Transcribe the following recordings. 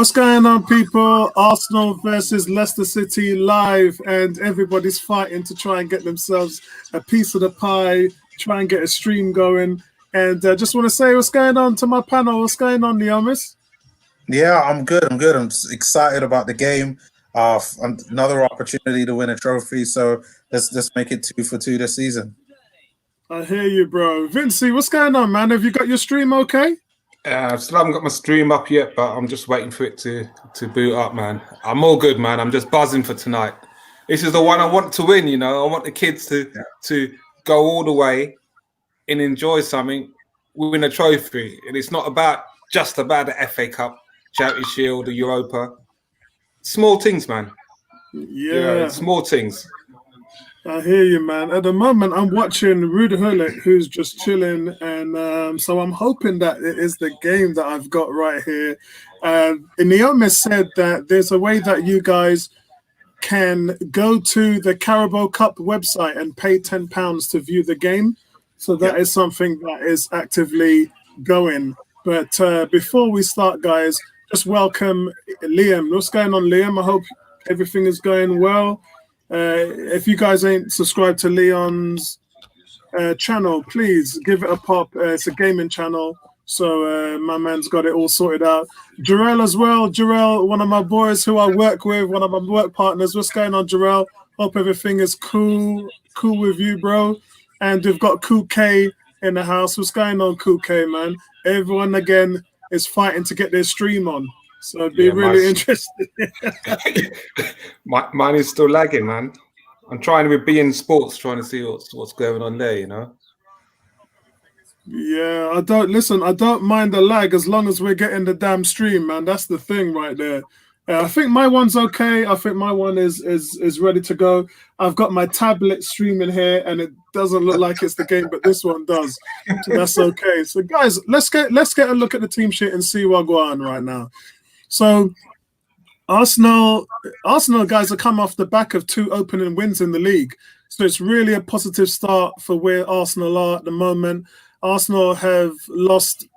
What's going on, people? Arsenal versus Leicester City live, and everybody's fighting to try and get themselves a piece of the pie, try and get a stream going. And just want to say what's going on to my panel. What's going on, Neomis? Yeah, I'm good. I'm excited about the game. Another opportunity to win a trophy. So let's make it 2 for 2 this season. I hear you, bro. Vincey, what's going on, man? Have you got your stream okay? Still haven't got my stream up yet, but I'm just waiting for it to boot up, man. I'm all good, man. I'm just buzzing for tonight. This is the one I want to win, you know. I want the kids to go all the way and enjoy something, win a trophy. And it's not just about the FA Cup, Charity Shield, the Europa. Small things, man. Yeah. You know, small things. I hear you, man. At the moment, I'm watching Ruud Gullit, who's just chilling, and so I'm hoping that it is the game that I've got right here. Neomis said that there's a way that you guys can go to the Carabao Cup website and pay £10 to view the game. So that is something that is actively going. But before we start, guys, just welcome Liam. What's going on, Liam? I hope everything is going well. If you guys ain't subscribed to Leon's channel, please give it a pop. It's a gaming channel, so my man's got it all sorted out. Jarrell as well. Jarrell, one of my boys who I work with, one of my work partners. What's going on, Jarrell? Hope everything is cool with you, bro. And we've got Cool K in the house. What's going on, Cool K, man? Everyone, again, is fighting to get their stream on. So I'd be really interested. Mine is still lagging, man. I'm trying to be in sports, trying to see what's going on there, you know? Yeah, I don't mind the lag as long as we're getting the damn stream, man. That's the thing right there. I think my one's okay. I think my one is ready to go. I've got my tablet streaming here, and it doesn't look like it's the game, but this one does. So that's okay. So guys, let's get a look at the team sheet and see what's going on right now. So Arsenal guys have come off the back of 2 opening wins in the league. So it's really a positive start for where Arsenal are at the moment. Arsenal have lost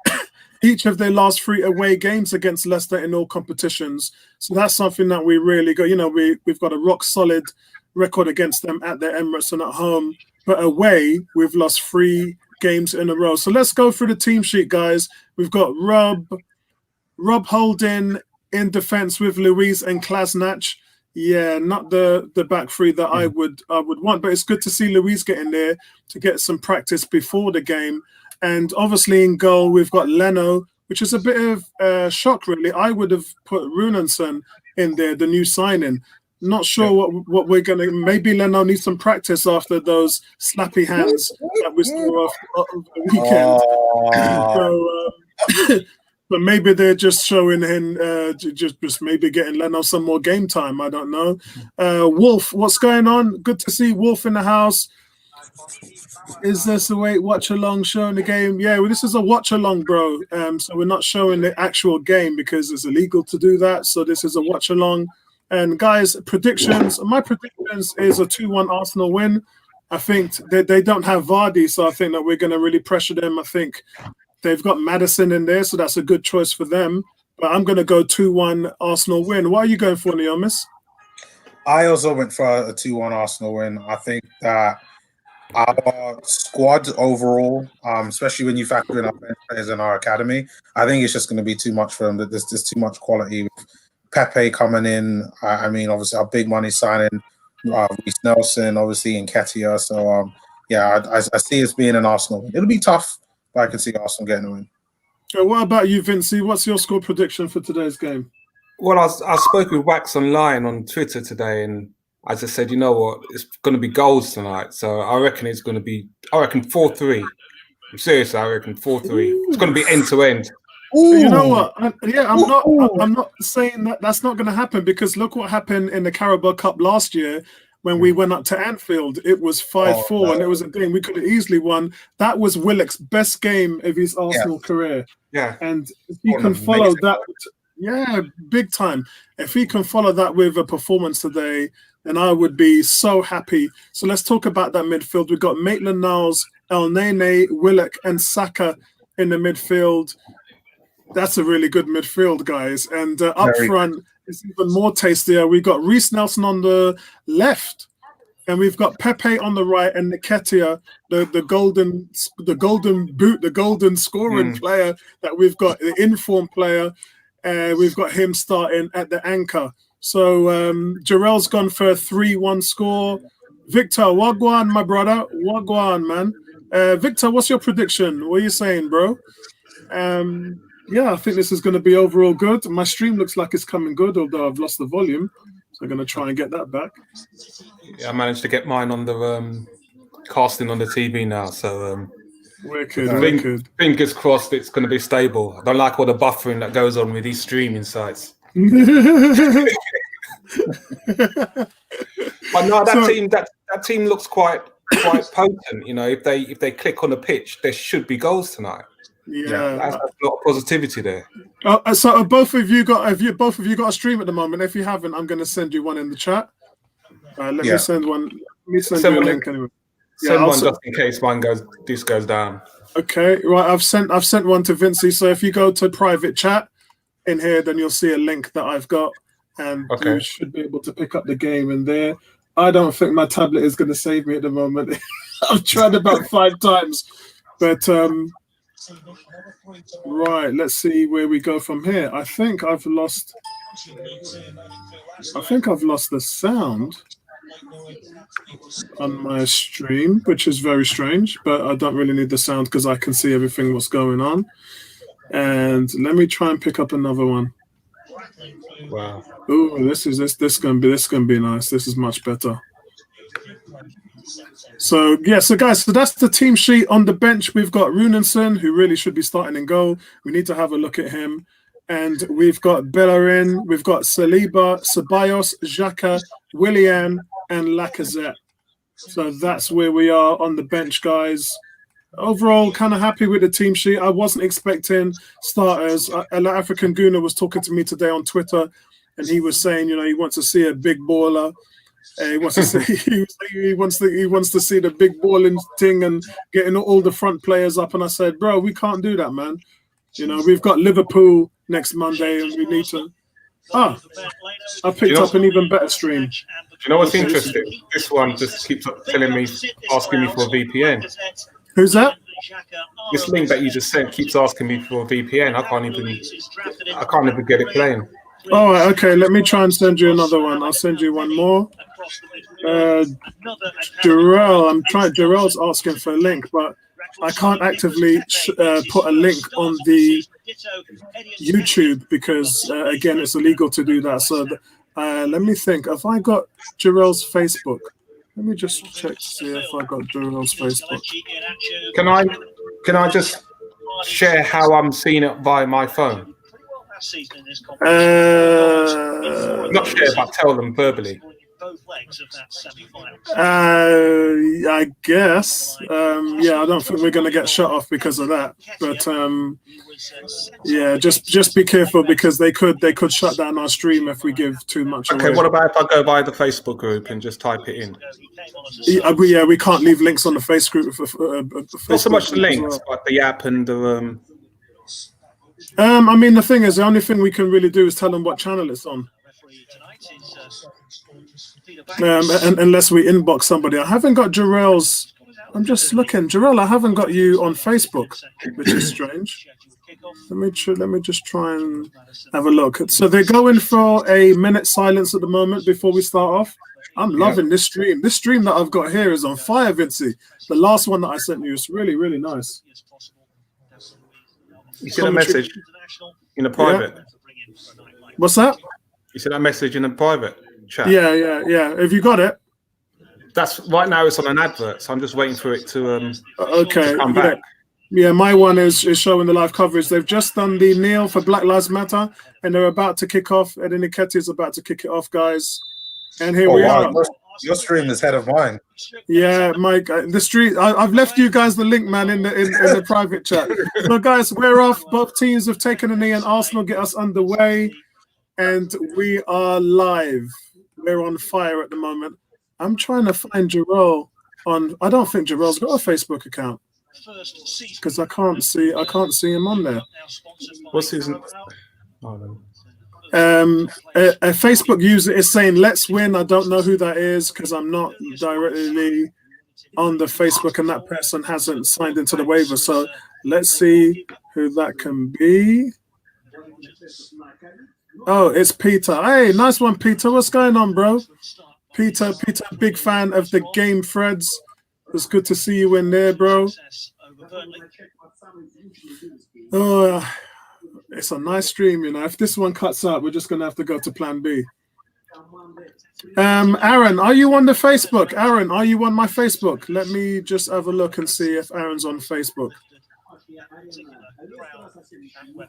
each of their last 3 away games against Leicester in all competitions. So that's something that we really got. You know, we've got a rock solid record against them at their Emirates and at home. But away, we've lost 3 games in a row. So let's go through the team sheet, guys. We've got Rob Holding in defense with Luiz and Klasnach. Yeah, not the back 3 that I would want, but it's good to see Luiz getting there to get some practice before the game. And obviously in goal, we've got Leno, which is a bit of a shock, really. I would have put Runarsson in there, the new signing. Not sure what we're going to... Maybe Leno needs some practice after those slappy hands that we saw off the weekend. But maybe they're just showing him, just maybe getting Leno some more game time. I don't know. Wolf, what's going on? Good to see Wolf in the house. Is this a watch along showing the game? Yeah, well, this is a watch along, bro. So we're not showing the actual game because it's illegal to do that. So this is a watch along. And guys, predictions. My predictions is a 2-1 Arsenal win. I think they don't have Vardy, so I think that we're going to really pressure them. I think they've got Maddison in there, so that's a good choice for them. But I'm going to go 2-1 Arsenal win. What are you going for, Neomis? I also went for a 2-1 Arsenal win. I think that our squad overall, especially when you factor in our players in our academy, I think it's just going to be too much for them. There's just too much quality. With Pepe coming in, I mean, obviously our big money signing, Reece Nelson, obviously Nketiah. So, I see us being an Arsenal win. It'll be tough, but I can see Arsenal getting a win. So what about you, Vincey? What's your score prediction for today's game? Well, I spoke with Wax Online on Twitter today, and I just said, you know what, it's going to be goals tonight. So I reckon it's going to be, 4-3. I'm serious, I reckon 4-3. It's going to be end to end. You know what? I'm not saying that's not going to happen, because look what happened in the Carabao Cup last year when we went up to Anfield. It was 5-4, and it was a game we could have easily won. That was Willock's best game of his Arsenal career. Yeah, and if he can follow that, big time. If he can follow that with a performance today, then I would be so happy. So let's talk about that midfield. We've got Maitland-Niles, El Nene, Willock, and Saka in the midfield. That's a really good midfield, guys. And up Very front, it's even more tastier. We've got Reece Nelson on the left, and we've got Pepe on the right, and Nketiah, the golden boot, the golden scoring player that we've got, the informed player. We've got him starting at the anchor. So Jarrell's gone for a 3-1 score. Victor, Wagwan, my brother. Wagwan, man. Victor, what's your prediction? What are you saying, bro? Yeah, I think this is going to be overall good. My stream looks like it's coming good, although I've lost the volume. So I'm going to try and get that back. Yeah, I managed to get mine on the casting on the TV now. So wicked. Fingers crossed it's going to be stable. I don't like all the buffering that goes on with these streaming sites. But no, that team looks quite potent. You know, if they click on the pitch, there should be goals tonight. Yeah, that's a lot of positivity there. So both of you got a stream at the moment? If you haven't, I'm going to send you one in the chat. Let me send one. Let me send you a link anyway. Send one just in case this goes down. Okay, right. I've sent one to Vincey. So if you go to private chat in here, then you'll see a link that I've got, and you should be able to pick up the game in there. I don't think my tablet is going to save me at the moment. I've tried about 5 times, but right. Let's see where we go from here. I think I've lost the sound on my stream, which is very strange, but I don't really need the sound because I can see everything what's going on. And let me try and pick up another one. Wow. Oh, this gonna be nice. This is much better. So guys, so that's the team sheet. On the bench, we've got Runinson, who really should be starting in goal. We need to have a look at him. And we've got Bellerin, we've got Saliba, Ceballos, Xhaka, Willian, and Lacazette. So that's where we are on the bench, guys. Overall, kind of happy with the team sheet. I wasn't expecting starters. African Guna was talking to me today on Twitter, and he was saying, you know, he wants to see a big baller. He wants to see he wants to see the big balling thing and getting all the front players up. And I said, bro, we can't do that, man. You know, we've got Liverpool next Monday, and we need to. I picked up an even better stream. Do you know what's interesting? This one just keeps telling me, asking me for a VPN. Who's that? This link that you just sent keeps asking me for a VPN. I can't even get it playing. All right, okay. Let me try and send you another one. I'll send you one more. Jarrell's asking for a link, but I can't actively put a link on the YouTube because, again, it's illegal to do that. So let me think. Have I got Jarrell's Facebook? Let me just check to see if I got Jarrell's Facebook. Can I just share how I'm seeing it by my phone? Not share, but tell them verbally. I guess. Yeah, I don't think we're going to get shut off because of that. But yeah, just be careful because they could shut down our stream if we give too much away. Okay, what about if I go by the Facebook group and just type it in? Yeah, we can't leave links on the Facebook group. Not so much the links, but the app and the. I mean, the thing is, the only thing we can really do is tell them what channel it's on. Unless we inbox somebody. I haven't got Jarrell's. I'm just looking. Jarrell, I haven't got you on Facebook, which is strange. Let me just try and have a look. So they're going for a minute silence at the moment before we start off. I'm loving this stream. This stream that I've got here is on fire, Vincey. The last one that I sent you is really, really nice. You see that message in a private? Yeah. What's that? You see that message in a private chat? Yeah. Have you got it? That's right now. It's on an advert, so I'm just waiting for it to to come back. Yeah, my one is showing the live coverage. They've just done the kneel for Black Lives Matter, and they're about to kick off. Eden Nketiah is about to kick it off, guys. And here we are. Your stream is ahead of mine. Yeah, Mike. The street. I've left you guys the link, man, in the private chat. So, guys, we're off. Both teams have taken a knee, and Arsenal get us underway, and we are live. We're on fire at the moment. I'm trying to find Jarrell on. I don't think Jarrell's got a Facebook account. because I can't see him on there. What's his? Oh, no. A Facebook user is saying let's win. I don't know who that is because I'm not directly on the Facebook, and that person hasn't signed into the waiver. So let's see who that can be. Oh, it's Peter. Hey, nice one, Peter. What's going on, bro? Peter, big fan of the game threads. It's good to see you in there, bro. Oh, it's a nice stream, you know. If this one cuts out, we're just gonna have to go to plan B. Aaron, are you on the Facebook? Aaron, are you on my Facebook? Let me just have a look and see if Aaron's on Facebook.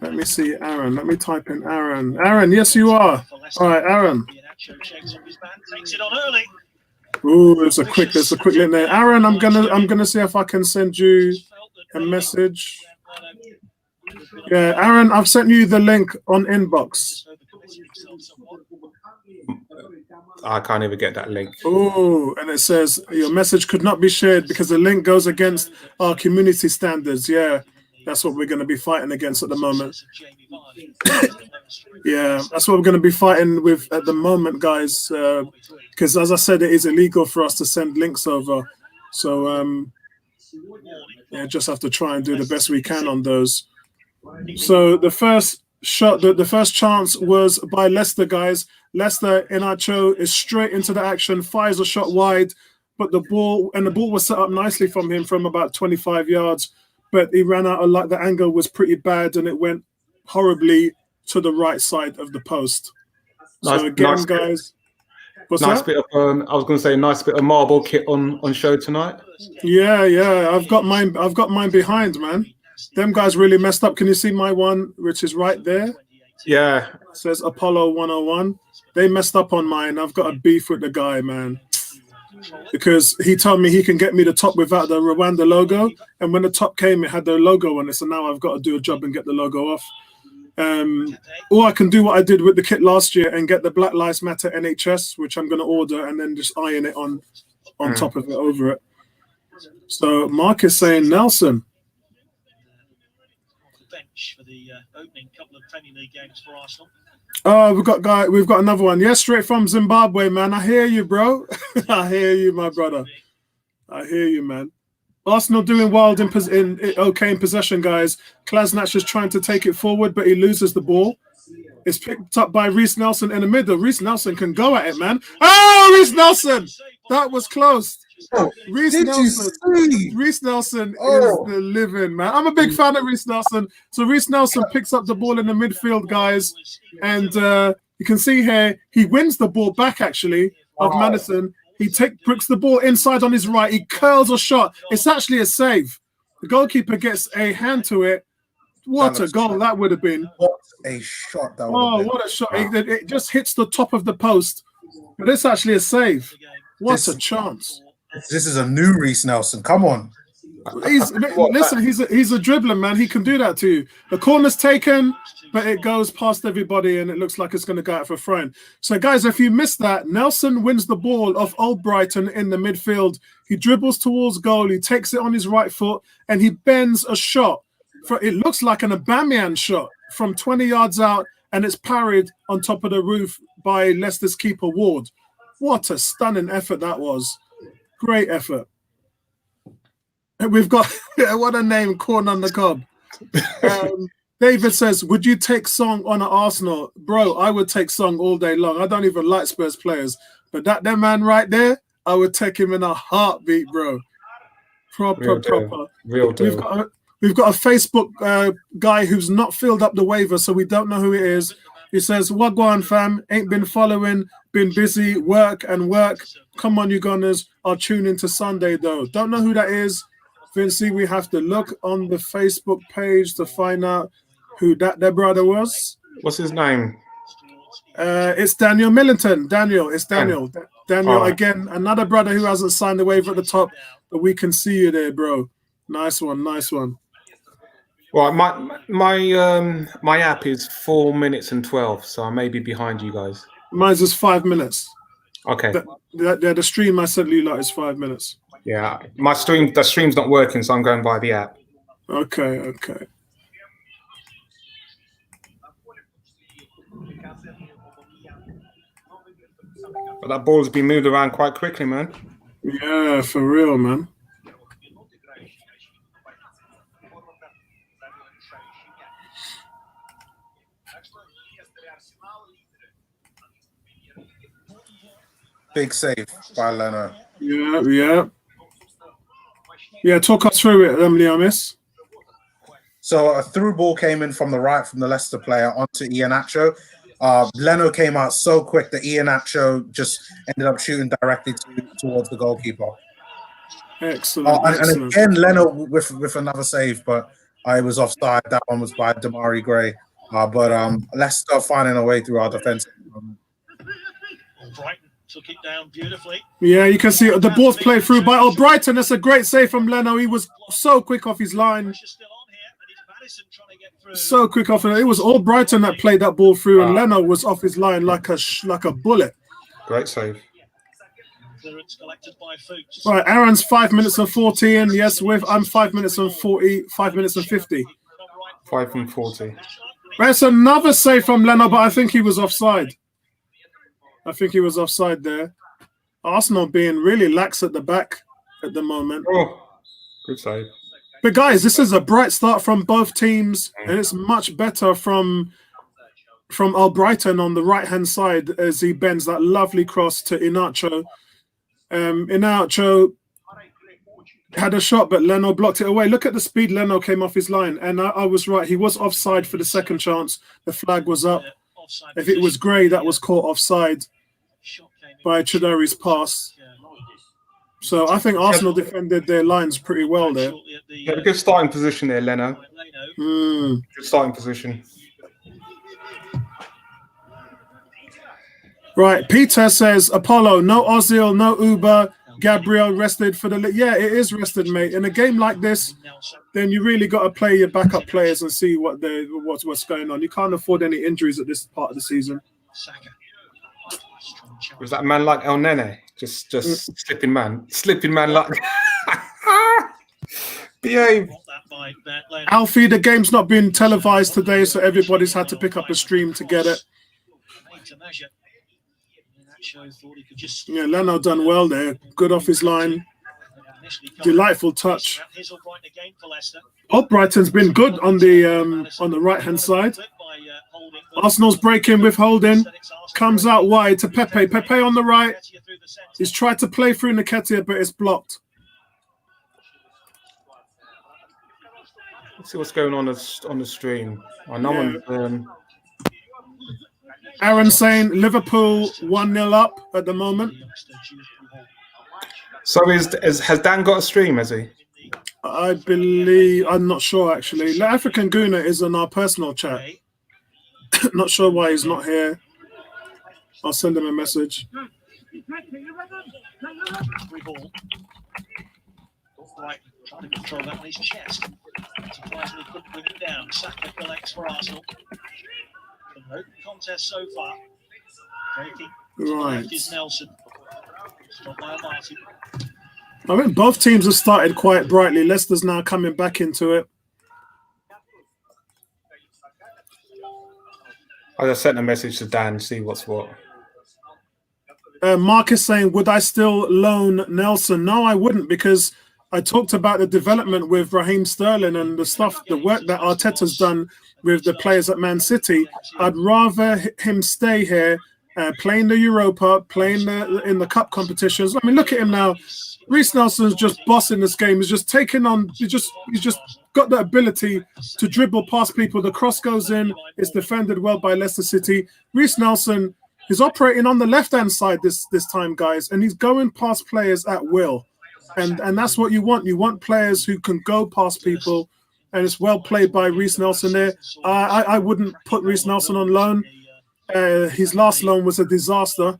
Let me see, Aaron. Let me type in Aaron. Aaron, yes, you are. All right, Aaron. Ooh, there's a quick link there. Aaron, I'm gonna see if I can send you a message. Yeah, Aaron, I've sent you the link on inbox. I can't even get that link. Oh, and it says your message could not be shared because the link goes against our community standards. Yeah, that's what we're going to be fighting against at the moment. Yeah, that's what we're going to be fighting with at the moment, guys. Because as I said, it is illegal for us to send links over. So, yeah, just have to try and do the best we can on those. So the first shot, the first chance was by Leicester, guys. Leicester Inacho is straight into the action, fires a shot wide, but the ball was set up nicely from him from about 25 yards, but he ran out of luck. The angle was pretty bad and it went horribly to the right side of the post. So again, guys, what's that? Bit of I was going to say nice bit of marble kit on show tonight. Yeah, I've got mine behind, man. Them guys really messed up. Can you see my one, which is right there? Yeah. It says Apollo 101. They messed up on mine. I've got a beef with the guy, man. Because he told me he can get me the top without the Rwanda logo. And when the top came, it had the logo on it. So now I've got to do a job and get the logo off. Or I can do what I did with the kit last year and get the Black Lives Matter NHS, which I'm going to order, and then just iron it on top of it, over it. So Mark is saying Nelson. For the opening couple of Premier League games for Arsenal. Oh, we've got another one. Yeah, straight from Zimbabwe, man. I hear you, bro. I hear you, my brother. I hear you, man. Arsenal doing wild in possession, guys. Klasnach is trying to take it forward, but he loses the ball. It's picked up by Reece Nelson in the middle. Reece Nelson can go at it, man. Oh, Reece Nelson! That was close. Reece Nelson is the living, man. I'm a big fan of Reece Nelson. So Reece Nelson picks up the ball in the midfield, guys, and you can see here he wins the ball back actually of Madison. He bricks the ball inside on his right. He curls a shot. It's actually a save. The goalkeeper gets a hand to it. What a goal that would have been! What a shot that would have been! What a shot! It just hits the top of the post, but it's actually a save. What a chance! This is a new Reece Nelson. Come on. He's a dribbler, man. He can do that to you. The corner's taken, but it goes past everybody, and it looks like it's going to go out for a throw. So, guys, if you missed that, Nelson wins the ball off Old Brighton in the midfield. He dribbles towards goal. He takes it on his right foot, and he bends a shot. It looks like an Aubameyang shot from 20 yards out, and it's parried on top of the roof by Leicester's keeper, Ward. What a stunning effort that was. Great effort. We've got, what a name, Corn on the Cob. David says, would you take Song on at Arsenal? Bro, I would take Song all day long. I don't even like Spurs players. But that man right there, I would take him in a heartbeat, bro. Proper. Real deal. We've got a Facebook guy who's not filled up the waiver, so we don't know who it is. He says, Wagwan fam, ain't been following, been busy, work. Come on, you Gunners, I'll tune into Sunday, though. Don't know who that is. Vincey, we have to look on the Facebook page to find out who their brother was. What's his name? It's Daniel Millington. Daniel, right. Again, another brother who hasn't signed the waiver at the top, but we can see you there, bro. Nice one. Well, my app is 4 minutes and 12, so I may be behind you guys. Mine's just 5 minutes. Okay. The stream I sent you is 5 minutes. Yeah, the stream's not working, so I'm going by the app. Okay. But that ball's been moved around quite quickly, man. Yeah, for real, man. Big save by Leno. Yeah, talk us through it, Liamis. So a through ball came in from the right from the Leicester player onto Iheanacho. Leno came out so quick that Iheanacho just ended up shooting directly towards the goalkeeper. Excellent. And again, Leno with another save, but I was offside. That one was by Damari Gray. But Leicester finding a way through our defense. Brighton took it down beautifully. Yeah, you can see the ball's played through by Brighton. That's a great save from Leno. He was so quick off his line. So quick off. It was all Brighton that played that ball through, and Leno was off his line like a bullet. Great save. Right, Aaron's 5 minutes and 14. Yes, I'm 5 minutes and 40. 5 minutes and 50. 5 and 40. That's another save from Leno, but I think he was offside. I think he was offside there. Arsenal being really lax at the back at the moment. Oh, good save. But guys, this is a bright start from both teams, and it's much better from Brighton on the right-hand side as he bends that lovely cross to Iheanacho. Iheanacho had a shot, but Leno blocked it away. Look at the speed Leno came off his line, and I was right. He was offside for the second chance. The flag was up. If it was Gray, that was caught offside by Chidori's pass. So I think Arsenal defended their lines pretty well there. Yeah, a good starting position there, Leno. Good starting position. Right, Peter says, Apollo, no Ozil, no Uber, Gabriel rested for the... Yeah, it is rested, mate. In a game like this, then you really got to play your backup players and see what's going on. You can't afford any injuries at this part of the season. Was that man like El Nene? Just slipping man like... Behave. Alfie, the game's not been televised today, so everybody's had to pick up a stream to get it. Yeah, Leno done well there. Good off his line. Delightful touch. Oh, Brighton's been good on the right-hand side. Arsenal's breaking with Holding. Comes out wide to Pepe. Pepe on the right. He's tried to play through Nketiah, but it's blocked. Let's see what's going on the stream. I know Aaron saying Liverpool 1-0 up at the moment. So has Dan got a stream, has he? I believe, I'm not sure actually. African Guna is on our personal chat. Not sure why he's not here. I'll send him a message. Right, trying to control that on his chest. Surprisingly couldn't bring it down. Saka collects for Arsenal. An open contest so far. Right. Is Nelson. Stopped by Martin. I think both teams have started quite brightly. Leicester's now coming back into it. I just sent a message to Dan, see what's what. Mark is saying, would I still loan Nelson? No, I wouldn't, because I talked about the development with Raheem Sterling and the work that Arteta's done with the players at Man City. I'd rather him stay here, playing the Europa, playing in the cup competitions. I mean, look at him now. Reece Nelson's just bossing this game. He's just taking on. He's just got the ability to dribble past people. The cross goes in. It's defended well by Leicester City. Reece Nelson is operating on the left-hand side this time, guys, and he's going past players at will. And that's what you want. You want players who can go past people, and it's well played by Reece Nelson there. I wouldn't put Reece Nelson on loan. His last loan was a disaster.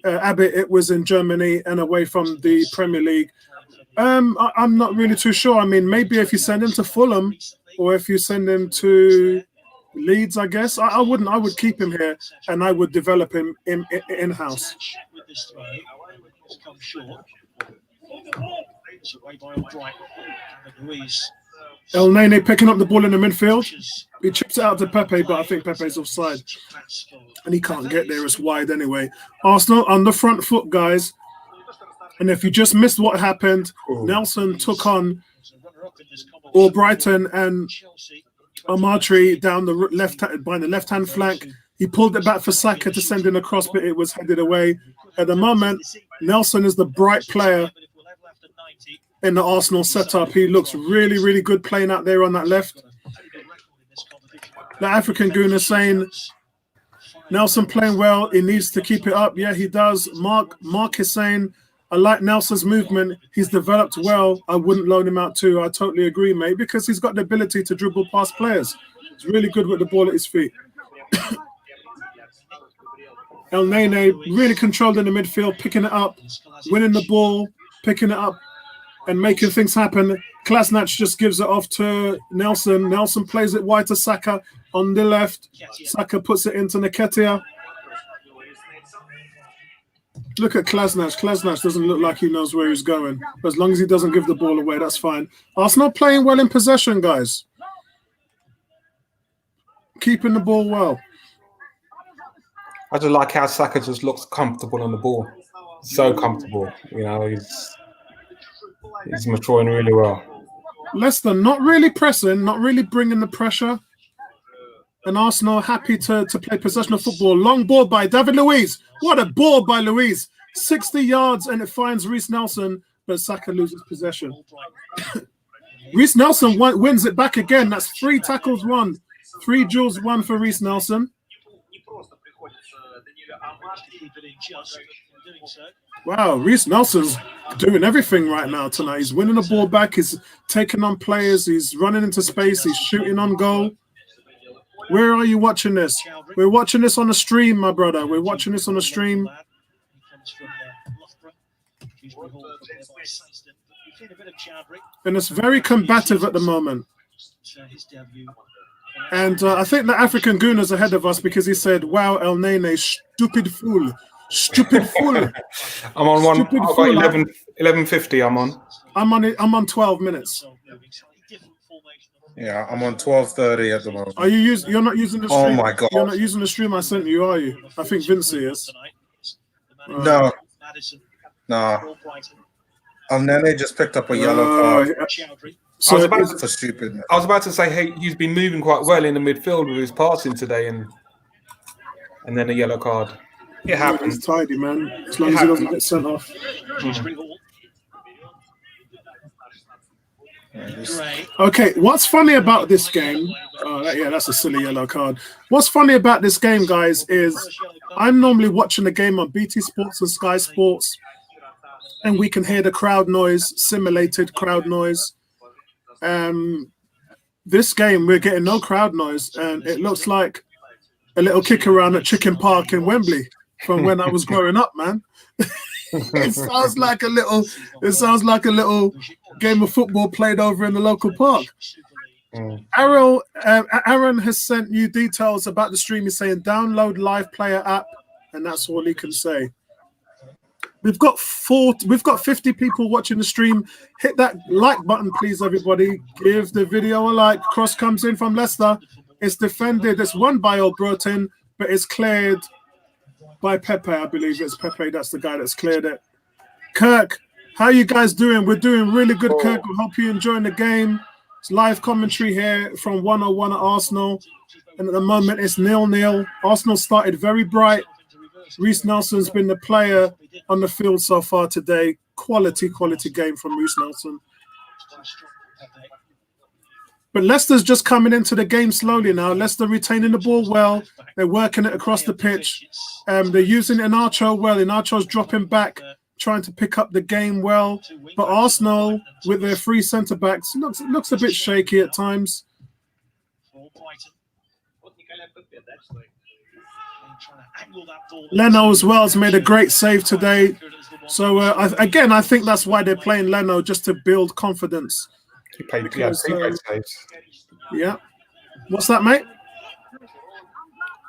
Abbott, it was in Germany and away from the Premier League. I'm not really too sure. I mean, maybe if you send him to Fulham or if you send him to Leeds, I guess. I wouldn't. I would keep him here and I would develop him in-house. It's away by Albright. Louise. El Nene picking up the ball in the midfield. He chips it out to Pepe, but I think Pepe's offside. And he can't get there. It's wide anyway. Arsenal on the front foot, guys. And if you just missed what happened, Nelson took on Albrighton and Amatri down the left-hand flank. He pulled it back for Saka to send in a cross, but it was headed away. At the moment, Nelson is the bright player in the Arsenal setup. He looks really, really good playing out there on that left. The African goon is saying, Nelson playing well. He needs to keep it up. Yeah, he does. Mark is saying, I like Nelson's movement. He's developed well. I wouldn't loan him out too. I totally agree, mate, because he's got the ability to dribble past players. He's really good with the ball at his feet. El Nene really controlled in the midfield, picking it up, winning the ball, picking it up, and making things happen. Klasnac just gives it off to Nelson. Nelson plays it wide to Saka on the left. Saka puts it into Nketiah. Look at Klasnac. Klasnac doesn't look like he knows where he's going. As long as he doesn't give the ball away, that's fine. Arsenal playing well in possession, guys. Keeping the ball well. I just like how Saka just looks comfortable on the ball. So comfortable. You know, he's maturing really well. Leicester not really pressing, not really bringing the pressure. And Arsenal happy to play possession of football. Long ball by David Luiz. What a ball by Luiz. 60 yards and it finds Reiss Nelson, but Saka loses possession. Reiss Nelson wins it back again. That's 3 tackles won. 3 duels won for Reiss Nelson. Wow, Reiss Nelson's doing everything right now tonight. He's winning the ball back. He's taking on players. He's running into space. He's shooting on goal. Where are you watching this? We're watching this on the stream, my brother. We're watching this on the stream. And it's very combative at the moment. And I think the African goon is ahead of us because he said, wow, El Nene, stupid fool. Stupid fool. I'm on one. I've got 11:50. I'm on 12 minutes. Yeah, I'm on 12:30 at the moment. Are you're not using the stream? Oh my god. You're not using the stream I sent you, are you? I think Vincey is. No. No. El Nene just picked up a yellow card. So I was for stupidness. I was about to say, hey, he's been moving quite well in the midfield with his passing today, and then a yellow card. It happens. He's tidy, man. As long as he doesn't get sent off. Okay, what's funny about this game? Yeah, that's a silly yellow card. What's funny about this game, guys, is I'm normally watching the game on BT Sports and Sky Sports, and we can hear the crowd noise, simulated crowd noise. This game, we're getting no crowd noise, and it looks like a little kick around at Chicken Park in Wembley from when I was growing up, man. It sounds like a little game of football played over in the local park. Aaron has sent you details about the stream. He's saying download Live Player app, and that's all he can say. We've got 50 people watching the stream. Hit that like button, please, everybody. Give the video a like. Cross comes in from Leicester. It's defended. It's won by Albrighton, but it's cleared by Pepe. I believe it's Pepe. That's the guy that's cleared it. Kirk, how you guys doing? We're doing really good, Kirk. We hope you're enjoying the game. It's live commentary here from 101 at Arsenal. And at the moment, it's 0-0. Arsenal started very bright. Reiss Nelson's been the player on the field so far today. Quality game from Reiss Nelson. But Leicester's just coming into the game slowly now. Leicester retaining the ball well. They're working it across the pitch. They're using Iheanacho well. Iheanacho's dropping back, trying to pick up the game well. But Arsenal, with their 3 centre-backs, looks a bit shaky at times. Leno as well has made a great save today. So, I think that's why they're playing Leno, just to build confidence. He played 2 great saves. Yeah. What's that, mate?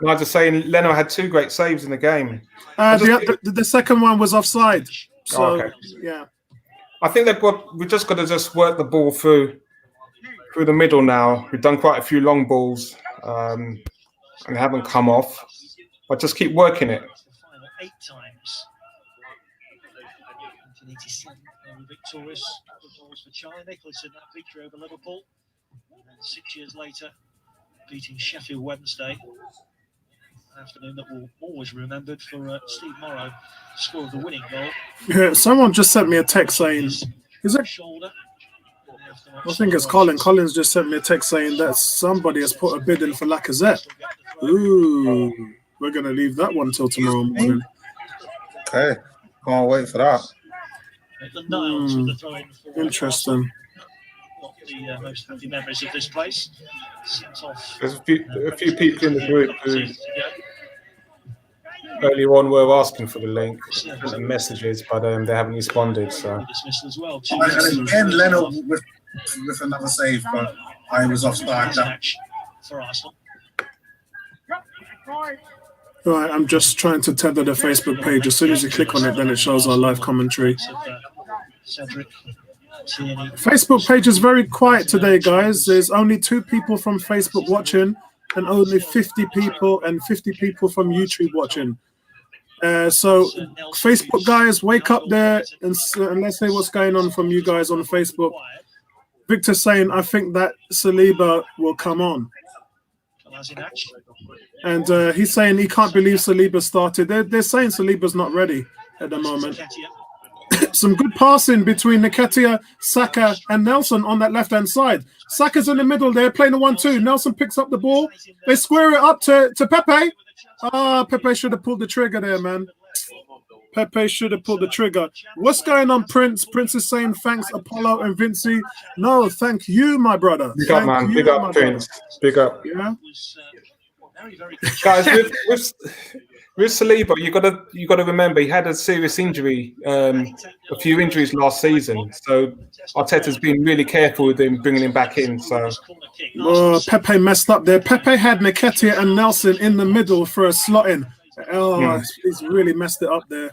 No, I was just saying Leno had 2 great saves in the game. The second one was offside. So, okay. Yeah. I think we're just got to just work the ball through the middle now. We've done quite a few long balls and they haven't come off. But just keep working it. The final 8 times. 1987, they were victorious. Good goals for Charlie Nicholas in that victory over Liverpool. And 6 years later, beating Sheffield Wednesday. An afternoon that will always be remembered for Steve Morrow, scored the winning goal. Yeah, someone just sent me a text saying, is it? Shoulder. I think it's Colin. Collins just sent me a text saying that somebody has put a bid in for Lacazette. Ooh, we're going to leave that one till tomorrow morning. Okay, can't wait for that. The Niles with the throw-in for Interesting. Not the most happy memories of this place. Sent off. There's a few people in the group who earlier on were asking for the link and messages, but they haven't responded. So Dismissal as well. And again, Leno with another save, but I was offside. For Arsenal. Right, I'm just trying to tether the Facebook page. As soon as you click on it, then it shows our live commentary. Facebook page is very quiet today, guys. There's only 2 people from Facebook watching and only 50 people from YouTube watching. So Facebook guys, wake up there and let's say what's going on from you guys on Facebook. Victor saying, I think that Saliba will come on. And he's saying he can't believe Saliba started. They're saying Saliba's not ready at the moment. Some good passing between Nketiah, Saka, and Nelson on that left-hand side. Saka's in the middle there, playing a 1-2. Nelson picks up the ball. They square it up to Pepe. Pepe should have pulled the trigger there, man. Pepe should have pulled the trigger. What's going on, Prince? Prince is saying thanks, Apollo and Vinci. No, thank you, my brother. Big up, man. Big up, Prince. Big up. Yeah. Guys, with Saliba, you gotta remember he had a serious injury, a few injuries last season. So Arteta's been really careful with him, bringing him back in. So Pepe messed up there. Pepe had Nketiah and Nelson in the middle for a slot in. He's really messed it up there.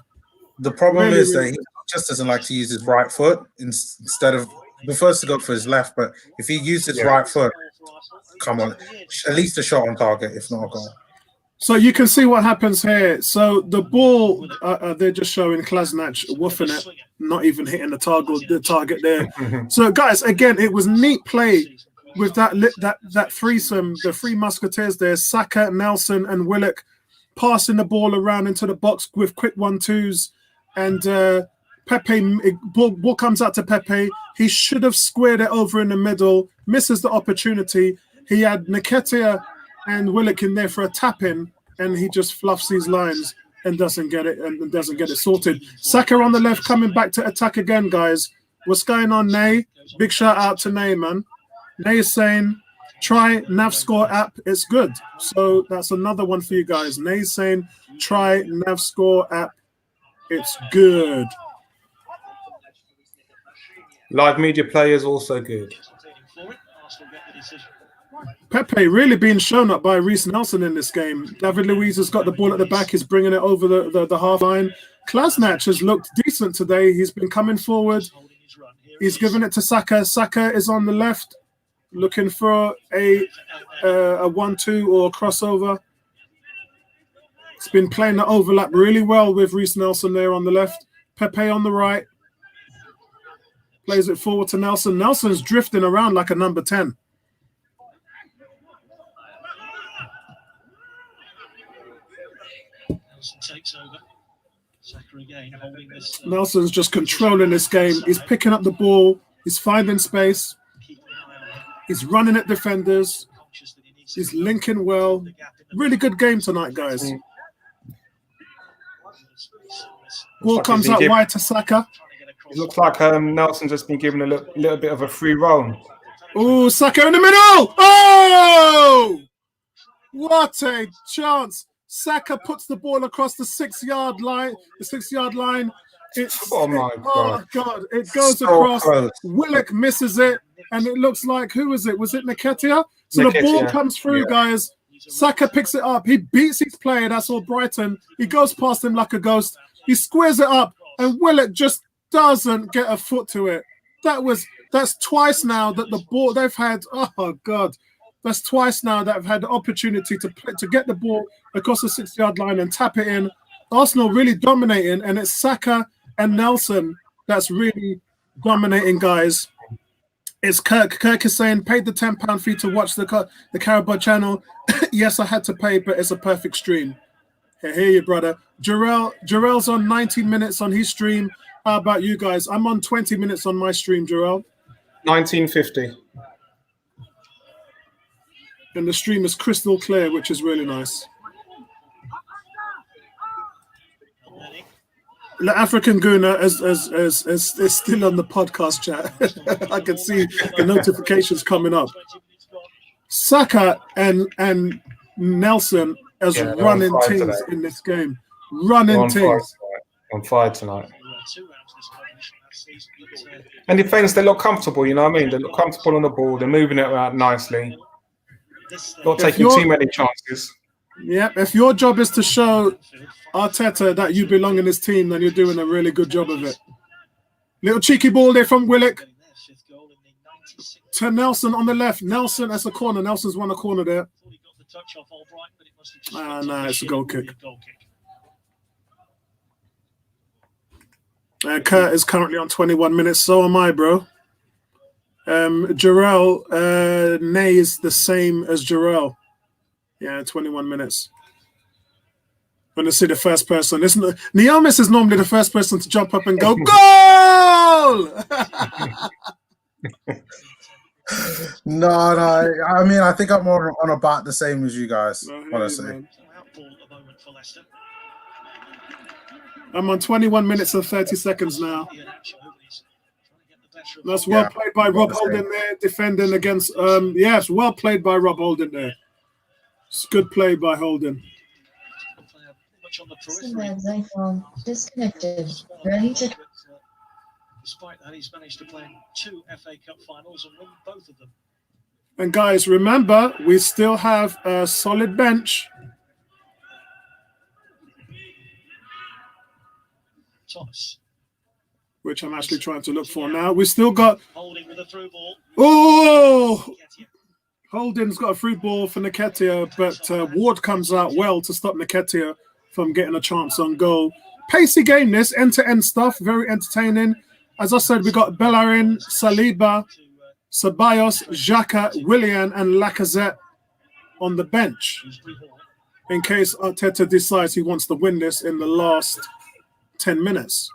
The problem is that he just doesn't like to use his right foot instead of prefers to go for his left. But if he used his right foot, come on, at least a shot on target, if not a goal. So you can see what happens here. So the ball, they're just showing Klasnach woofing it, not even hitting the target there. So guys, again, it was neat play with that threesome, the 3 musketeers there, Saka, Nelson, and Willock, passing the ball around into the box with quick 1-2s, and Pepe, ball comes out to Pepe. He should have squared it over in the middle, misses the opportunity. He had Nketiah and Willock in there for a tap-in, and he just fluffs these lines and doesn't get it sorted. Saka on the left coming back to attack again, guys. What's going on, Nay? Big shout out to Nay, man. Nay is saying, try NavScore app, it's good. So that's another one for you guys. Nay is saying, try NavScore app, it's good. Live media play is also good. Pepe really being shown up by Reece Nelson in this game. David Luiz has got the ball at the back. He's bringing it over the half line. Klasnach has looked decent today. He's been coming forward. He's given it to Saka. Saka is on the left, looking for a 1-2 or a crossover. He's been playing the overlap really well with Reece Nelson there on the left. Pepe on the right. Plays it forward to Nelson. Nelson's drifting around like a number 10. Takes over. Saka again holding this. Nelson's just controlling this game. He's picking up the ball. He's finding space. He's running at defenders. He's linking well. Really good game tonight, guys. Ball comes out wide to Saka. It looks like Nelson's just been given a little bit of a free roam. Oh, Saka in the middle! Oh! What a chance! Saka puts the ball across the 6-yard line. Oh my God! It goes So across. close. Willock misses it, and it looks like who is it? Was it Nketiah? So the ball comes through, guys. Saka picks it up. He beats his player. That's all Brighton. He goes past him like a ghost. He squares it up, and Willock just doesn't get a foot to it. That's twice now that the ball they've had. Oh God, that's twice now that I've had the opportunity to get the ball across the 6-yard line and tap it in. Arsenal really dominating, and it's Saka and Nelson that's really dominating, guys. It's Kirk. Kirk is saying, paid the £10 fee to watch the Carabao channel. Yes, I had to pay, but it's a perfect stream. Hear you, brother. Jarrell's on 19 minutes on his stream. How about you guys? I'm on 20 minutes on my stream, Jarrell. 1950. And the stream is crystal clear, which is really nice. The African Gooner is still on the podcast chat. I can see the notifications coming up. Saka and Nelson as running teams in this game. Running teams. On fire tonight. And defense, they look comfortable, you know what I mean? They look comfortable on the ball. They're moving it around nicely. Not taking too many chances. Yeah, if your job is to show Arteta that you belong in his team, then you're doing a really good job of it. Little cheeky ball there from Willock to Nelson on the left. Nelson, that's a corner. Nelson's won a corner there. No, it's a goal kick. Kurt is currently on 21 minutes. So am I, bro. Jarrell, Nay is the same as Jarrell. Yeah, 21 minutes. When I see the first person, Niamis is normally the first person to jump up and go, goal! No. I mean, I think I'm on about the same as you guys, honestly. I'm on 21 minutes and 30 seconds now. That's well played by Rob Holden there, defending against. It's well played by Rob Holden there. It's good play by Holden. Disconnected. Ready to. Despite that, he's managed to play in 2 FA Cup finals and win both of them. And guys, remember, we still have a solid bench. Thomas. Which I'm actually trying to look for now. We still got. Holding with a through ball. Oh! Holden's got a through ball for Nketiah, but Ward comes out well to stop Nketiah from getting a chance on goal. Pacey game, this end-to-end stuff, very entertaining. As I said, we got Bellerin, Saliba, Ceballos, Xhaka, Willian, and Lacazette on the bench in case Arteta decides he wants to win this in the last 10 minutes.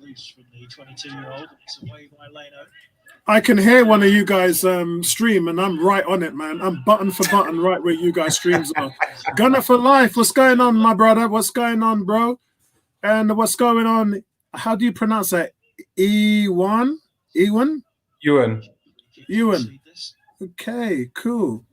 Loose from the 22-year-old. It's away by Leno. I can hear one of you guys stream, and I'm right on it, man. I'm button for button right where you guys streams are. Gunner for life. What's going on, my brother? What's going on, bro? And what's going on? How do you pronounce that? Ewan? Ewan. Okay, cool.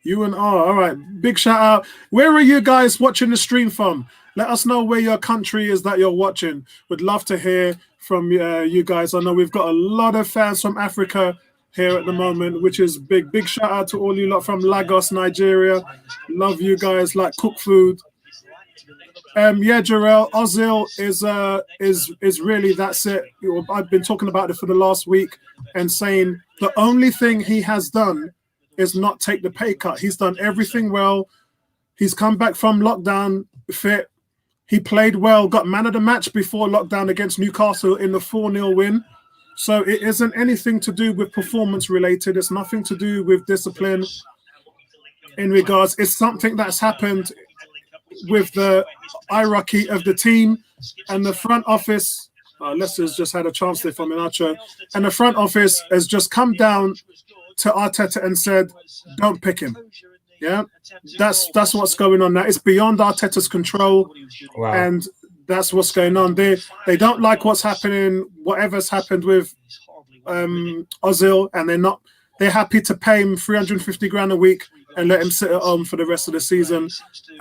Ewan R. All right. Big shout out. Where are you guys watching the stream from? Let us know where your country is that you're watching. Would love to hear from you guys. I know we've got a lot of fans from Africa here at the moment, which is big. Big shout out to all you lot from Lagos, Nigeria. Love you guys, like cook food. Jarrell, Ozil is really, that's it. I've been talking about it for the last week and saying the only thing he has done is not take the pay cut. He's done everything well. He's come back from lockdown fit. He played well, got man of the match before lockdown against Newcastle in the 4-0 win. So it isn't anything to do with performance related. It's nothing to do with discipline in regards. It's something that's happened with the hierarchy of the team and the front office. Leicester's just had a chance there from Inacho. And the front office has just come down to Arteta and said, don't pick him. Yeah, that's what's going on now. It's beyond Arteta's control, and that's what's going on. They don't like what's happening, whatever's happened with Ozil, and they're happy to pay him 350 grand a week and let him sit at home for the rest of the season.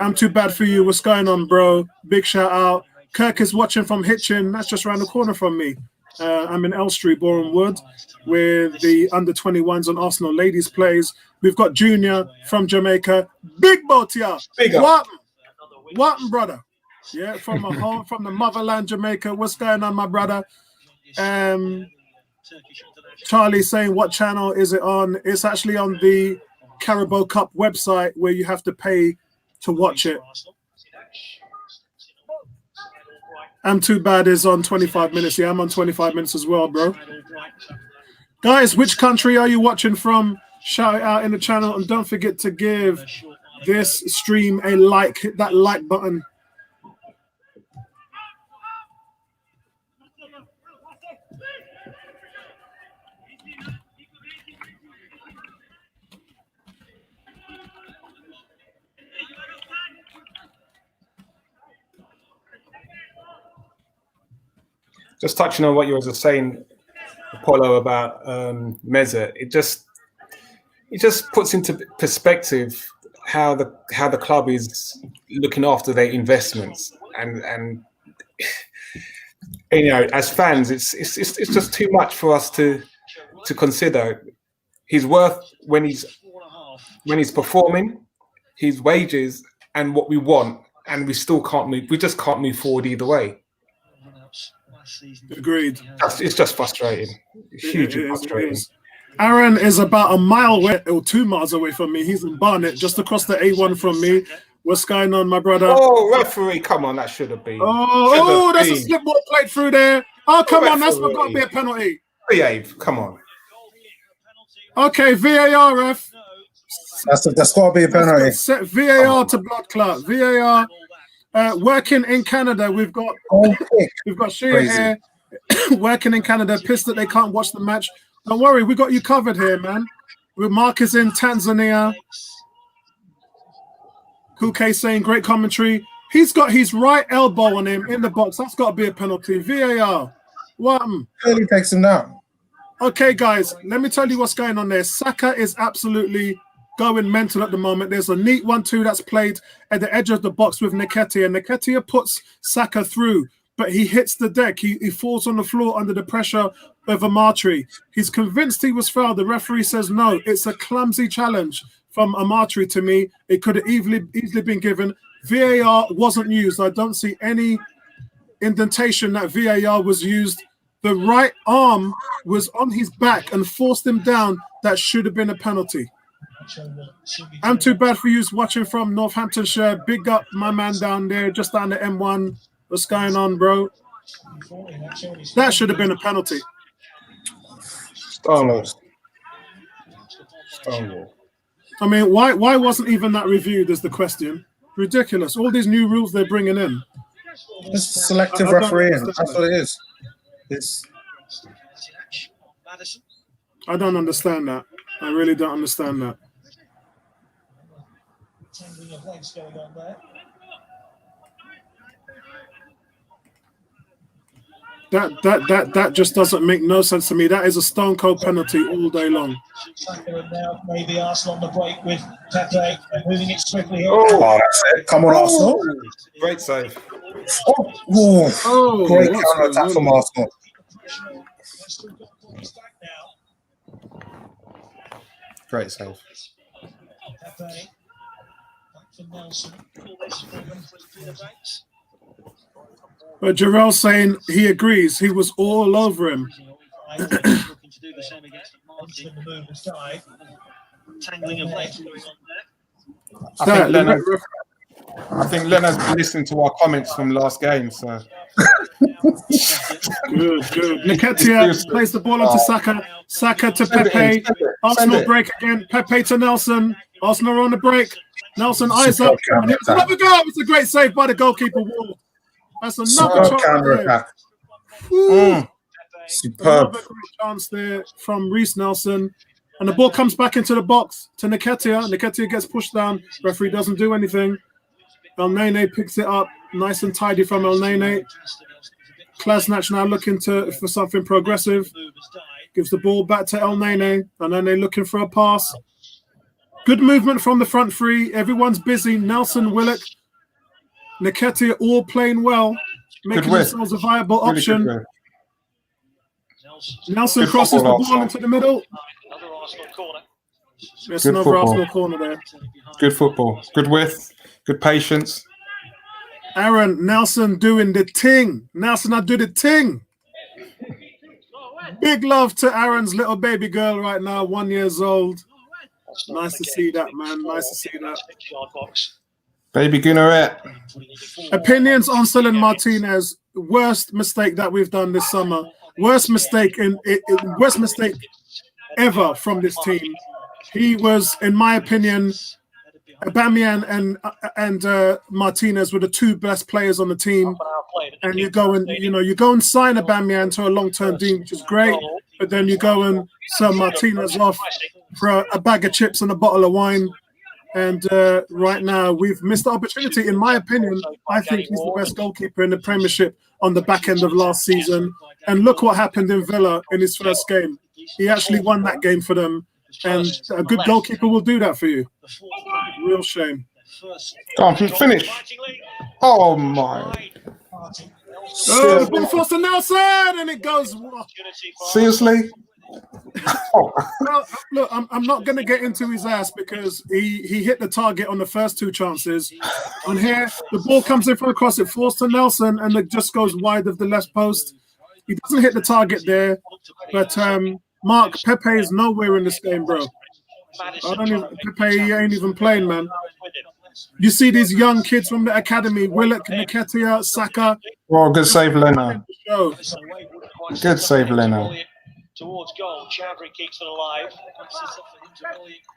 I'm too bad for you. What's going on, bro? Big shout out. Kirk is watching from Hitchin. That's just around the corner from me. I'm in Elstree, Boreham Wood, with the under-21s on Arsenal ladies plays. We've got Junior from Jamaica. Big Botia. Big up. What, brother? Yeah, from the motherland, Jamaica. What's going on, my brother? Charlie saying, what channel is it on? It's actually on the Carabao Cup website where you have to pay to watch it. I'm Too Bad is on 25 minutes. Yeah, I'm on 25 minutes as well, bro. Guys, which country are you watching from? Shout it out in the channel, and don't forget to give this stream a like. Hit that like button. Just touching on what you were just saying, Apollo, about Meza, it just puts into perspective how the club is looking after their investments, and you know, as fans, it's just too much for us to consider. His worth when he's performing, his wages, and what we want, and we still can't move. We just can't move forward either way. Agreed. It's just frustrating. Hugely frustrating. Aaron is about a mile away, or 2 miles away from me. He's in Barnet, just across the A1 from me. What's going on, my brother? Oh, referee, come on, that should have been. Oh, that's a slip ball played through there. Oh, come on, that's not got to be a penalty. Behave, come on. Okay, VAR, ref. That's got to be a penalty. Set VAR to blood clot. VAR. Working in Canada, we've got Shea here. Working in Canada, pissed that they can't watch the match. Don't worry, we got you covered here, man. With Marcus in Tanzania. Kuke saying great commentary. He's got his right elbow on him in the box. That's got to be a penalty. VAR. What? Clearly takes him down. Okay, guys, let me tell you what's going on there. Saka is absolutely going mental at the moment. There's a neat 1-2 that's played at the edge of the box with Nketiah. Nketiah puts Saka through, but he hits the deck. He falls on the floor under the pressure of Amatri. He's convinced he was fouled. The referee says no. It's a clumsy challenge from Amatri to me. It could have easily been given. VAR wasn't used. I don't see any indentation that VAR was used. The right arm was on his back and forced him down. That should have been a penalty. I'm Too Bad for you watching from Northamptonshire. Big up my man down there, just down the M1. What's going on, bro? That should have been a penalty. Stonewall. I mean, why wasn't even that reviewed is the question. Ridiculous. All these new rules they're bringing in. It's selective refereeing. That's what it is. I don't understand that. I really don't understand that. That just doesn't make no sense to me. That is a stone cold penalty all day long. Now maybe Arsenal on the break with Pepe moving it swiftly. Oh, that's it. Come on, Arsenal. Great save. Great counter attack from Arsenal. Great save. But Jarrell's saying he agrees. He was all over him. I think Leonard's been listening to our comments from last game. So good. Nketiah plays the ball onto Saka. Saka to Pepe. Arsenal break again. Pepe to Nelson. Arsenal on the break. Nelson eyes up. And it's another goal. It's a great save by the goalkeeper. Wall. That's another counter attack. Superb. Another great chance there from Reece Nelson. And the ball comes back into the box to Nketiah. Nketiah gets pushed down. Referee doesn't do anything. El Nene picks it up. Nice and tidy from El Nene. Klasnach now looking for something progressive. Gives the ball back to El Nene. El Nene looking for a pass. Good movement from the front three. Everyone's busy. Nelson, Willock, Nketiah all playing well. Making themselves a viable option. Nelson Good crosses the football, ball Arsenal. into the middle. Another Arsenal corner. There's Good another football. Arsenal corner there. Good football. Good width. Good patience. Aaron, Nelson doing the ting. Nelson, I do the ting. Big love to Aaron's little baby girl right now, 1 year old. Nice to see that, man. Nice to see that. Baby Gunneret. Opinions on Celine Martinez. Worst mistake that we've done this summer. Worst mistake worst mistake ever from this team. He was, in my opinion, Aubameyang and Martinez were the two best players on the team. And you go and sign Aubameyang to a long-term deal, which is great. But then you go and sell Martinez off for a bag of chips and a bottle of wine. And right now, we've missed the opportunity. In my opinion, I think he's the best goalkeeper in the Premiership on the back end of last season. And look what happened in Villa in his first game. He actually won that game for them. And a good goalkeeper will do that for you. Real shame. Go on, finish. Oh, my. Oh, the ball falls to Nelson, and it goes. Seriously? Well, look, I'm not going to get into his ass because he hit the target on the first two chances. On here, the ball comes in from across, it falls to Nelson, and it just goes wide of the left post. He doesn't hit the target there, but Mark, Pepe is nowhere in this game, bro. Pepe he ain't even playing, man. You see these young kids from the academy, Willock, Nketiah, Saka. Oh, good save, Leno. Good save, Leno. Towards goal, Chadri keeps it alive.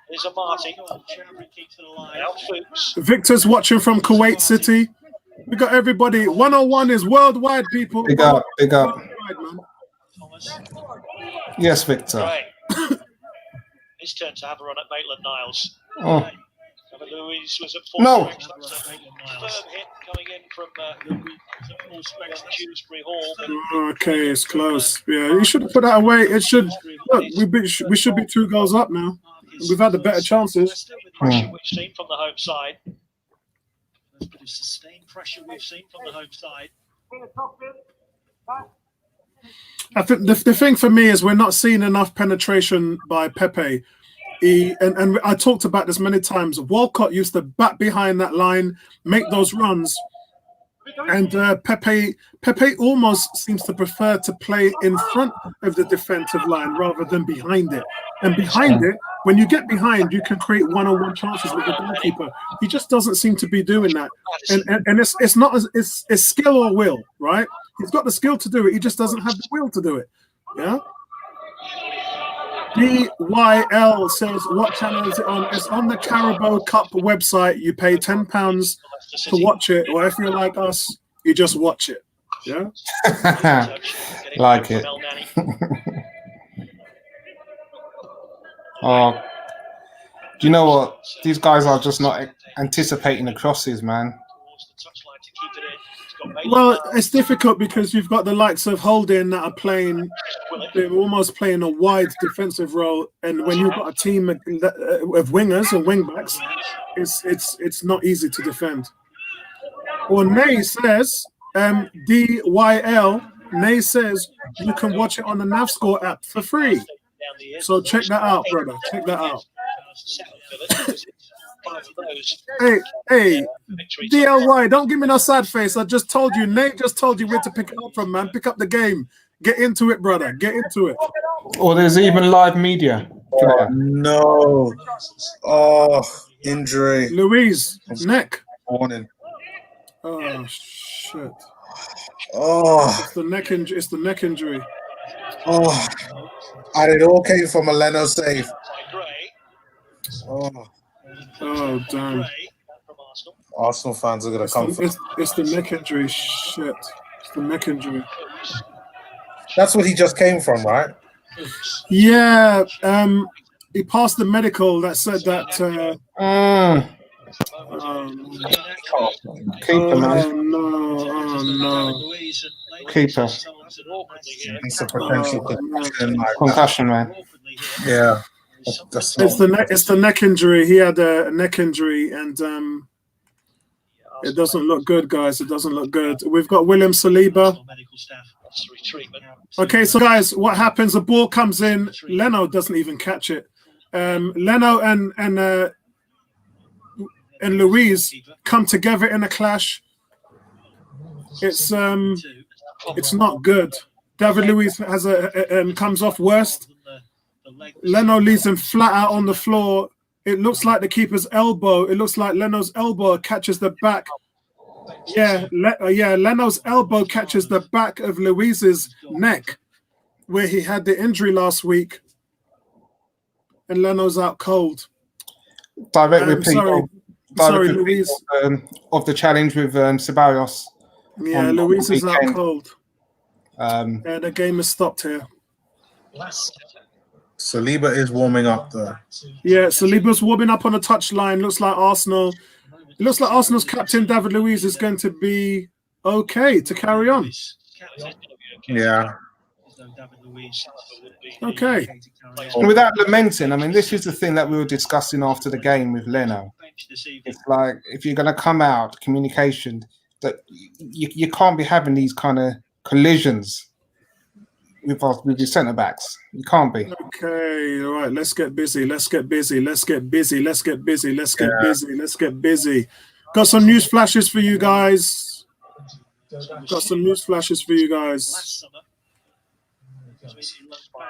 There's a Marty. Chadri keeps it alive. Out Fuchs. Victor's watching from Kuwait City. We got everybody. 101 is worldwide, people. Big up, big up. Worldwide, man. Yes, Victor. Right. His turn to have a run at Maitland-Niles. Oh. Louise was at No. Firm hit coming in from Dewsbury Hall. Okay, it's close. Yeah, you should have put that away. It should. Look, we should be 2 goals up now. We've had the better chances. Pressure we've seen from the home side. There's a bit of sustained pressure we've seen from the home side. I think the thing for me is we're not seeing enough penetration by Pepe. And I talked about this many times. Walcott used to bat behind that line, make those runs, and Pepe almost seems to prefer to play in front of the defensive line rather than behind it. And behind it, when you get behind, you can create one-on-one chances with the goalkeeper. He just doesn't seem to be doing that. And it's not it's skill or will, right? He's got the skill to do it. He just doesn't have the will to do it. Yeah. DYL says, what channel is it on? It's on the Carabao Cup website. You pay £10 to watch it, or if you're like us, you just watch it. Yeah? Like it. Oh, do you know what? These guys are just not anticipating the crosses, man. Well, it's difficult because you've got the likes of Holding that are playing, they're almost playing a wide defensive role, and when you've got a team of wingers and wingbacks, it's not easy to defend. Or Nay says, DYL, Nay says you can watch it on the NavScore app for free. So check that out, brother. Check that out. Hey, DLY, don't give me no sad face. I just told you, Nate just told you where to pick it up from, man. Pick up the game. Get into it, brother. Get into it. Or there's even live media. Oh, no. Oh, injury. Louise, neck. Warning. Oh, shit. Oh. It's the neck injury. It's the neck injury. Oh. And it all came from a Leno save. Oh. Oh, damn. Arsenal fans are going to come. It's the neck injury. Shit. It's the neck injury. That's what he just came from, right? Yeah. He passed the medical that said that. Keeper, man. Oh, no. Keeper. It's a potential Concussion, man. Yeah. It's the neck injury. He had a neck injury, and It doesn't look good, guys. It doesn't look good. We've got William Saliba. Okay, so guys, what happens? The ball comes in. Leno doesn't even catch it. Leno and Luiz come together in a clash. It's not good. David Luiz has comes off worst. Leno leaves him flat out on the floor. It looks like the keeper's elbow. It looks like Leno's elbow catches the back. Yeah, Leno's elbow catches the back of Luiz's neck, where he had the injury last week, and Leno's out cold. Direct repeat Luiz. Of the challenge with Ceballos. Yeah, Luiz is out cold. And the game is stopped here. Saliba is warming up though. Yeah, Saliba's warming up on the touchline. Looks like Arsenal. It looks like Arsenal's captain David Luiz is going to be okay to carry on. Yeah. Okay. And without lamenting, I mean, this is the thing that we were discussing after the game with Leno. It's like, if you're going to come out, communication, that you can't be having these kind of collisions with your centre backs. You can't be. Okay, all right. Let's get busy. Let's get busy. Let's get busy. Let's get busy. Let's get busy. Let's get busy. Got some news flashes for you guys. Got some news flashes for you guys.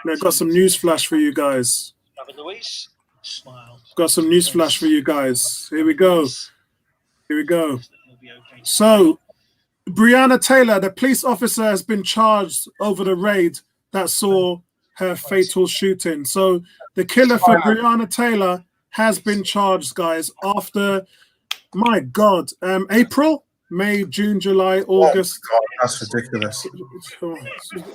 Yeah, got some news flash for you guys. Got some news flash for you guys. Here we go. Here we go. So, Breonna Taylor, the police officer, has been charged over the raid that saw her fatal shooting. So, the killer for Breonna Taylor has been charged, guys, after, my God, April, May, June, July, August. Oh, God, that's ridiculous.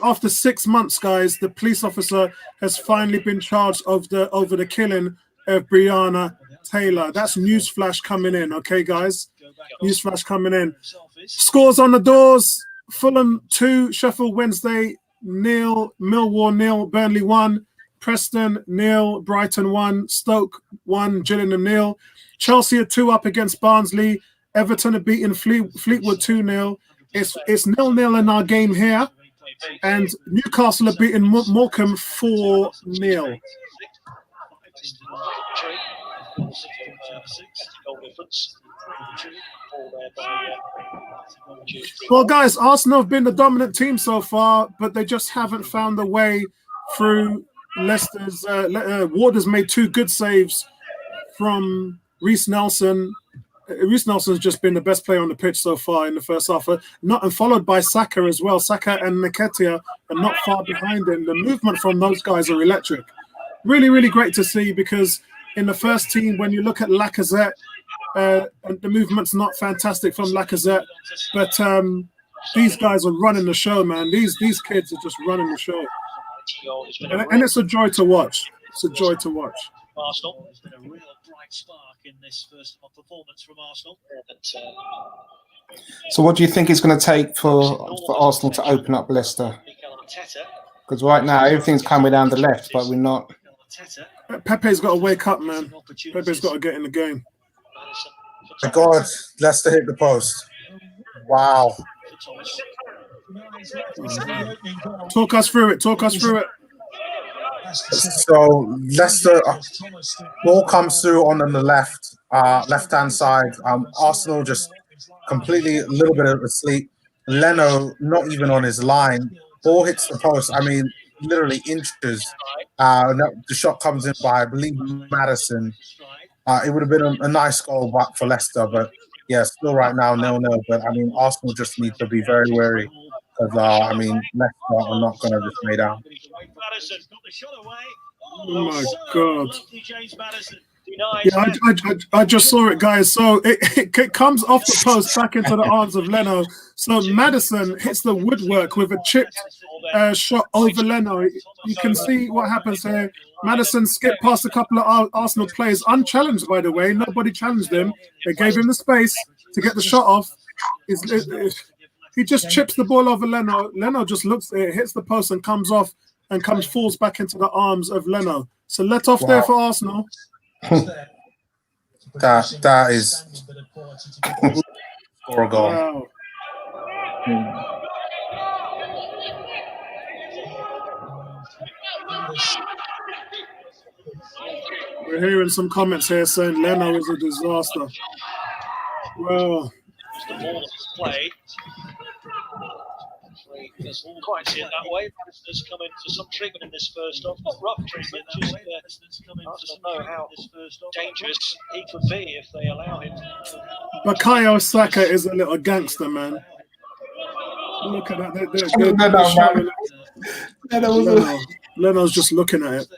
After 6 months, guys, the police officer has finally been charged over the killing of Breonna Taylor. That's newsflash coming in, okay, guys? Newsflash coming in. Scores on the doors. Fulham 2, Sheffield Wednesday 0, Millwall 0, Burnley 1, Preston 0, Brighton 1, Stoke 1, Gillingham 0. Chelsea are 2 up against Barnsley. Everton are beating Fleetwood 2-0. It's 0-0 in our game here. And Newcastle are beating Morecambe 4-0. Well, guys, Arsenal have been the dominant team so far, but they just haven't found a way through Leicester's. Ward has made 2 good saves from Reece Nelson. Reece Nelson's just been the best player on the pitch so far in the first half, and followed by Saka as well. Saka and Nketiah are not far behind him. The movement from those guys are electric. Really, really great to see, because in the first team, when you look at Lacazette, the movement's not fantastic from Lacazette, but these guys are running the show, man. These kids are just running the show, and it's a joy to watch. It's a joy to watch. Arsenal. There's been a real bright spark in this first performance from Arsenal. So what do you think it's going to take for Arsenal to open up Leicester? Because right now everything's coming down the left, but we're not. Pepe's got to wake up, man. Pepe's got to get in the game. My God, Leicester hit the post. Wow. Talk us through it. Talk us through it. So Leicester, ball comes through on the left-hand side. Arsenal just completely a little bit asleep. Leno not even on his line. Ball hits the post. I mean, literally inches. The shot comes in by, I believe, Maddison. It would have been a nice goal back for Leicester, but yeah, still right now 0-0. But I mean, Arsenal just need to be very wary, because I mean, Leicester are not going to just lay down. Oh my God! Yeah, I just saw it, guys. So it comes off the post back into the arms of Leno. So Maddison hits the woodwork with a chipped shot over Leno. You can see what happens here. Maddison skipped past a couple of Arsenal players, unchallenged, by the way. Nobody challenged him. They gave him the space to get the shot off. He just chips the ball over Leno. Leno just looks at it, hits the post, and comes off and falls back into the arms of Leno. So let off there for Arsenal. That is Or a goal. Wow. We're hearing some comments here saying Leno is a disaster. Well, The ball that's played. Doesn't quite see it that way. There's come into some treatment in this first half. Not rough treatment, just I don't know how dangerous he could be if they allow him. Bukayo Saka is a little gangster, man. Look at that. Leno's just looking at it.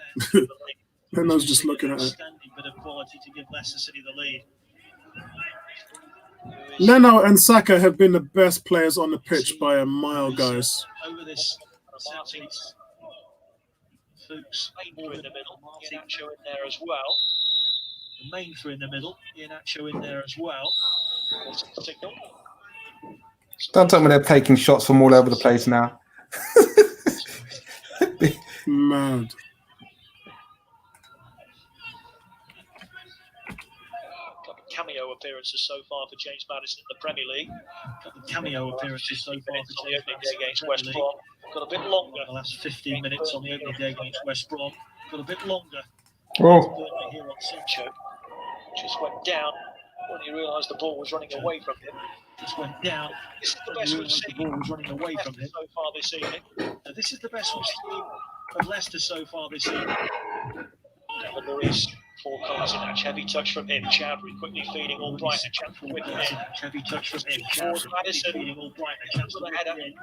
Leno's just looking at it. Standing bit of quality to give Leicester City the lead. Leno and Saka have been the best players on the pitch by a mile, guys. Over this Martin's Fuchs in the middle, Iheanacho in there as well. The main three in the middle, Iheanacho in there as well. Signal. Don't tell me they're taking shots from all over the place now. Mad. Cameo appearances so far for James Maddison in the Premier League. Got the cameo appearances so far for James Maddison against West Brom. Got a bit longer. The last 15 minutes on the opening day against West Brom. Got a bit longer. Oh. Here on Sancho. Just went down when he realised the ball was running away from him. Just went down. This is the best we've seen. The ball was running away from him so far this evening. This is the best we've seen of Leicester so far this evening. David Luiz. Four corners in that heavy touch from him. Chowdhury quickly feeding all bright. A chance for Wigan in. Heavy touch from him. Towards Maddison. Feeding all bright. A chance for the header. Deep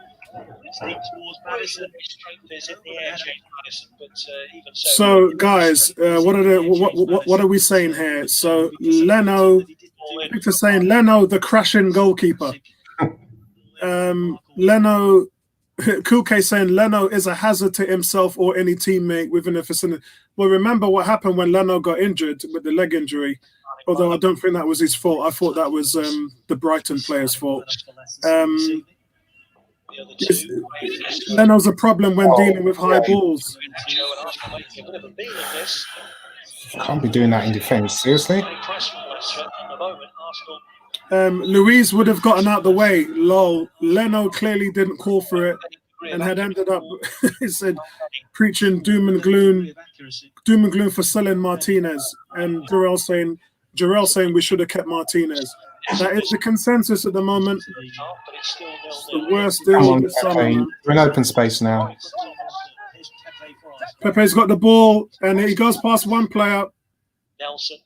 towards Maddison. Strength is in the air, James Maddison. But even so. So, guys, what are we saying here? So, Leno, Victor saying Leno, the crashing goalkeeper. Leno. Kuke saying Leno is a hazard to himself or any teammate within the vicinity. Well, remember what happened when Leno got injured with the leg injury, although I don't think that was his fault. I thought that was the Brighton player's fault. Leno's a problem when dealing with high balls. Can't be doing that in defence, seriously. Luiz would have gotten out the way. Lol. Leno clearly didn't call for it and had ended up, he said, preaching doom and gloom for selling Martinez. And Jarrell saying we should have kept Martinez. That is the consensus at the moment. It's the worst deal of the summer. We're in open space now. Pepe's got the ball and he goes past one player. Nelson.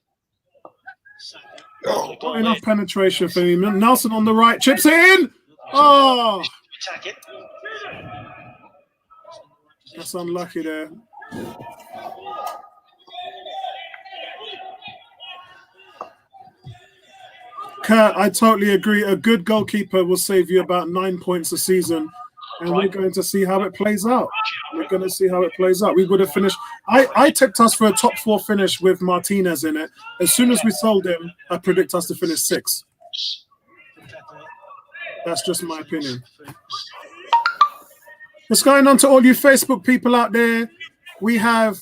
Not enough penetration for him. Nelson on the right, chips it in. Oh, Attack it. that's unlucky there. Kurt, I totally agree. A good goalkeeper will save you about 9 points a season. And we're going to see how it plays out. We're going to see how it plays out. We would have finished. I tipped us for a top 4 finish with Martinez in it. As soon as we sold him, I predict us to finish 6th. That's just my opinion. What's going on to all you Facebook people out there? We have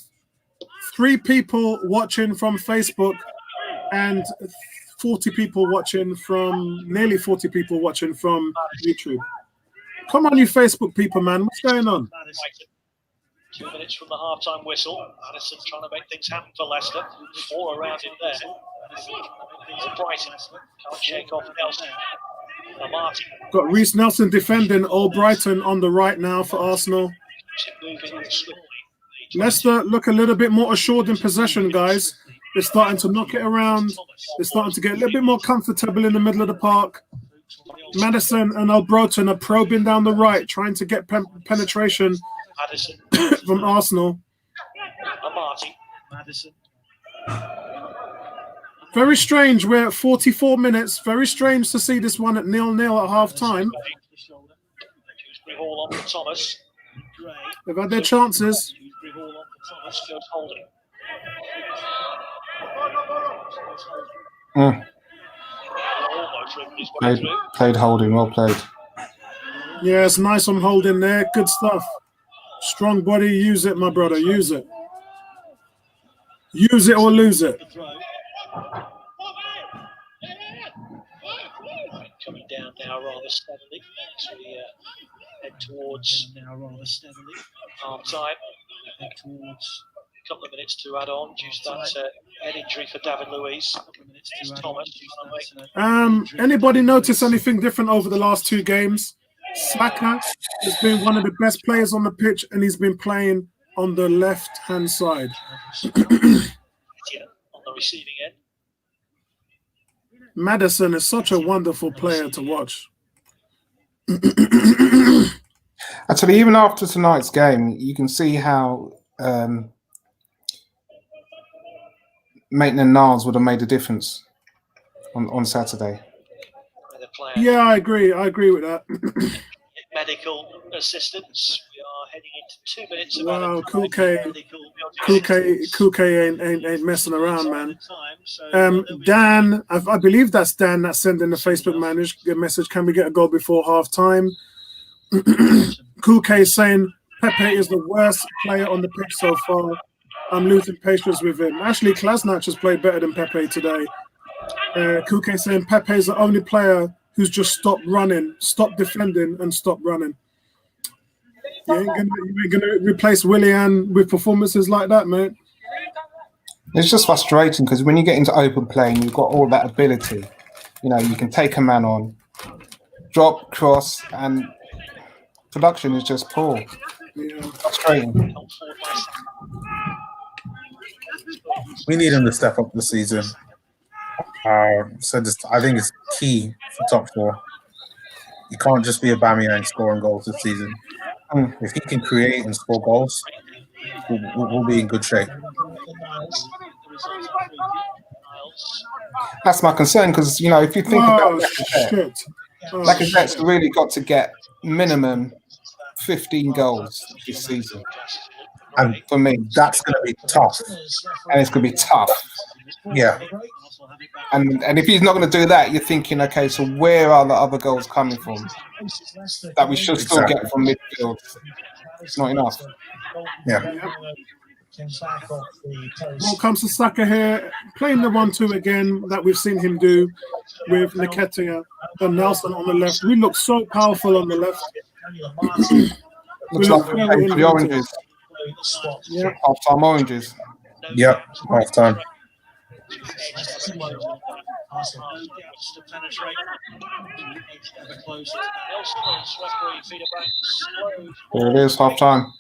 3 people watching from Facebook and 40 people watching from, nearly 40 people watching from YouTube. Come on, you Facebook people, man. What's going on? 2 minutes from the half-time whistle. Maddison trying to make things happen for Leicester. 4 around him there. Brighton can't shake off Nelson. Martin. Got Reece Nelson defending Old Brighton on the right now for Arsenal. Leicester look a little bit more assured in possession, guys. They're starting to knock it around. They're starting to get a little bit more comfortable in the middle of the park. Maddison and Albroton are probing down the right, trying to get penetration from Arsenal. Very strange. We're at 44 minutes. Very strange to see this one at 0-0 at half-time. They've had their chances. Played Holding, well played. Yeah, it's nice on Holding there. Good stuff. Strong body. Use it, my brother. Use it. Use it or lose it. coming down now rather steadily as we head towards half time. Head towards a couple of minutes to add on due to that head injury for David Luiz. Thomas. Anybody notice anything different over the last 2 games? Saka has been one of the best players on the pitch, and he's been playing on the left-hand side. On the receiving end. Maddison is such a wonderful player to watch. Actually, even after tonight's game, you can see how Maitland-Niles would have made a difference on Saturday. Yeah, I agree with that. Medical assistance. We are heading into 2 minutes. Wow, Kuke ain't messing around, man. Dan, I believe that's Dan that's sending the Facebook message. Can we get a goal before half time? Kuke saying Pepe is the worst player on the pitch so far. I'm losing patience with him. Actually, Klasnach has played better than Pepe today. Kuke saying Pepe is the only player who's just stopped running, stopped defending, and stopped running. You ain't gonna replace Willian with performances like that, mate. It's just frustrating because when you get into open play and you've got all that ability, you can take a man on, drop, cross, and production is just poor. Yeah. Frustrating. We need him to step up this season. So I think it's key for top 4. You can't just be Aubameyang scoring goals this season. If he can create and score goals, we'll be in good shape. That's my concern because, if you think about Lacazette's really got to get minimum 15 goals this season. And for me, that's going to be tough. And it's going to be tough. Yeah. And if he's not going to do that, you're thinking, okay, so where are the other goals coming from that we should still get from midfield? It's not enough. Yeah. Ball comes to Saka here, playing the 1-2 again that we've seen him do with Nketiah and Nelson on the left. We look so powerful on the left. Looks like we're playing for the oranges. Yeah. Half-time oranges. Yep, half-time. There it is, half-time.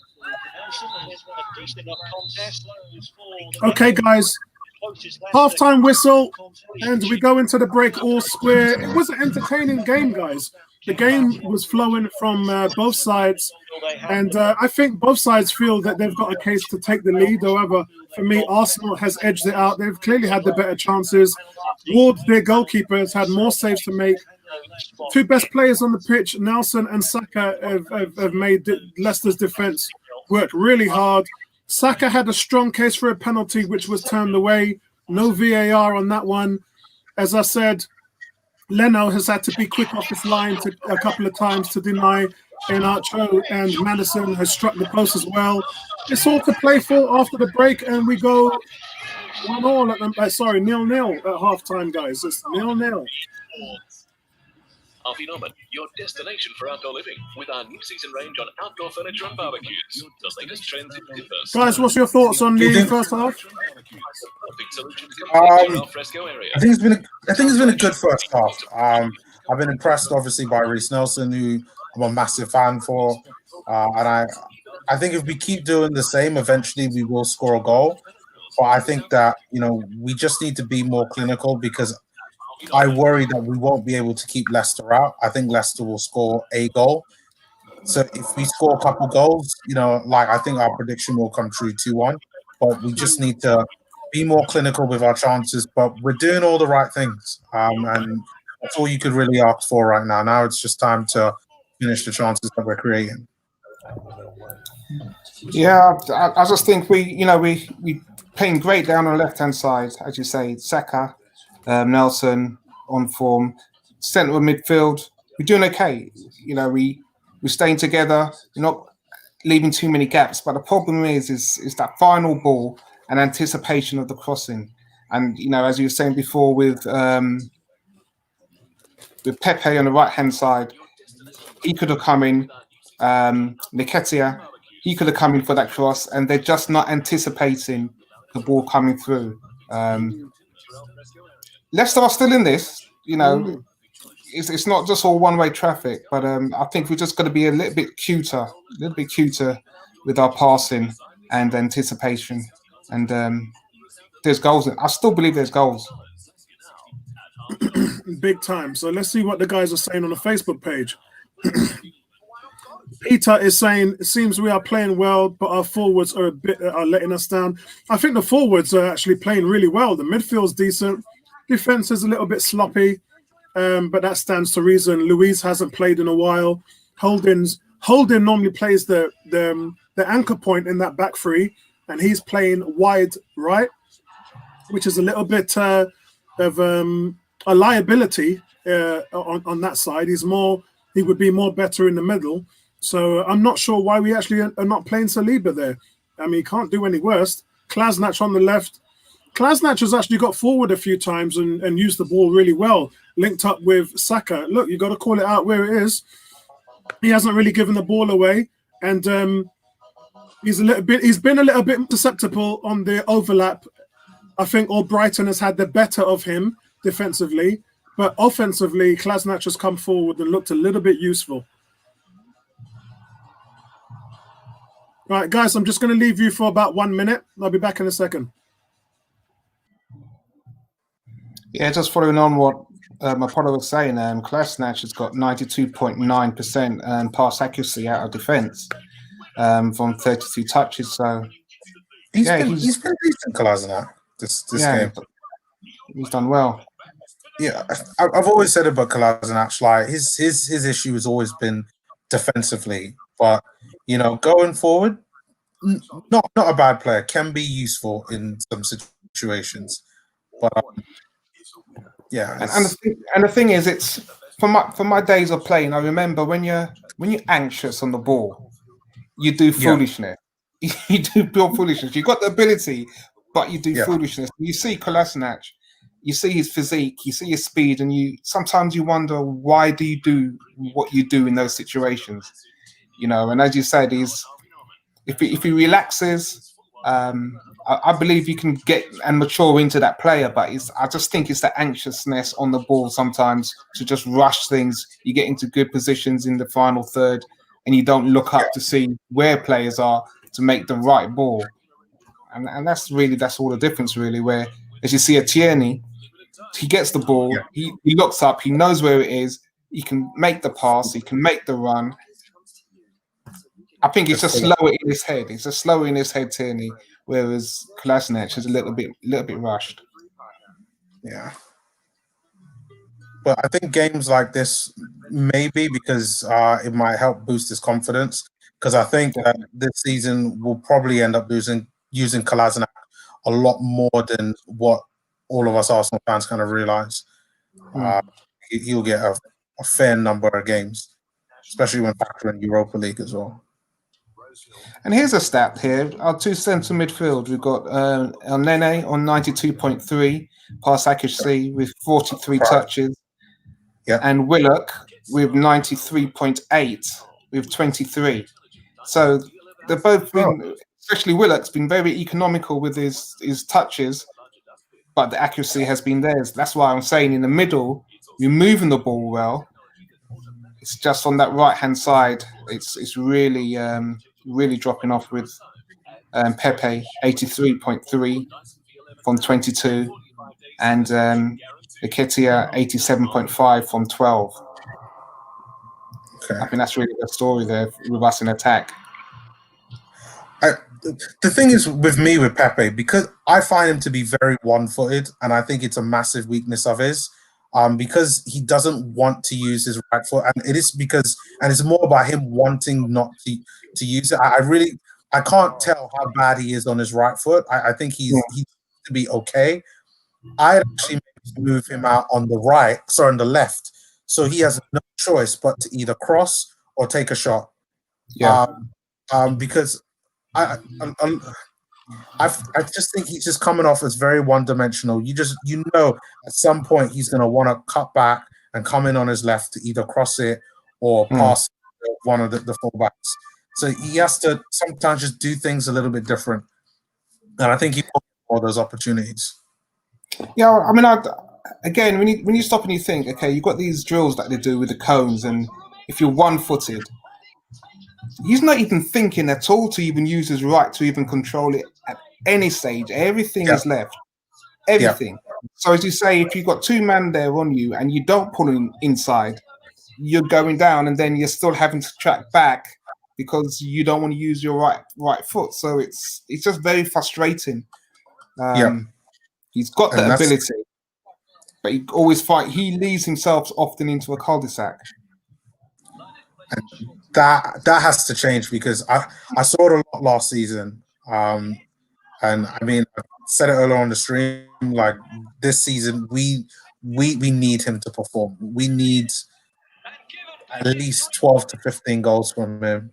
Okay, guys. Half-time whistle, and we go into the break all square. It was an entertaining game, guys. The game was flowing from both sides, and I think both sides feel that they've got a case to take the lead. However, for me, Arsenal has edged it out. They've clearly had the better chances. Ward, their goalkeeper, has had more saves to make. 2 best players on the pitch, Nelson and Saka, have made Leicester's defence work really hard. Saka had a strong case for a penalty, which was turned away. No VAR on that one. As I said, Leno has had to be quick off his line a couple of times to deny Iheanacho, and Maddison has struck the post as well. It's all to play for after the break, and we go 1-0 at 0-0 at half-time, guys. It's 0-0. Harvey Norman, your destination for outdoor living, with our new season range on outdoor furniture and barbecues. The latest trends in diverse. Guys, what's your thoughts on the first half? I think it's been a good first half. I've been impressed, obviously, by Reece Nelson, who I'm a massive fan for, and I think if we keep doing the same, eventually we will score a goal. But I think that we just need to be more clinical because I worry that we won't be able to keep Leicester out. I think Leicester will score a goal. So if we score a couple goals, I think our prediction will come true 2-1. But we just need to be more clinical with our chances. But we're doing all the right things. And that's all you could really ask for right now. Now it's just time to finish the chances that we're creating. Yeah, I just think we playing great down on the left-hand side, as you say, Saka, Nelson on form, centre of midfield. We're doing okay. We're staying together. We're not leaving too many gaps. But the problem is that final ball and anticipation of the crossing. And as you were saying before with with Pepe on the right-hand side, he could have come in. Nketiah, he could have come in for that cross, and they're just not anticipating the ball coming through. Leicester are still in this, you know. It's not just all one-way traffic, but I think we're just going to be a little bit cuter with our passing and anticipation. And there's goals. I still believe there's goals. Big time. So let's see what the guys are saying on the Facebook page. Peter is saying, it seems we are playing well, but our forwards are letting us down. I think the forwards are actually playing really well. The midfield's decent. Defense is a little bit sloppy. But that stands to reason. Luiz hasn't played in a while. Holden normally plays the anchor point in that back three, and he's playing wide right, which is a little bit of a liability on that side. He would be more better in the middle. So I'm not sure why we actually are not playing Saliba there. I mean, he can't do any worse. Klasnach on the left. Klasnach has actually got forward a few times and used the ball really well, linked up with Saka. Look, you got to call it out where it is. He hasn't really given the ball away, and he's been a little bit susceptible on the overlap. I think Albrighton has had the better of him defensively, but offensively, Klasnach has come forward and looked a little bit useful. Right, guys, I'm just going to leave you for about 1 minute. I'll be back in a second. Yeah, just following on what Apollo was saying, Klasnach has got 92.9% pass accuracy out of defence from 32 touches. So he's been decent, Klasnach, this game. He's done well. Yeah, I've always said about Klasnach, like his issue has always been defensively, but you know, going forward, not a bad player. Can be useful in some situations, but. Yeah, and the thing is, it's from my days of playing. I remember when you're anxious on the ball, you do foolishness. You do pure foolishness. You've got the ability, but you do foolishness. You see Kolasinac, you see his physique, you see his speed, and sometimes you wonder why do you do what you do in those situations, you know. And as you said, if he relaxes. I believe you can get and mature into that player, but I just think it's the anxiousness on the ball sometimes to just rush things. You get into good positions in the final third, and you don't look up to see where players are to make the right ball. And that's all the difference, really. Where as you see at Tierney, he gets the ball, he looks up, he knows where it is, he can make the pass, he can make the run. I think it's just slower in his head. It's just slower in his head, Tierney, whereas Kolasinac is a little bit rushed. Yeah. But I think games like this, maybe because it might help boost his confidence, because I think that this season we'll probably end up using Kolasinac a lot more than what all of us Arsenal fans kind of realise. He'll get a fair number of games, especially when factoring Europa League as well. And here's a stat here. Our two centre midfield, we've got El Nene on 92.3 pass accuracy with 43 touches. Yeah. And Willock with 93.8 with 23. So they've both been, especially Willock's been very economical with his touches, but the accuracy has been theirs. That's why I'm saying in the middle, you're moving the ball well. It's just on that right-hand side, it's really really dropping off with Pepe 83.3 from 22 and Nketiah 87.5 from 12. Okay. I think that's really the story there with us in attack. The thing is with me with Pepe, because I find him to be very one-footed, and I think it's a massive weakness of his. Because he doesn't want to use his right foot, and it's more about him wanting not to use it. I can't tell how bad he is on his right foot. I think he's to be okay. I'd actually move him out on the left, so he has no choice but to either cross or take a shot. Yeah. Because I just think he's just coming off as very one-dimensional. You know, at some point he's going to want to cut back and come in on his left to either cross it or pass one of the fullbacks. So he has to sometimes just do things a little bit different. And I think he put all those opportunities. Yeah, I mean, again, when you stop and you think, okay, you've got these drills that they do with the cones, and if you're one-footed, he's not even thinking at all to even use his right to even control it at any stage. Everything is left. Everything. So as you say, if you've got two men there on you and you don't pull him inside, you're going down, and then you're still having to track back because you don't want to use your right foot. So it's just very frustrating. He's got the ability, but he always fight. He leaves himself often into a cul-de-sac. And that has to change, because I saw it a lot last season. And I mean, I said it earlier on the stream, like this season, we need him to perform. We need at least 12 to 15 goals from him,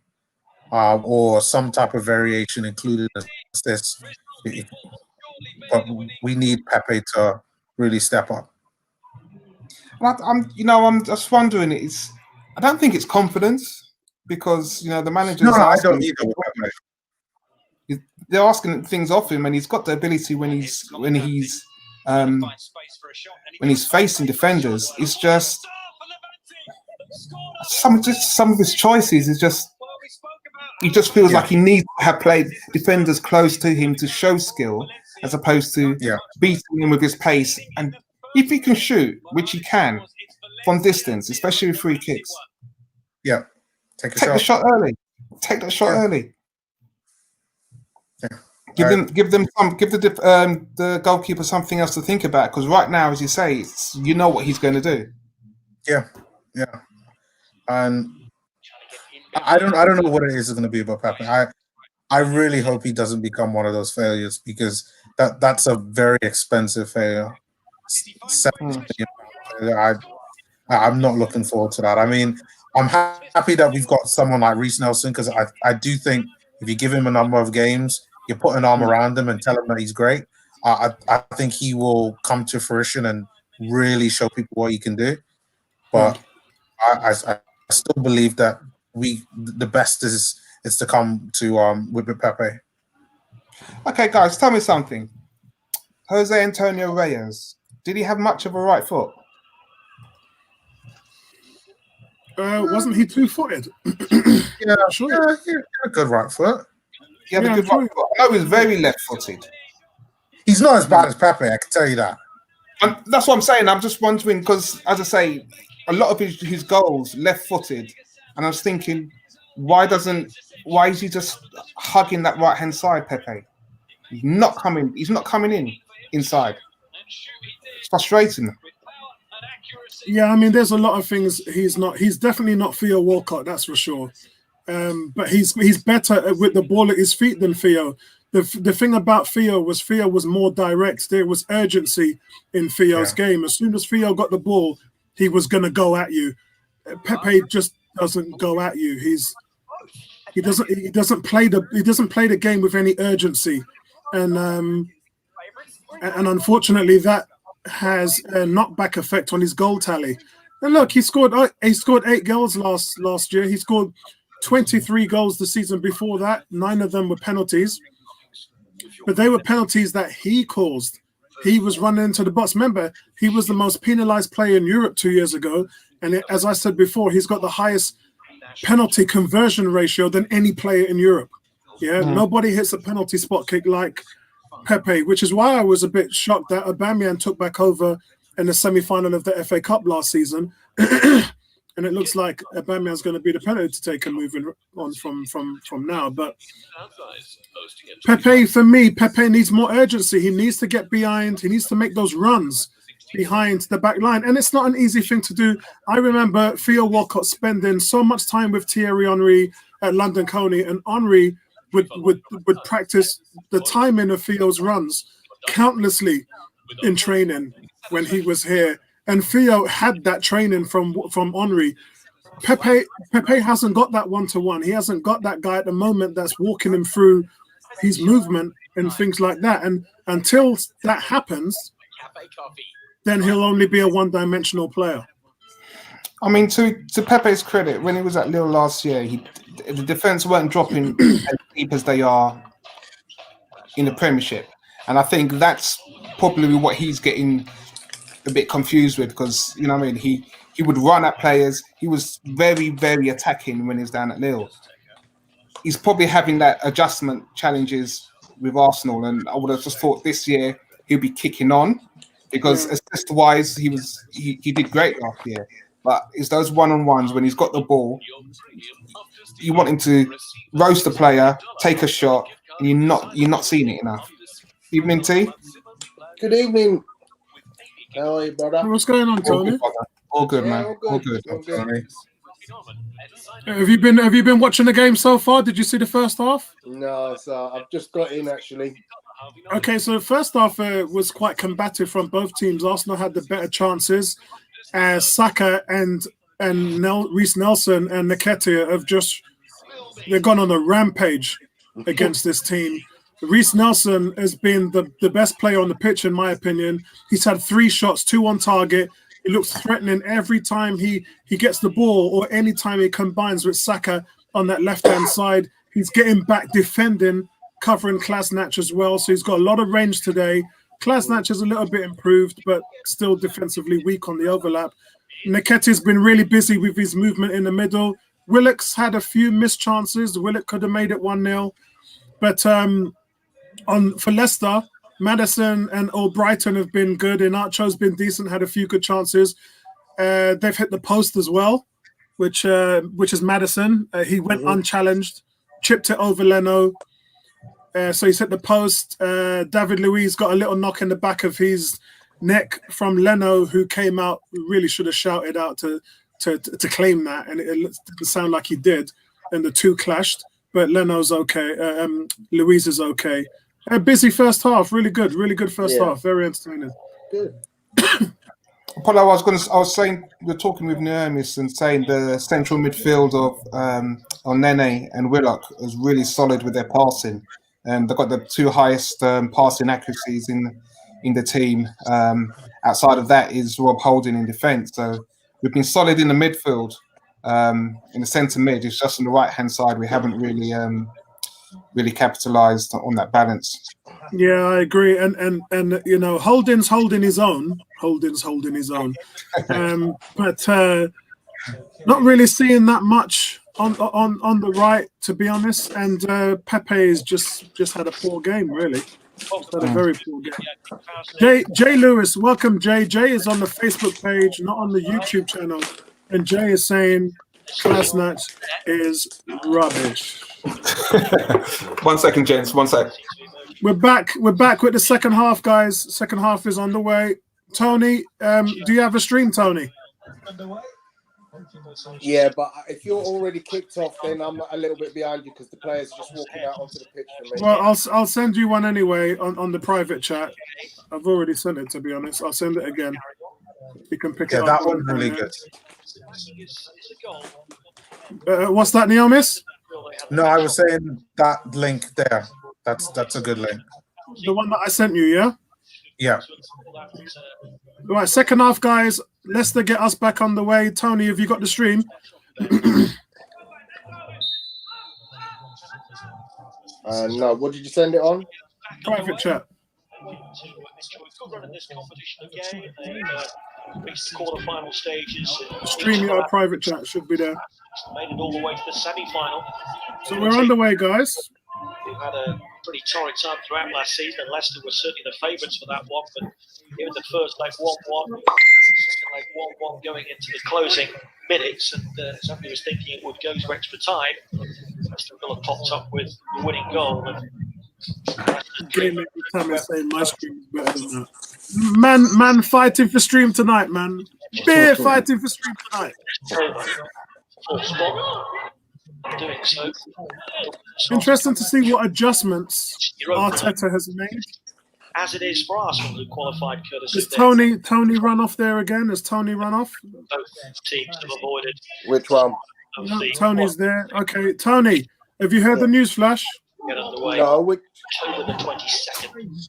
or some type of variation included assists. But we need Pepe to really step up. I'm just wondering. I don't think it's confidence, because the manager's I don't either. They're asking things off him, and he's got the ability when he's facing defenders. It's just some of his choices is just. He just feels like he needs to have played defenders close to him to show skill, as opposed to beating him with his pace. And if he can shoot, which he can, from distance, especially with free kicks, take the shot early. Take that shot early. Give the goalkeeper something else to think about, because right now, as you say, you know what he's going to do. Yeah. And I don't know what it is going to be about Pepe. I really hope he doesn't become one of those failures, because that's a very expensive failure. I'm not looking forward to that. I mean, I'm happy that we've got someone like Reece Nelson, because I do think if you give him a number of games, you put an arm around him and tell him that he's great, I think he will come to fruition and really show people what he can do. But I still believe that the best is to come to with Pepe. Okay, guys, tell me something. Jose Antonio Reyes, did he have much of a right foot? Wasn't he two-footed? Sure. Yeah, a good right foot. He had a good right foot. I know he was very left-footed. He's not as bad as Pepe, I can tell you that. And that's what I'm saying. I'm just wondering, because, as I say, a lot of his goals left-footed, and I was thinking, why is he just hugging that right-hand side, Pepe? He's not coming in inside. It's frustrating. Yeah, I mean, there's a lot of things he's definitely not Theo Walcott, that's for sure. But he's better with the ball at his feet than Theo. The thing about Theo was more direct. There was urgency in Theo's game. As soon as Theo got the ball, he was going to go at you. Pepe just doesn't go at you. He doesn't play the game with any urgency, and unfortunately that has a knockback effect on his goal tally. And look, he scored 8 goals last year. He scored 23 goals the season before that. 9 of them were penalties, but they were penalties that he caused. He was running into the box. Remember, he was the most penalized player in Europe 2 years ago. And as I said before, he's got the highest penalty conversion ratio than any player in Europe. Nobody hits a penalty spot kick like Pepe, which is why I was a bit shocked that Aubameyang took back over in the semi-final of the FA Cup last season. And it looks like Aubameyang's going to be the penalty taker moving on from now. But Pepe, for me, Pepe needs more urgency. He needs to get behind. He needs to make those runs behind the back line. And it's not an easy thing to do. I remember Theo Walcott spending so much time with Thierry Henry at London Coney, and Henry would practice the timing of Theo's runs countlessly in training when he was here. And Theo had that training from Henry. Pepe hasn't got that one-to-one. He hasn't got that guy at the moment that's walking him through his movement and things like that. And until that happens, then he'll only be a one-dimensional player. I mean, to Pepe's credit, when he was at Lille last year, the defence weren't dropping as deep as they are in the Premiership, and I think that's probably what he's getting a bit confused with, because you know what I mean. He would run at players. He was very, very attacking when he was down at Lille. He's probably having that adjustment challenges with Arsenal, and I would have just thought this year he'll be kicking on, because assist-wise he did great last year. But it's those one-on-ones when he's got the ball, you want him to roast the player, take a shot, and you're not seeing it enough. Evening, T. Good evening. How are you, brother? What's going on, Tony? All good, man. All good. Have you been watching the game so far? Did you see the first half? No, so I've just got in actually. Okay, so the first half was quite combative from both teams. Arsenal had the better chances. Saka and Reece Nelson and Nketiah have they've gone on a rampage against this team. Reece Nelson has been the best player on the pitch, in my opinion. He's had 3 shots, 2 on target. He looks threatening every time he gets the ball, or any time he combines with Saka on that left-hand side. He's getting back defending, covering Kolasinac as well. So he's got a lot of range today. Kolasinac is a little bit improved, but still defensively weak on the overlap. Nketiah's been really busy with his movement in the middle. Willock's had a few missed chances. Willock could have made it 1-0. But for Leicester, Maddison and Albrighton have been good. Inacho's been decent, had a few good chances. They've hit the post as well, which is Maddison. He went unchallenged, chipped it over Leno. So he's hit the post. David Luiz got a little knock in the back of his neck from Leno, who came out, really should have shouted out to claim that, and it didn't sound like he did, and the two clashed. But Leno's okay. Luiz is okay. A busy first half, really good first half, very entertaining. Good. Paulo, I was saying, we're talking with Neomis and saying the central midfield of Nene and Willock is really solid with their passing, and they've got the 2 highest passing accuracies in the team. Outside of that is Rob Holding in defence. So we've been solid in the midfield. In the centre mid, it's just on the right hand side we haven't really capitalised on that balance. Yeah, I agree, and you know, Holding's holding his own, but not really seeing that much on the right, to be honest. And Pepe has just had a poor game, really. Had a very poor game. Jay Lewis, welcome, Jay. Jay is on the Facebook page, not on the YouTube channel, and Jay is saying Kolasinac is rubbish. 1 second, gents. 1 sec. We're back with the second half, guys. Second half is on the way. Tony, do you have a stream, Tony? Yeah, but if you're already kicked off, then I'm a little bit behind you because the players are just walking out onto the pitch for me. Well, I'll send you one anyway on the private chat. I've already sent it, to be honest. I'll send it again. You can pick it up. Yeah, that one's really good. What's that, Neomis? No, I was saying that link there. That's a good link. The one that I sent you, yeah? Yeah. Right, second half, guys. Leicester get us back on the way. Tony, have you got the stream? No, what did you send it on? Private chat. Quarter-final stages. Stream your private chat should be there. Made it all the way to the semi-final. So we're on the way, guys. We've had a pretty torrid time throughout last season, and Leicester were certainly the favourites for that one. But given the first leg 1-1, second leg 1-1 going into the closing minutes, and as Andy was thinking it would go to extra time, Leicester will have popped up with the winning goal. And Game every time I say my stream is better than that. Man fighting for stream tonight, man. Beer fighting for stream tonight. Full spot. Doing so. Interesting to see what adjustments Arteta has made. As it is for Arsenal, who qualified courtesy. Does Tony run off there again? Has Tony run off? Both teams have avoided. Which one? No, Tony's there. Okay, Tony, have you heard the news flash? Get underway. No, which... October the 22nd.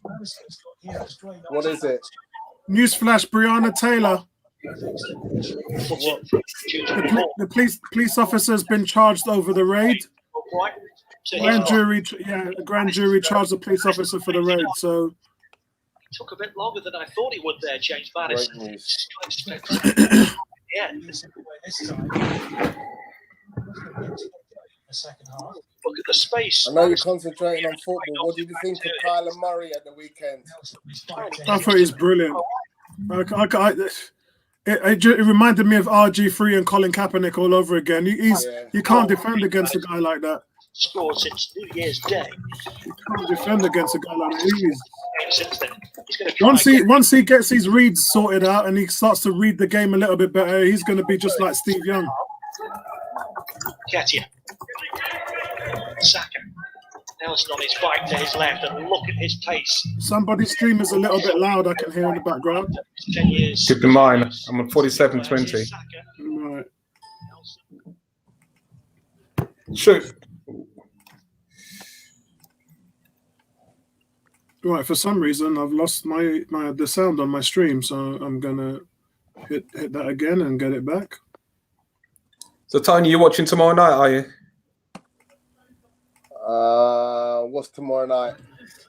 What is it? News flash, Breonna Taylor The police officer's been charged over the raid. Grand jury charged the police officer for the raid. So took a bit longer than I thought he would there, James Madison. Yeah. Look at the space. I know you're concentrating on football. What did you think of Kyler Murray at the weekend? I thought he's brilliant. It reminded me of RG3 and Colin Kaepernick all over again. You can't defend against a guy like that. Scored since New Year's Day. You can't defend against a guy like that. Once he gets his reads sorted out and he starts to read the game a little bit better, he's going to be just like Steve Young. Ketia. Saka. Nelson on his bike to his left, and look at his pace. Somebody's stream is a little bit loud, I can hear in the background. 10 years. Keep in mind, I'm on 47.20. Right. Shoot. Right, for some reason I've lost the sound on my stream, so I'm gonna hit that again and get it back. So Tony, you watching tomorrow night, are you? What's tomorrow night?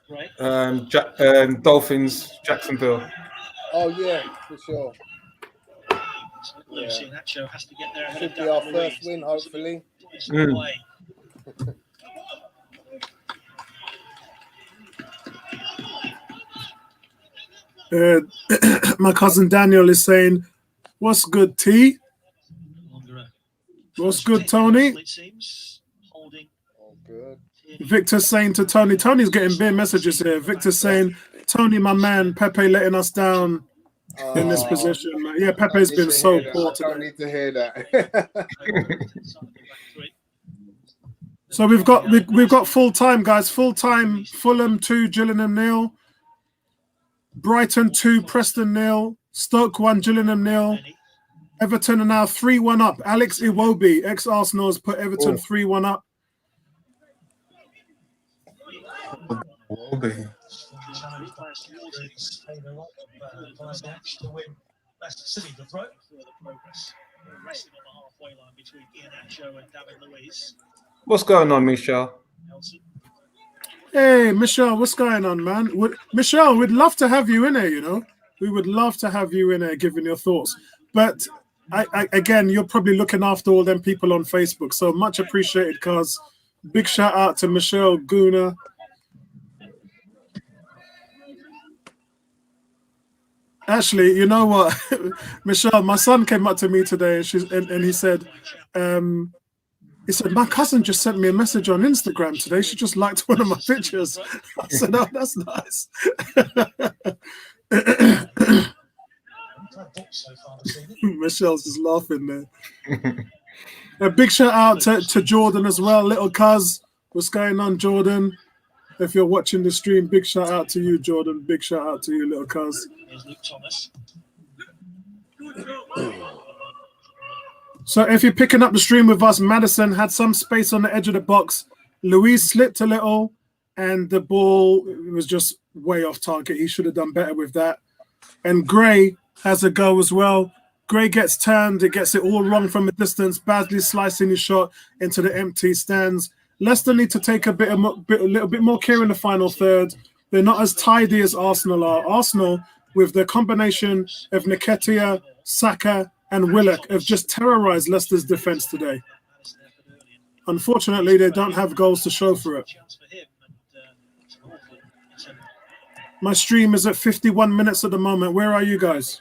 Right. Dolphins, Jacksonville. Oh yeah, for sure. Lucy Nacho has to get there ahead Should of be our David first Luiz. win, hopefully. My cousin Daniel is saying, "What's good, T? What's good, Tony?" It seems holding. Oh, good. Victor's saying to Tony, Tony's getting bare messages here. Victor's saying, "Tony, my man, Pepe letting us down in this position." Yeah, Pepe's been so poor today. I don't need to hear that. So we've got full time, guys. Full time. Fulham 2, Gillingham 0. Brighton 2, Preston 0. Stoke 1, Gillingham 0. Everton are now 3-1 up. Alex Iwobi, ex-Arsenal, has put Everton 3-1 up. Iwobi. To win Leicester City to throw. Resting on the halfway line between Iheanacho and David Luiz. What's going on, Michelle? Hey, Michelle, what's going on, man? Michelle, we'd love to have you in here, you know. We would love to have you in here giving your thoughts. But, again, you're probably looking after all them people on Facebook. So much appreciated, cuz. Big shout out to Michelle Guna. Actually, you know what, Michelle, my son came up to me today and he said, my cousin just sent me a message on Instagram today. She just liked one of my pictures. I said, oh, that's nice. Michelle's just laughing there. A big shout out to Jordan as well, little cuz. What's going on, Jordan? If you're watching the stream, big shout out to you, Jordan. Big shout out to you, little cuz. Here's Luke Thomas. So if you're picking up the stream with us, Madison had some space on the edge of the box. Luiz slipped a little, and the ball was just way off target. He should have done better with that. And Gray has a go as well. Gray gets turned. It gets it all wrong from a distance. Badly slicing his shot into the empty stands. Leicester need to take a little bit more care in the final third. They're not as tidy as Arsenal are. Arsenal, with the combination of Nketiah, Saka, and Willock, have just terrorized Leicester's defense today. Unfortunately, they don't have goals to show for it. My stream is at 51 minutes at the moment. Where are you guys?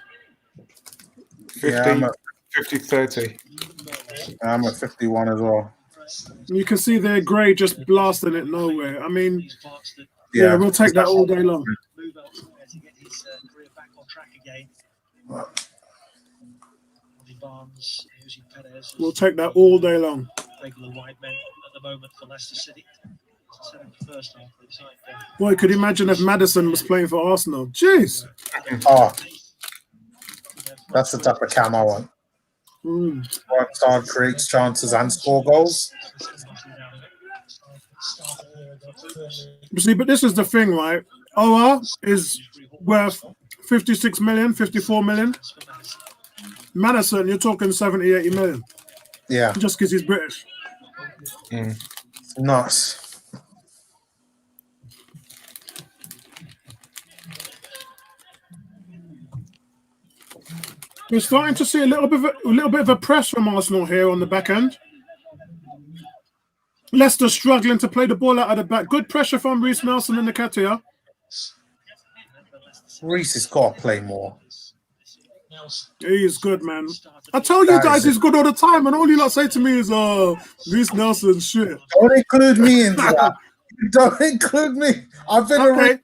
50-30. I'm at 51 as well. You can see there Gray just blasting it nowhere. I mean, yeah, we'll take that all day long. We'll take that all day long. Regular white men at the moment for Leicester City. Boy, could you imagine if Madison was playing for Arsenal? Jeez. Oh, that's the type of cam I want. Star creates chances and score goals. See, but this is the thing, right? OR is worth 56 million, 54 million. Madison, you're talking 70, 80 million. Yeah, Just because he's British. nuts. We're starting to see a little bit of a press from Arsenal here on the back end. Leicester struggling to play the ball out of the back. Good pressure from Reece Nelson and Nketiah. Reece has got to play more. He is good, man. I tell you guys he's good all the time, and all you lot say to me is, Reece Nelson, shit. Don't include me into that. Don't include me. I've been okay.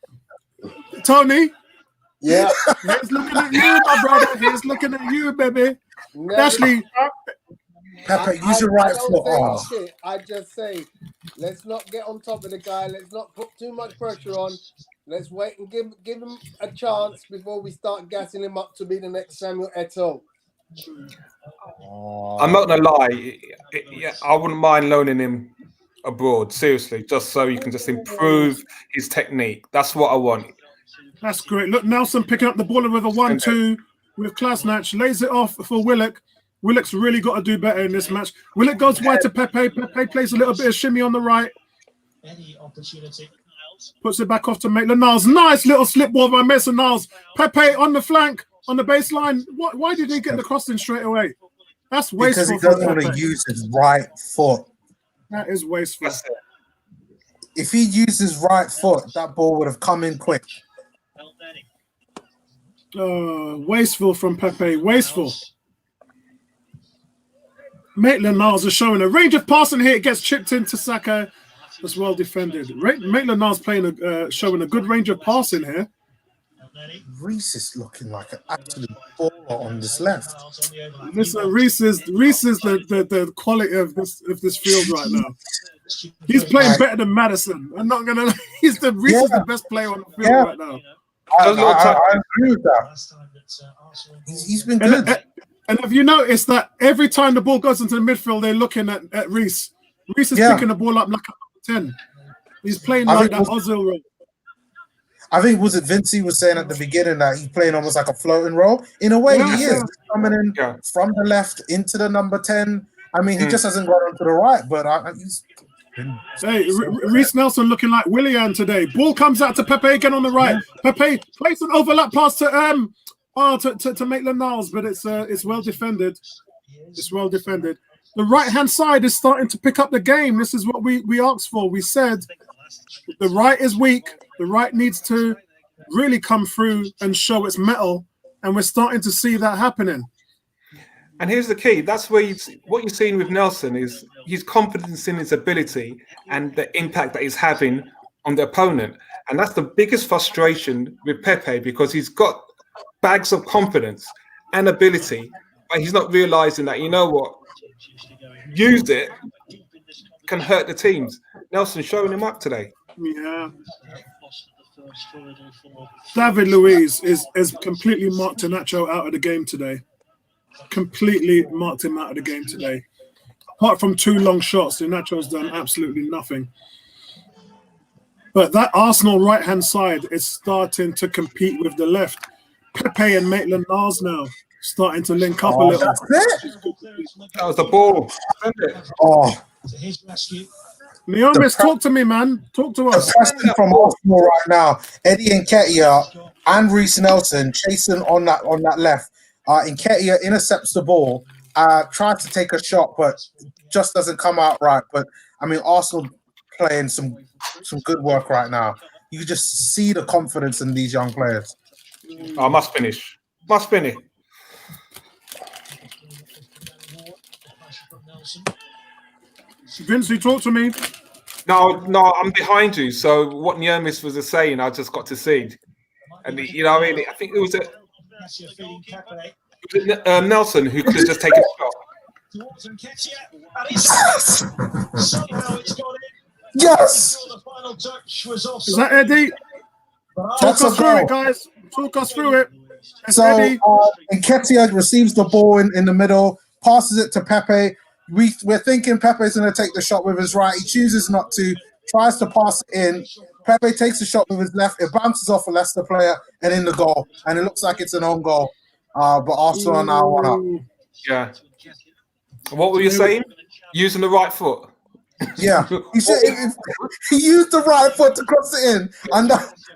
Tony? Yeah. He's looking at you, my brother. He's looking at you, baby. Ashley. Pepe, use your right foot. Shit. I just say, let's not get on top of the guy. Let's not put too much pressure on. Let's wait and give him a chance before we start gassing him up to be the next Samuel Eto'o. I'm not gonna lie. I wouldn't mind loaning him abroad, seriously, just so you can just improve his technique. That's what I want. That's great. Look, Nelson picking up the ball with a 1-2 with Klasnach, lays it off for Willock. Willock's really got to do better in this match. Willock goes wide to Pepe. Pepe plays a little bit of shimmy on the right. Any opportunity. Puts it back off to Maitland-Niles. Nice little slip ball by Mason-Niles. Pepe on the flank, on the baseline. Why did he get the crossing straight away? That's wasteful. Because he doesn't want to use his right foot. That is wasteful. If he used his right foot, that ball would have come in quick. Wasteful from Pepe. Wasteful. Maitland-Niles is showing a range of passing here. It gets chipped into Saka. That's well defended. Maitland-Niles showing a good range of passing here. Reece is looking like an absolute baller on this left. Listen, Reece is the quality of this field right now. He's playing better than Madison. I'm not gonna. Reece is the best player on the field right now. I agree with that. He's been good. And have you noticed that every time the ball goes into the midfield, they're looking at Reece. Reece is picking the ball up like a 10. He's playing like that Ozil role. I think was it Vincey was saying at the beginning that he's playing almost like a floating role. In a way, he is. He's coming in from the left into the number 10. I mean, he just hasn't gone on to the right, but he's. Reece Nelson looking like Willian today. Ball comes out to Pepe again on the right. Pepe plays an overlap pass to Maitland-Niles, but it's well defended. It's well defended. The right-hand side is starting to pick up the game. This is what we asked for. We said the right is weak. The right needs to really come through and show its mettle, and we're starting to see that happening. And here's the key. That's where what you're seeing with Nelson is his confidence in his ability and the impact that he's having on the opponent. And that's the biggest frustration with Pepe, because he's got bags of confidence and ability, but he's not realizing that, you know what, use it can hurt the teams. Nelson showing him up today. Yeah. David Luiz is completely marked Iheanacho out of the game today. Completely marked him out of the game today. Apart from 2 long shots, Iheanacho's done absolutely nothing. But that Arsenal right-hand side is starting to compete with the left. Pepe and Maitland-Niles now starting to link up a little. That's it? That was the ball. His rescue. Leomis, talk to me, man. Talk to us. The pressing from Arsenal right now, Eddie Nketiah and Reece Nelson chasing on that left. Nketiah intercepts the ball, tries to take a shot, but just doesn't come out right. But I mean, Arsenal playing some good work right now. You just see the confidence in these young players. Oh, must finish. Must finish. Vince, you talk to me. No, I'm behind you. So what Niomis was saying, I just got to see. And, you know, I mean, I think it was Nelson who could have just taken a shot. Yes! Is that Eddie? Talk us through it, guys. Talk us through it. So Nketiah receives the ball in the middle, passes it to Pepe. We're thinking Pepe's going to take the shot with his right. He chooses not to, tries to pass it in. Pepe takes the shot with his left. It bounces off a Leicester player and in the goal. And it looks like it's an own goal. But Arsenal are now 1 up. Yeah. What were you saying? Using the right foot. Yeah, he said if he used the right foot to cross it in, and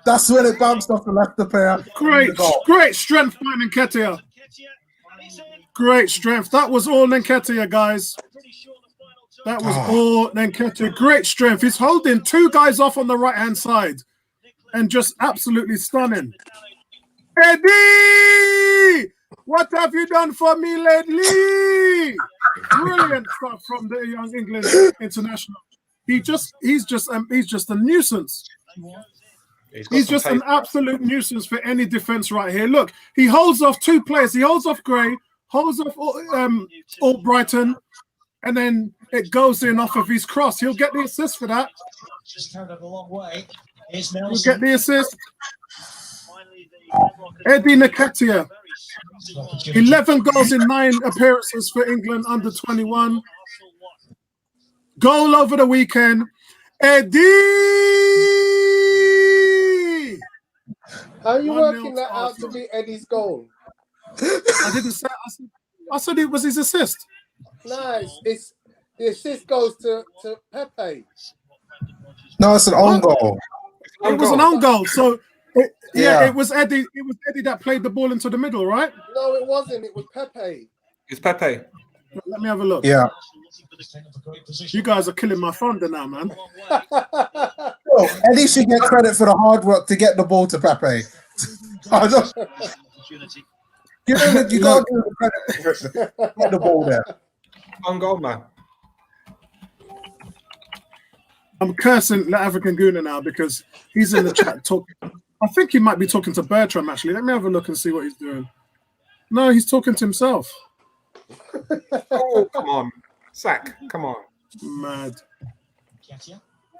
that's when it bounced off the Leicester player. Great strength by Nketiah. Great strength. That was all Nketiah, guys. That was all Nketiah. Great strength. He's holding 2 guys off on the right-hand side and just absolutely stunning. Eddie! What have you done for me lately? Brilliant stuff from the young England international. He's just a nuisance. He's just an absolute nuisance for any defense right here. Look, he holds off 2 players. He holds off Gray, holds off Albrighton, and then it goes in off of his cross. He'll get the assist for that. Just carried a long way. He'll get the assist. Eddie Nketiah, 11 goals in 9 appearances for England under 21. Goal over the weekend. Eddie! How are you working that out to be Eddie's goal? I didn't say. I said it was his assist. Nice. It's the assist goes to Pepe. No, it's an own goal. It was an own goal. So it was Eddie. It was Eddie that played the ball into the middle, right? No, it wasn't. It was Pepe. It's Pepe. Let me have a look. Yeah. You guys are killing my thunder now, man. Eddie should get credit for the hard work to get the ball to Pepe. I don't. You gotta give him the credit for get the ball there. On goal, man. I'm cursing the African Gooner now because he's in the chat talking. I think he might be talking to Bertram, actually. Let me have a look and see what he's doing. No, he's talking to himself. Oh, come on. Sack, come on. Mad.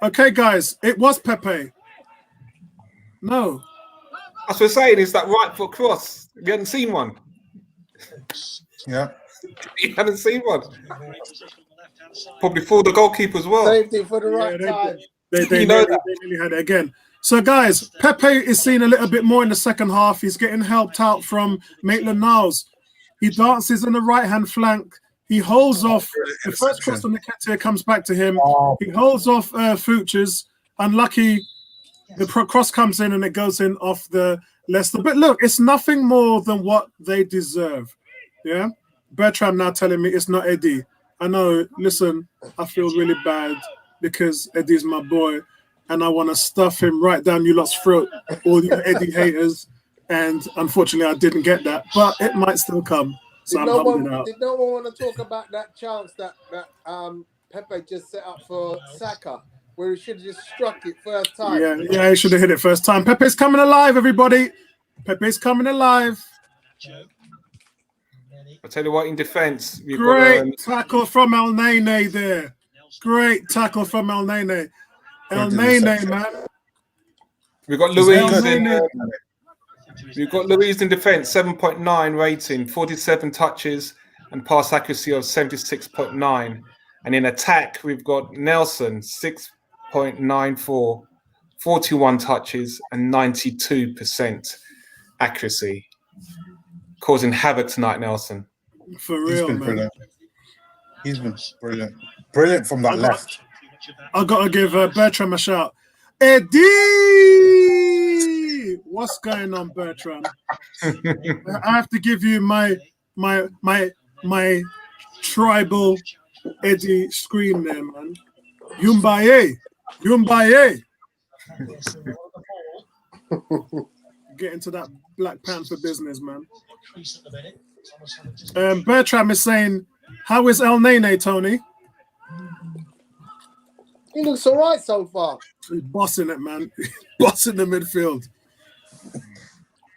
Okay, guys, it was Pepe. No. That's what we're saying, is that right foot cross. You hadn't seen one. Yeah. You hadn't seen one. Probably for the goalkeeper as well. Saved it for the right time. They really had it again. So, guys, Pepe is seen a little bit more in the second half. He's getting helped out from Maitland-Niles. He dances on the right-hand flank. He holds off. The first cross on the Nketiah comes back to him. He holds off Fuchs. Unlucky. The cross comes in and it goes in off the Leicester. But look, it's nothing more than what they deserve. Yeah? Bertram now telling me it's not Eddie. I know, listen, I feel really bad because Eddie's my boy and I want to stuff him right down you lot's throat, all you Eddie haters. And unfortunately, I didn't get that, but it might still come. So I'm humbling out. Did no one want to talk about that chance that Pepe just set up for Saka, where he should have just struck it first time? Yeah, he should have hit it first time. Pepe's coming alive, everybody. Pepe's coming alive. I'll tell you what, in defence, great tackle from El Nene there. Great tackle from El Nene. El Nene, man. We've got Louise in defence, 7.9 rating, 47 touches and pass accuracy of 76.9. And in attack, we've got Nelson, 6.94, 41 touches and 92% accuracy. Causing havoc tonight, Nelson. For real, man. Brilliant. He's been brilliant. Brilliant from that left. I got to give Bertram a shout. Eddie! What's going on, Bertram? I have to give you my tribal Eddie scream there, man. Yumbaye! Yumbaye! Get into that Black Panther business, man. Bertram is saying, how is El Nene, Tony? He looks all right so far. He's bossing it, man. Bossing the midfield.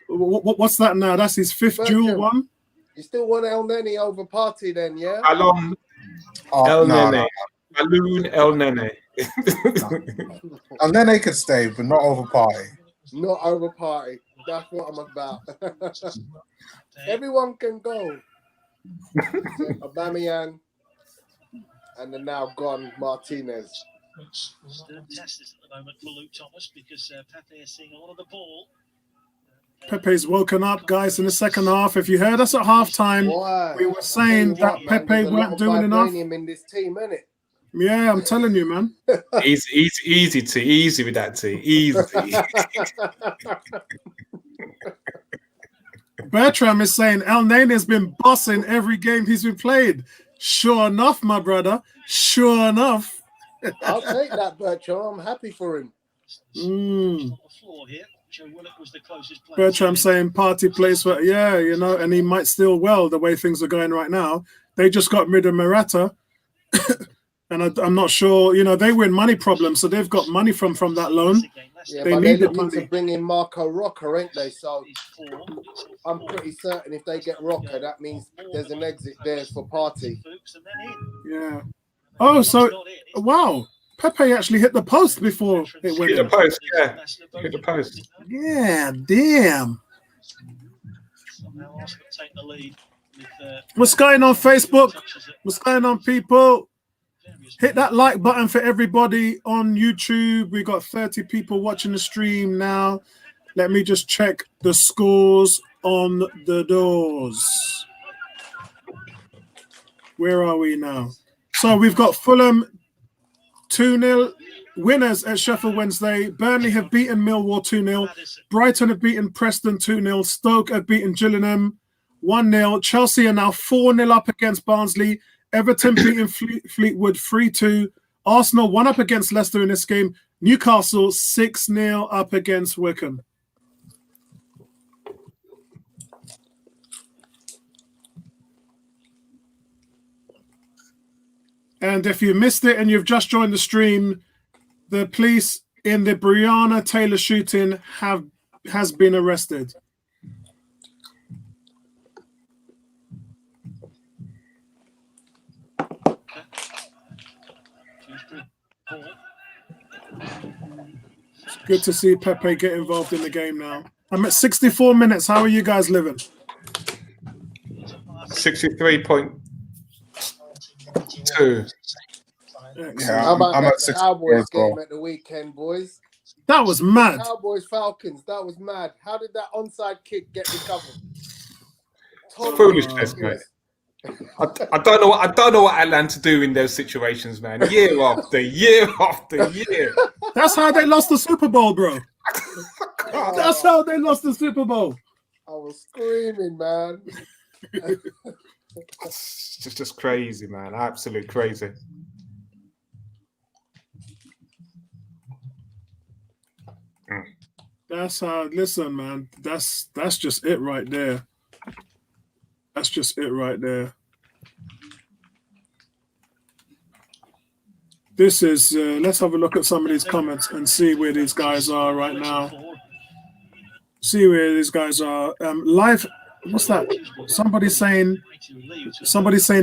What's that now? That's his 5th dual one? You still want El Nene over Party then, yeah? Alon El Nene. Alun El Nene. El Nene could stay, but not over Party. Not over Party. That's what I'm about. Everyone can go. Aubameyang and the now gone Martinez. Stern test this at the moment for Luke Thomas because Pepe is seeing a lot of the ball. Pepe's woken up, guys, in the second half. If you heard us at halftime, Why? we were saying that Pepe weren't doing enough. In this team, innit? Yeah, I'm telling you, man. Easy with that T. Easy. Bertram is saying El Nene has been bossing every game he's been played. Sure enough, my brother. Sure enough. I'll take that, Bertram. I'm happy for him. Bertram saying party place for and he might still well the way things are going right now. They just got rid of Morata. And I'm not sure, they were in money problems, so they've got money from that loan. Yeah, they but need they're the looking money. to bring in Marco Rocca, ain't they? So I'm pretty certain if they get Rocca, that means there's an exit there for Partey. Yeah. Oh, so wow, Pepe actually hit the post before it went Hit the in. post, yeah. Hit the post. Yeah, damn. What's going on, Facebook? What's going on, people? Hit that like button for everybody on YouTube. We got 30 people watching the stream now. Let me just check the scores on the doors. Where are we now? So we've got Fulham 2-0 winners at Sheffield Wednesday. Burnley have beaten Millwall 2-0. Brighton have beaten Preston 2-0. Stoke have beaten Gillingham 1-0. Chelsea are now 4-0 up against Barnsley. Everton beating Fleetwood 3-2. Arsenal 1 up against Leicester in this game. Newcastle 6-0 up against Wickham. And if you missed it and you've just joined the stream, the police in the Breonna Taylor shooting has been arrested. It's good to see Pepe get involved in the game now. I'm at 64 minutes. How are you guys living? 63.2. Yeah, How about I'm that at 6 Cowboys as well. game at the weekend, boys? That was mad. Cowboys Falcons. That was mad. How did that onside kick get recovered? Foolishness, mate. I don't know what Atlanta do in those situations, man. Year after year after year. That's how they lost the Super Bowl, bro. That's how they lost the Super Bowl. I was screaming, man. It's just crazy, man. Absolute crazy. That's how. Listen, man. That's just it right there. That's just it right there. This is. Let's have a look at some of these comments and see where these guys are right now. See where these guys are. Live. What's that? Somebody's saying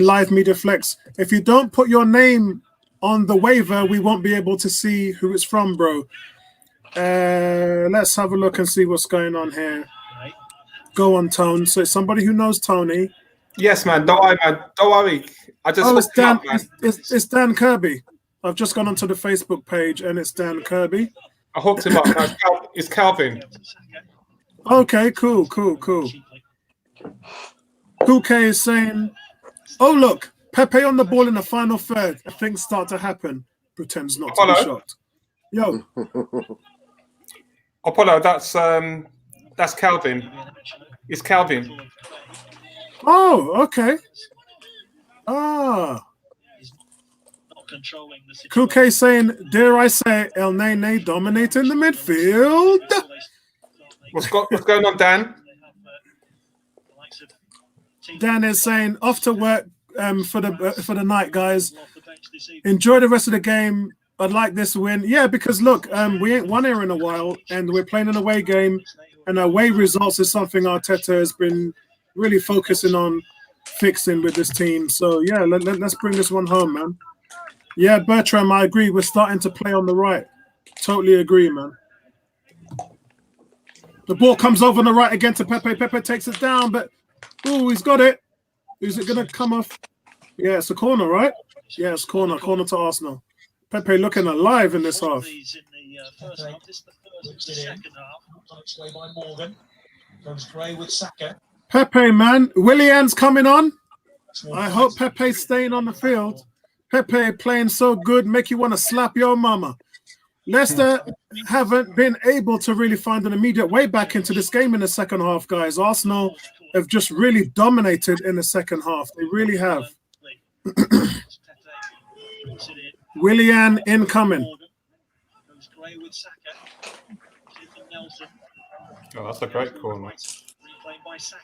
live media flex. If you don't put your name on the waiver, we won't be able to see who it's from, bro. Let's have a look and see what's going on here. Go on, Tone. So somebody who knows Tony. Yes, man. Don't worry, man. Don't worry. I just it's Dan. up, man. It's Dan Kirby. I've just gone onto the Facebook page and it's Dan Kirby. I hooked him up. No, it's Calvin. Okay, cool. Cool K is saying, "Oh look, Pepe on the ball in the final third. Things start to happen. Pretends not to be shocked." Yo, Apollo, that's Calvin. It's Calvin. Oh, okay. Ah. Cool K saying, "Dare I say, El Nene dominating the midfield." What's going on, Dan? Dan is saying, "Off to work for the night, guys. Enjoy the rest of the game. I'd like this win." Yeah, because look, we ain't won here in a while, and we're playing an away game, and away results is something Arteta has been really focusing on fixing with this team. So yeah, let's bring this one home, man. Yeah, Bertram, I agree. We're starting to play on the right. Totally agree, man. The ball comes over on the right again to Pepe. Pepe takes it down, but he's got it. Is it going to come off? Yeah, it's a corner, right? Yeah, it's corner to Arsenal. Pepe looking alive in this half. Goes Gray with Saka. Pepe, man. Willian's coming on. I hope Pepe's staying on the field. Pepe playing so good, make you want to slap your mama. Leicester haven't been able to really find an immediate way back into this game in the second half, guys. Arsenal have just really dominated in the second half. They really have. Willian incoming. Goes Gray with Saka. Nelson. Oh, that's a great call, mate. Replayed by Saka.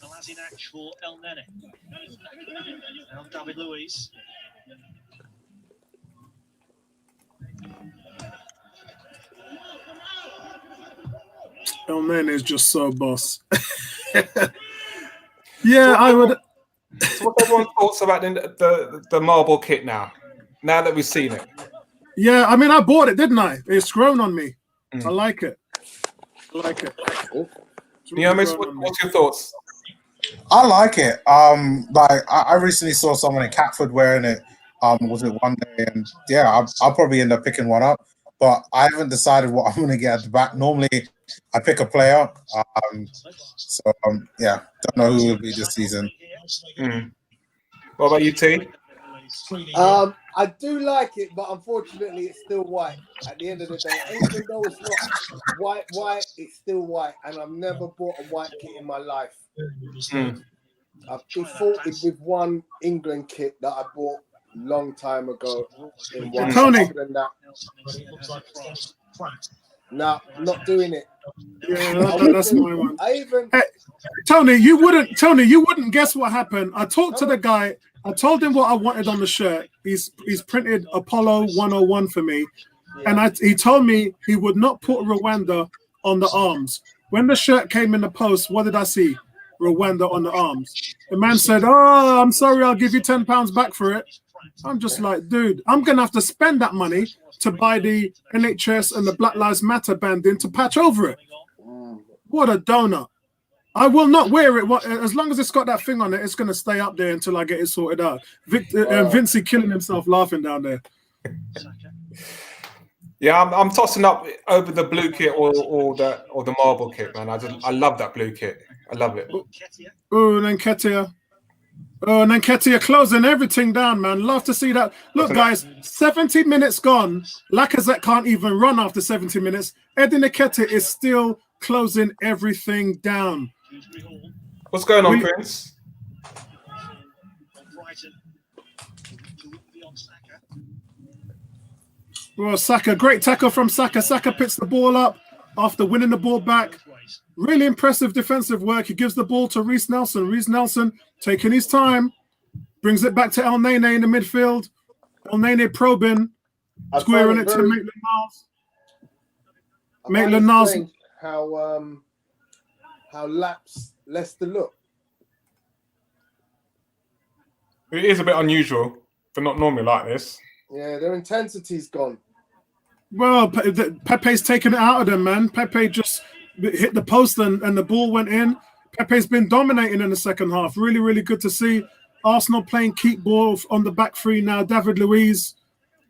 Kolasinac for El Nene. Now David Luiz. El Nene is just so boss. Yeah, I would. So what's everyone's thoughts about the marble kit now? Now that we've seen it. Yeah, I mean, I bought it, didn't I? It's grown on me. I like it. I like it. It's really What's your thoughts? I like it. Like I recently saw someone in Catford wearing it. Was it one day? And yeah, I'll probably end up picking one up. But I haven't decided what I'm going to get at the back. Normally, I pick a player. Yeah, don't know who will be this season. What about you, T? I do like it, but unfortunately, it's still white. At the end of the day, even though it's not white, it's still white, and I've never bought a white kit in my life. I've defaulted with one England kit that I bought a long time ago in white. Tony. Other than that, no, not doing it. Yeah, that's my one. Hey, Tony, you wouldn't guess what happened. I talked to the guy. I told him what I wanted on the shirt. He's printed Apollo 101 for me, and he told me he would not put Rwanda on the arms. When the shirt came in the post, what did I see? Rwanda on the arms. The man said, "Oh, I'm sorry, I'll give you £10 back for it." I'm just like, dude, I'm gonna have to spend that money to buy the NHS and the Black Lives Matter banding to patch over it. What a donut. I will not wear it. As long as it's got that thing on it, it's going to stay up there until I get it sorted out. Vincey killing himself laughing down there. Yeah, I'm tossing up over the blue kit or the marble kit, man. I love that blue kit. I love it. Oh, Nketiah. Oh, Nketiah closing everything down, man. Love to see that. Look, guys, 70 minutes gone. Lacazette can't even run after 70 minutes. Eddie Nketiah is still closing everything down. What's going on, Prince? Well, Saka, great tackle from Saka. Saka picks the ball up after winning the ball back. Really impressive defensive work. He gives the ball to Reece Nelson. Reece Nelson taking his time, brings it back to El Nene in the midfield. El Nene probing, squaring it to Maitland-Niles. Maitland-Niles. How lapsed Leicester look. It is a bit unusual. They're not normally like this. Yeah, their intensity's gone. Well, Pepe's taken it out of them, man. Pepe just hit the post and the ball went in. Pepe's been dominating in the second half. Really, really good to see. Arsenal playing keep ball on the back three now. David Luiz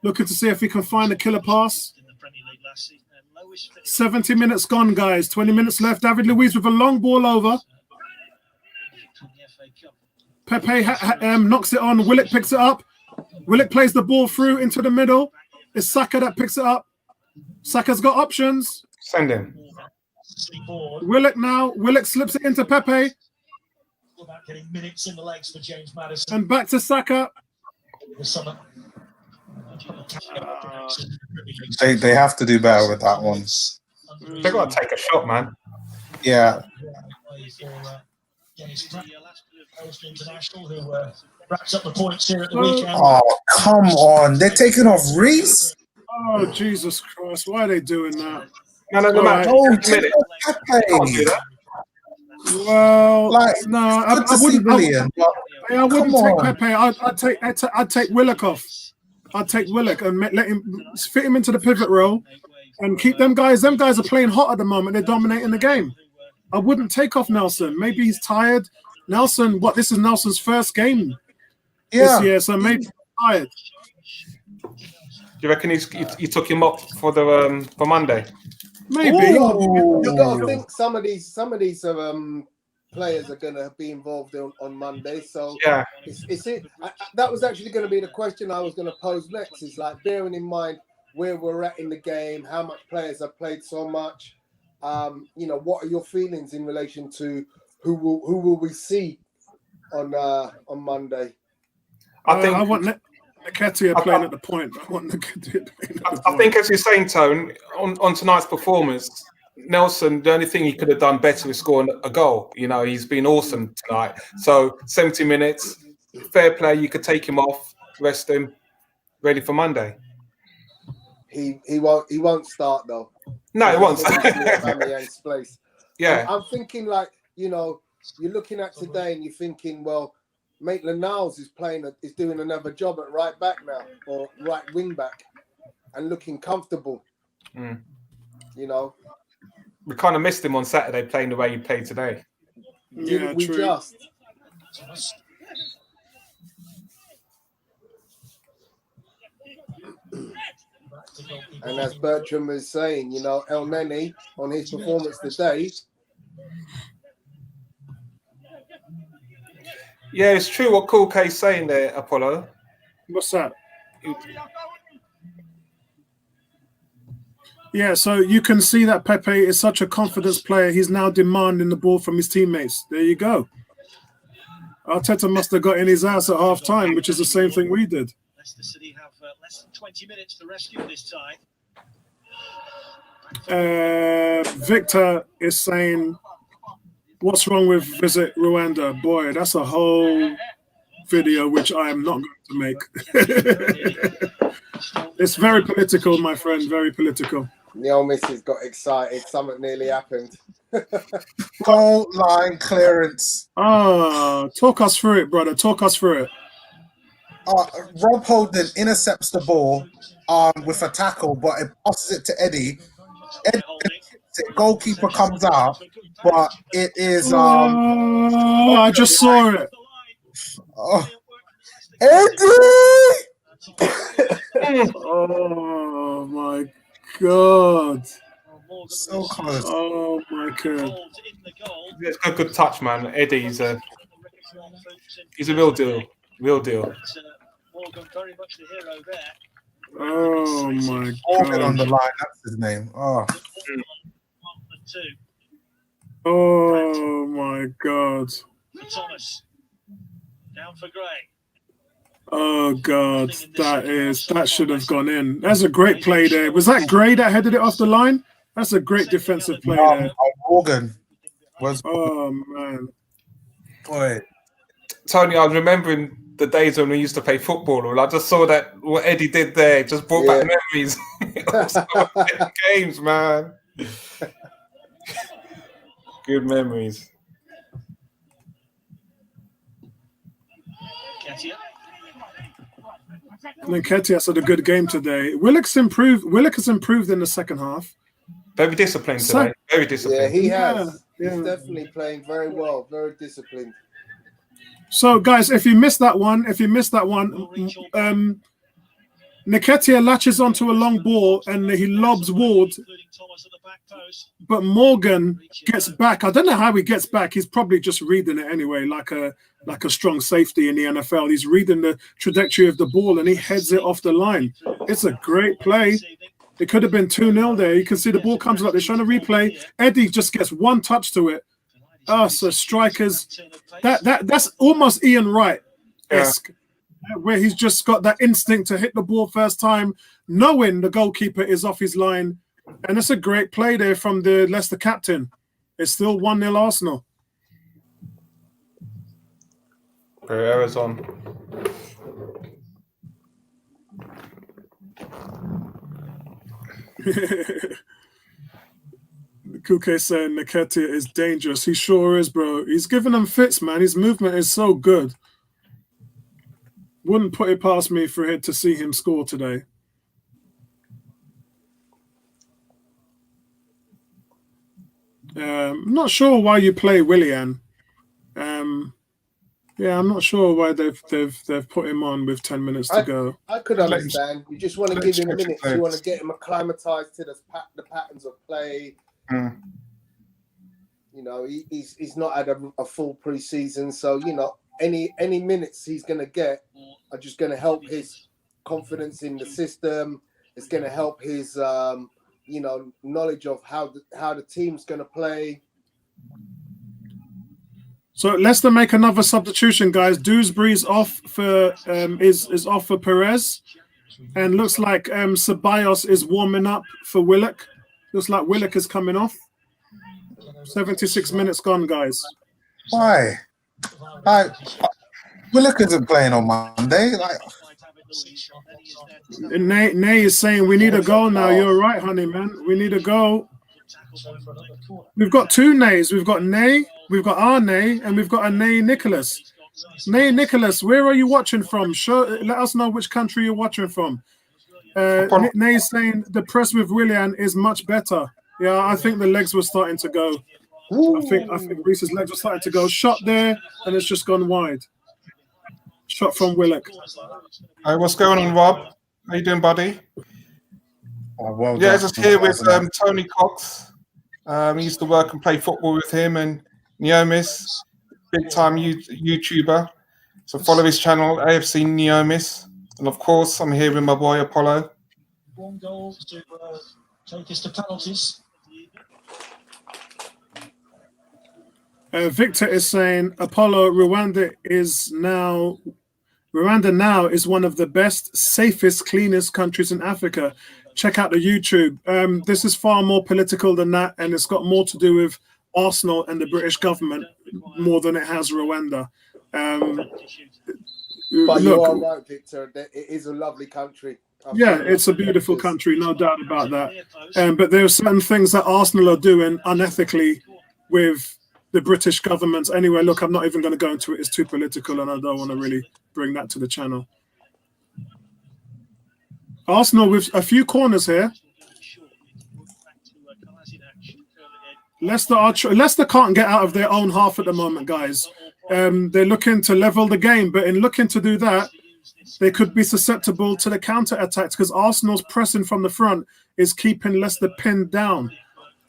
looking to see if he can find a killer pass. 70 minutes gone, guys. 20 minutes left. David Luiz with a long ball over. Pepe knocks it on. Willock picks it up. Willock plays the ball through into the middle. It's Saka that picks it up. Saka's got options. Send him. Willock now. Willock slips it into Pepe. About getting minutes in the legs for James Maddison. And back to Saka. They have to do better with that one. They got to take a shot, man. Yeah. International who wraps up the points here at the weekend. Oh, come on. They're taking off Reece? Oh, Jesus Christ. Why are they doing that? No, man. Oh, take off Pepe. Well, Like, no, I wouldn't take Pepe. I'd take Willock off. I'd take Willock and let him fit him into the pivot role and keep them guys. Them guys are playing hot at the moment. They're dominating the game. I wouldn't take off Nelson. Maybe he's tired. Nelson, this is Nelson's first game this year, so maybe he's tired. Do you reckon you took him up for Monday? Maybe. You got to think some of these players are going to be involved on Monday. So Yeah. that was actually going to be the question I was going to pose next. Is like bearing in mind where we're at in the game, how much players have played so much. What are your feelings in relation to who will we see on Monday? I want Nketiah playing at the point. I want Nketiah playing at the I point. think, as you're saying, Tone, on tonight's performance, Nelson, the only thing he could have done better is scoring a goal. He's been awesome tonight. So 70 minutes, fair play. You could take him off, rest him, ready for Monday. He won't start though. No, he won't. Aubameyang's place. Yeah. I'm thinking you're looking at today and you're thinking, well, Maitland-Niles is doing another job at right back now, or right wing back, and looking comfortable. Mm. We kind of missed him on Saturday playing the way he played today. Didn't we true. just? And as Bertram was saying, El Neni on his performance today. Yeah, it's true what Cool K's saying there, Apollo. What's that? Yeah, so you can see that Pepe is such a confidence player. He's now demanding the ball from his teammates. There you go. Arteta must have got in his ass at half time, which is the same thing we did. Leicester City have less than 20 minutes to rescue this time. Victor is saying, what's wrong with Visit Rwanda? Boy, that's a whole video which I am not going to make. It's very political, my friend, very political. The old missus got excited. Something nearly happened. Goal line clearance. Talk us through it, brother. Talk us through it. Rob Holding intercepts the ball with a tackle, but it passes it to Eddie. Eddie hits it. Goalkeeper comes out, but it is. I just saw it. Eddie! Oh my God! So close. Oh my God! It's a good touch, man. Eddie's he's a real deal. Real deal. Very much the hero there. Oh my Morgan God! on the line. That's his name. Oh my God! For Thomas. Down for Gray. Oh God, that should have gone in. That's a great play there. Was that Gray that headed it off the line? That's a great defensive play there. Morgan was. Oh man. Boy. Tony, I was remembering the days when we used to play football. And I just saw that what Eddie did there just brought back memories of games, man. Good memories. Nketiah had a good game today. Willock's improved. Willock has improved in the second half. Very disciplined today. Very disciplined. Yeah, he has. He's definitely playing very well. Very disciplined. So, guys, if you missed that one, Nketiah latches onto a long ball and he lobs Ward, but Morgan gets back. I don't know how he gets back. He's probably just reading it anyway, like a strong safety in the NFL. He's reading the trajectory of the ball and he heads it off the line. It's a great play. It could have been 2-0 there. You can see the ball comes up. They're trying to replay. Eddie just gets one touch to it. So strikers, that's almost Ian Wright-esque, where he's just got that instinct to hit the ball first time, knowing the goalkeeper is off his line. And it's a great play there from the Leicester captain. It's still 1-0 Arsenal. Pereira's on. Kuke saying Nketiah is dangerous. He sure is, bro. He's giving them fits, man. His movement is so good. Wouldn't put it past me for it to see him score today. I'm not sure why you play Willian. Yeah, I'm not sure why they've put him on with 10 minutes to go. I could understand. You just want to give him minutes. You want to get him acclimatized to the patterns of play. Mm. You know, he's not had a full pre-season, so you know any minutes he's going to get are just going to help his confidence in the system. It's going to help his knowledge of how the team's going to play. So Leicester make another substitution, guys. Dewsbury's off for is off for Perez, and looks like Ceballos is warming up for Willock. Looks like Willock is coming off. 76 minutes gone, guys. Why? Willock isn't playing on Monday. Nay is saying we need a goal now. You're right, honey, man. We need a goal. We've got two Nays. We've got Nay, we've got our Nay, and we've got a Nay Nicholas. Nay Nicholas, where are you watching from? Let us know which country you're watching from. Nay is saying the press with Willian is much better. Yeah, I think the legs were starting to go. I think Reese's legs were starting to go. Shot there, and it's just gone wide. Shot from Willock. Hey, what's going on, Rob? How you doing, buddy? Just here with Tony Cox. He used to work and play football with him, and Neomis, big time YouTuber. So follow his channel, AFC Neomis. And of course, I'm here with my boy Apollo. One goal to take us to penalties. Victor is saying Apollo, Rwanda now is one of the best, safest, cleanest countries in Africa. Check out the YouTube. This is far more political than that, and it's got more to do with Arsenal and the British government more than it has Rwanda. But you are right, Victor. It is a lovely country. Yeah, it's a beautiful country, no doubt about that. But there are certain things that Arsenal are doing unethically with the British government. Anyway, look, I'm not even going to go into it. It's too political, and I don't want to really bring that to the channel. Arsenal with a few corners here. Leicester can't get out of their own half at the moment, guys. They're looking to level the game, but in looking to do that, they could be susceptible to the counter-attacks because Arsenal's pressing from the front is keeping Leicester pinned down.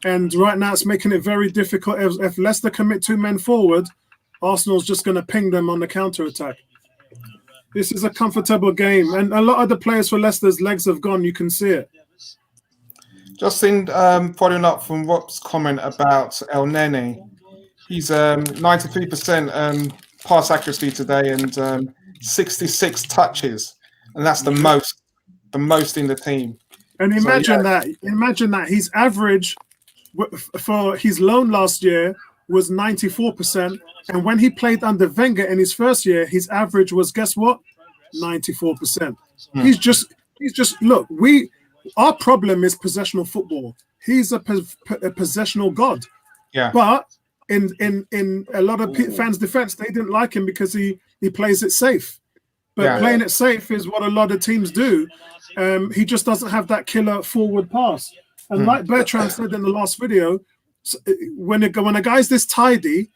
And right now it's making it very difficult. If Leicester commit two men forward, Arsenal's just going to ping them on the counter-attack. This is a comfortable game. And a lot of the players for Leicester's legs have gone. You can see it. Just in following up from Rob's comment about El Nene, he's 93% pass accuracy today and 66 touches, and that's the most in the team. And imagine that his average for his loan last year was 94%, and when he played under Wenger in his first year, his average was, guess what, 94%. He's just look. Our problem is possessional football. He's a possessional god. Yeah. But in a lot of fans' defense, they didn't like him because he plays it safe. But playing it safe is what a lot of teams do. He just doesn't have that killer forward pass. And like Bertrand said in the last video, when a guy's this tidy,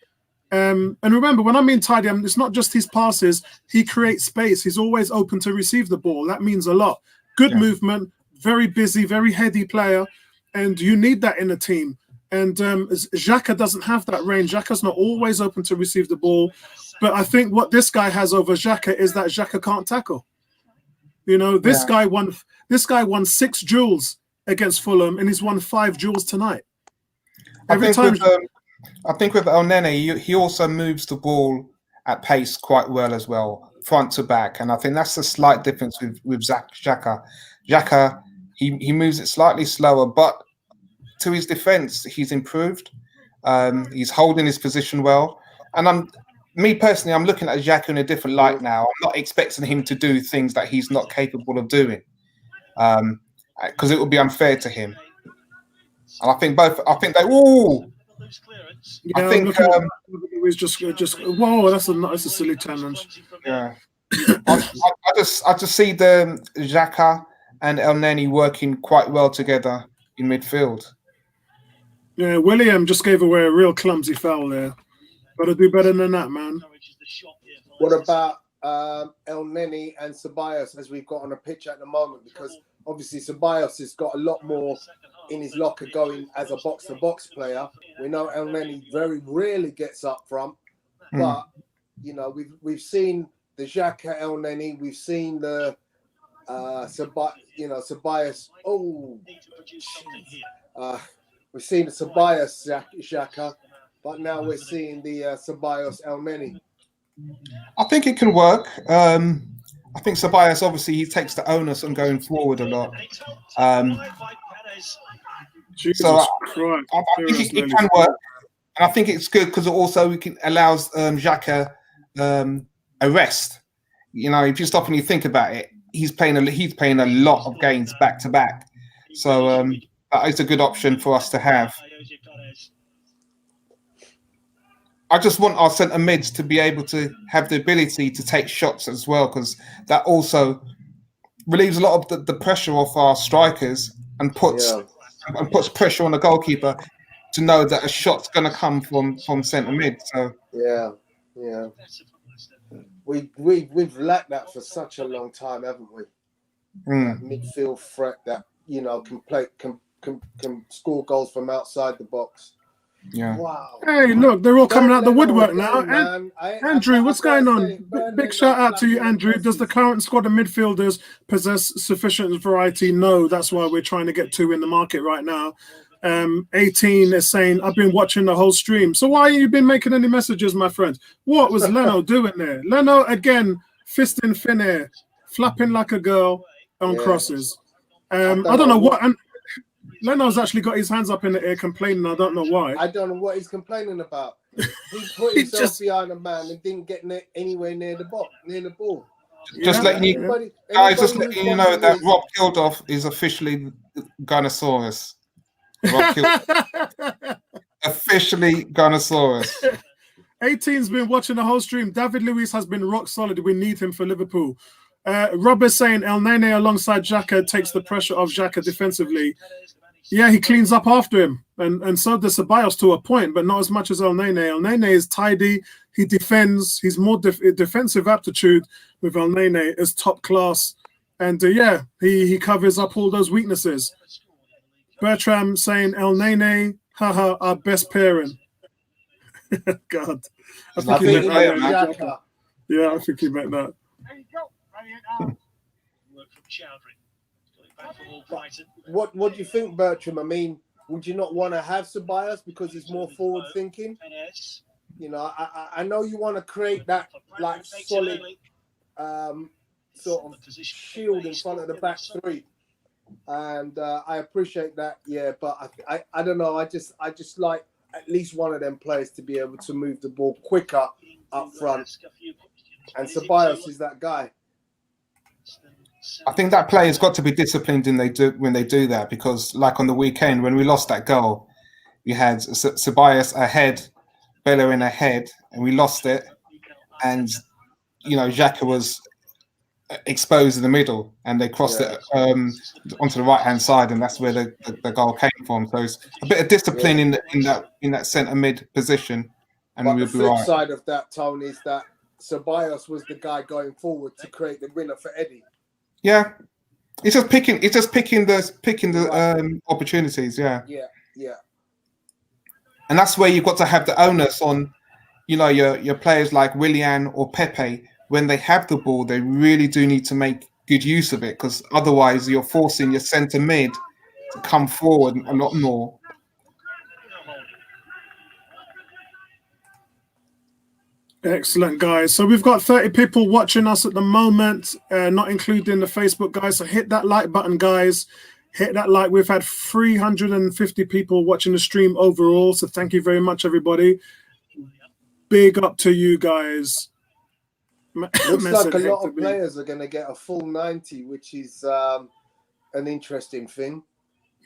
and remember, when I mean tidy, it's not just his passes. He creates space. He's always open to receive the ball. That means a lot. Good movement, very busy, very heady player, and you need that in a team. And Xhaka doesn't have that range. Xhaka's not always open to receive the ball. But I think what this guy has over Xhaka is that Xhaka can't tackle. You know, this guy won 6 duels against Fulham, and he's won 5 duels tonight. I think with El Nene, he also moves the ball at pace quite well as well, front to back. And I think that's the slight difference with Xhaka. Xhaka, he moves it slightly slower, but to his defense, he's improved. He's holding his position well. And I'm looking at Xhaka in a different light now. I'm not expecting him to do things that he's not capable of doing, because it would be unfair to him. And I think it was just whoa, that's a silly challenge. Yeah, I just see the Xhaka and El Neni working quite well together in midfield. Yeah, William just gave away a real clumsy foul there. Got to do better than that, man. What about El Neni and Ceballos as we've got on a pitch at the moment? Because obviously Ceballos has got a lot more in his locker going as a box-to-box player. We know El Neni very rarely gets up front, but you know we've seen the Xhaka El Neni, we've seen the Ceballos. We've seen the Ceballos Xhaka, but now we're seeing the Ceballos El Neni. I think it can work. I think Ceballos, obviously, he takes the onus on going forward a lot. So I think it can work. And I think it's good because it also allows Xhaka a rest. You know, if you stop and you think about it, he's playing a lot of games back to back. So that is a good option for us to have. I just want our centre mids to be able to have the ability to take shots as well, because that also relieves a lot of the pressure off our strikers and puts pressure on the goalkeeper to know that a shot's going to come from centre mid. So yeah, we've lacked that for such a long time, haven't we? That midfield threat that can score goals from outside the box. Yeah. Wow. Hey, look, they're all coming out the woodwork now. Andrew, what's going on? Big shout out to you, Andrew. Does the current squad of midfielders possess sufficient variety? No, that's why we're trying to get 2 in the market right now. 18 is saying, I've been watching the whole stream. So why have you been making any messages, my friends? What was Leno doing there? Leno, again, fisting thin air, flapping like a girl on crosses. I don't know what... Leno's actually got his hands up in the air complaining. I don't know why. I don't know what he's complaining about. He put himself behind a man and didn't get anywhere near the ball. Just letting you know that Rob Kildoff is officially Gunnosaurus. Officially Gunnosaurus. 18's been watching the whole stream. David Luiz has been rock solid. We need him for Liverpool. Rob is saying El Nene alongside Xhaka takes the pressure off Xhaka defensively. Yeah, he cleans up after him, and so does Ceballos to a point, but not as much as El Nene. El Nene is tidy. He defends. He's more defensive aptitude with El Nene is top class, and he covers up all those weaknesses. Bertram saying El Nene, haha, our best pairing. God, I think he meant that. Yeah, I think he meant that. What do you think, Bertram? I mean, would you not want to have Ceballos because he's more forward thinking? You know, I know you want to create that like solid sort of shield in front of the back three, and I appreciate that. Yeah, but I don't know. I just like at least one of them players to be able to move the ball quicker up front, and Ceballos is that guy. I think that player's got to be disciplined when they do that, because like on the weekend when we lost that goal, we had Ceballos ahead, Bellerin ahead, and we lost it. And you know, Xhaka was exposed in the middle, and they crossed it onto the right hand side, and that's where the goal came from. So it's a bit of discipline in that centre mid position, and but the flip side of that, Tony, is that Ceballos was the guy going forward to create the winner for Eddie. Yeah, it's just picking the opportunities. Yeah. And that's where you've got to have the onus on, you know, your players like Willian or Pepe. When they have the ball, they really do need to make good use of it, because otherwise you're forcing your centre mid to come forward a lot more. Excellent, guys. So we've got 30 people watching us at the moment, not including the Facebook guys. So hit that like button, guys. Hit that like. We've had 350 people watching the stream overall. So thank you very much, everybody. Big up to you guys. Looks like a lot of players are going to get a full 90, which is an interesting thing.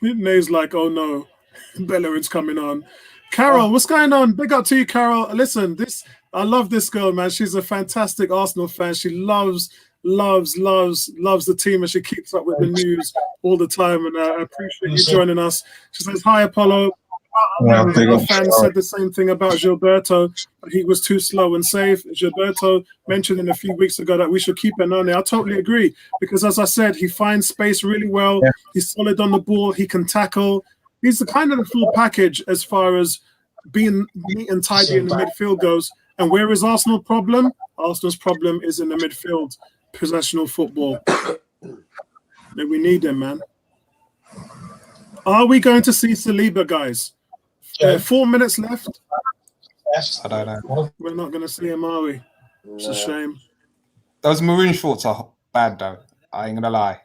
Nays like, oh no, Bellerin's coming on. Carol, what's going on? Big up to you, Carol. Listen, I love this girl, man. She's a fantastic Arsenal fan. She loves the team, and she keeps up with the news all the time. And I appreciate you joining us. She says, hi, Apollo. Our fans said the same thing about Gilberto. He was too slow and safe. Gilberto mentioned in a few weeks ago that we should keep an eye on it. I totally agree because, as I said, he finds space really well. Yeah. He's solid on the ball. He can tackle. He's the kind of the full package as far as being neat and tidy in the midfield goes. And where is Arsenal's problem? Arsenal's problem is in the midfield, possessional football. We need him, man. Are we going to see Saliba, guys? 4 minutes left. I don't know. We're not going to see him, are we? It's a shame. Those maroon shorts are bad, though. I ain't gonna lie.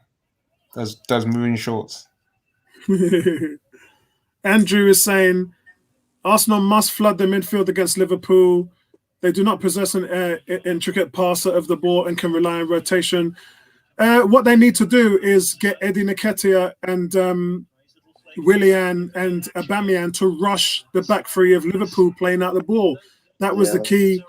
Those maroon shorts. Andrew is saying Arsenal must flood the midfield against Liverpool. They do not possess an intricate passer of the ball and can rely on rotation. What they need to do is get Eddie Nketiah and Willian and Aubameyang to rush the back three of Liverpool playing out the ball. That was the key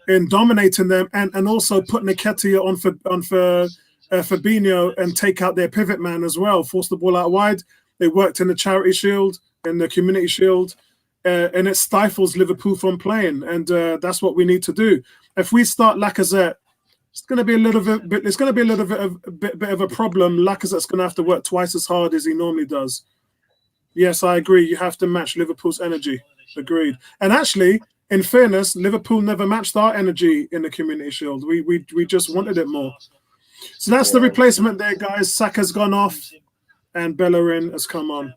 in dominating them, and also put Nketiah on for Fabinho and take out their pivot man as well. Force the ball out wide. They worked in the Charity Shield and the Community Shield, and it stifles Liverpool from playing. And that's what we need to do. If we start Lacazette, it's going to be a little bit. It's going to be a little bit of a problem. Lacazette's going to have to work twice as hard as he normally does. Yes, I agree. You have to match Liverpool's energy. Agreed. And actually, in fairness, Liverpool never matched our energy in the Community Shield. We just wanted it more. So that's the replacement there, guys. Saka's gone off, and Bellerin has come on.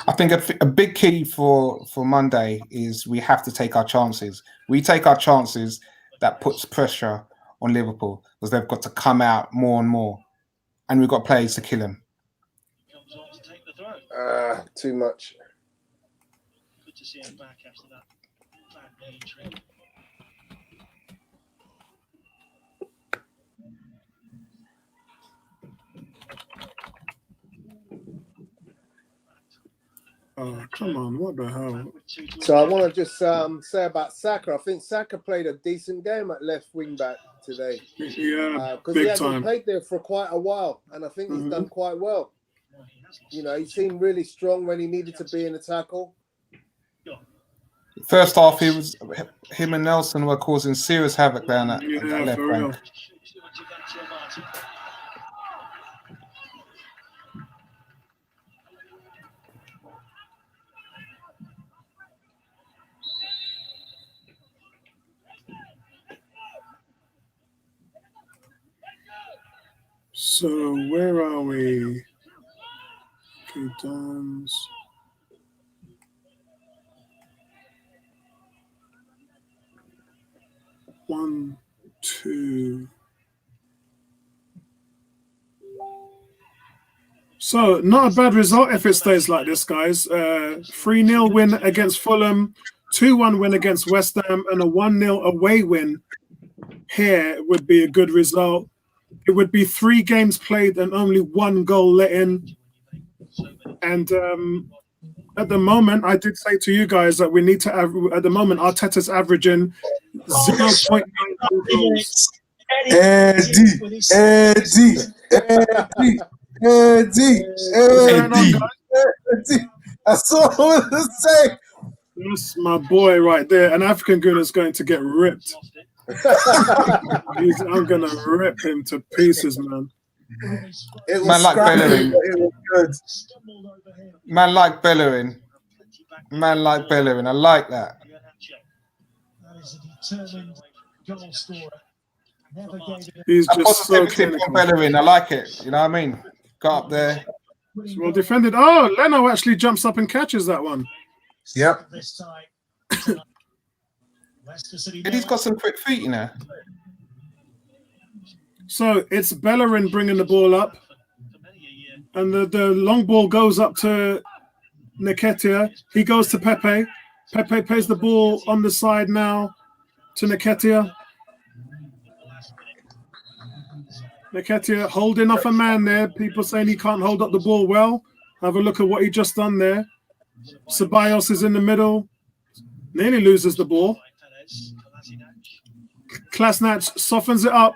I think a big key for Monday is we have to take our chances. We take our chances, that puts pressure on Liverpool because they've got to come out more and more, and we've got players to kill them. Too much. Good to see him back after that bad knee injury. Oh, come on. What the hell? So I want to just say about Saka. I think Saka played a decent game at left wing back today. Yeah, because big he hasn't time. played there for quite a while, and I think he's done quite well. You know, he seemed really strong when he needed to be in the tackle. First half, him and Nelson were causing serious havoc down at that left flank. So where are we? Okay, Dons. One, two. So not a bad result if it stays like this, guys. 3-0 win against Fulham, 2-1 win against West Ham, and a 1-0 away win here would be a good result. It would be 3 games played and only 1 goal let in. And at the moment, I did say to you guys that we need to at the moment, Arteta's averaging 0.9 goals. Eddie. That's all I want to say. That's my boy right there. An African goon is going to get ripped. I'm going to rip him to pieces, man. Man like Bellerin. Man like Bellerin. Man like Bellerin. I like that. That is a determined goal scorer. Never gave it. He's just so clinical. Bellerin. I like it. You know what I mean? Got up there. Well defended. Oh, Leno actually jumps up and catches that one. Yep. This time. Leicester City. And he's got some quick feet, you know. So it's Bellerin bringing the ball up. And the long ball goes up to Nketiah. He goes to Pepe. Pepe plays the ball on the side now to Nketiah. Nketiah holding off a man there. People saying he can't hold up the ball well. Have a look at what he just done there. Ceballos is in the middle. Nearly loses the ball. Kolasinac softens it up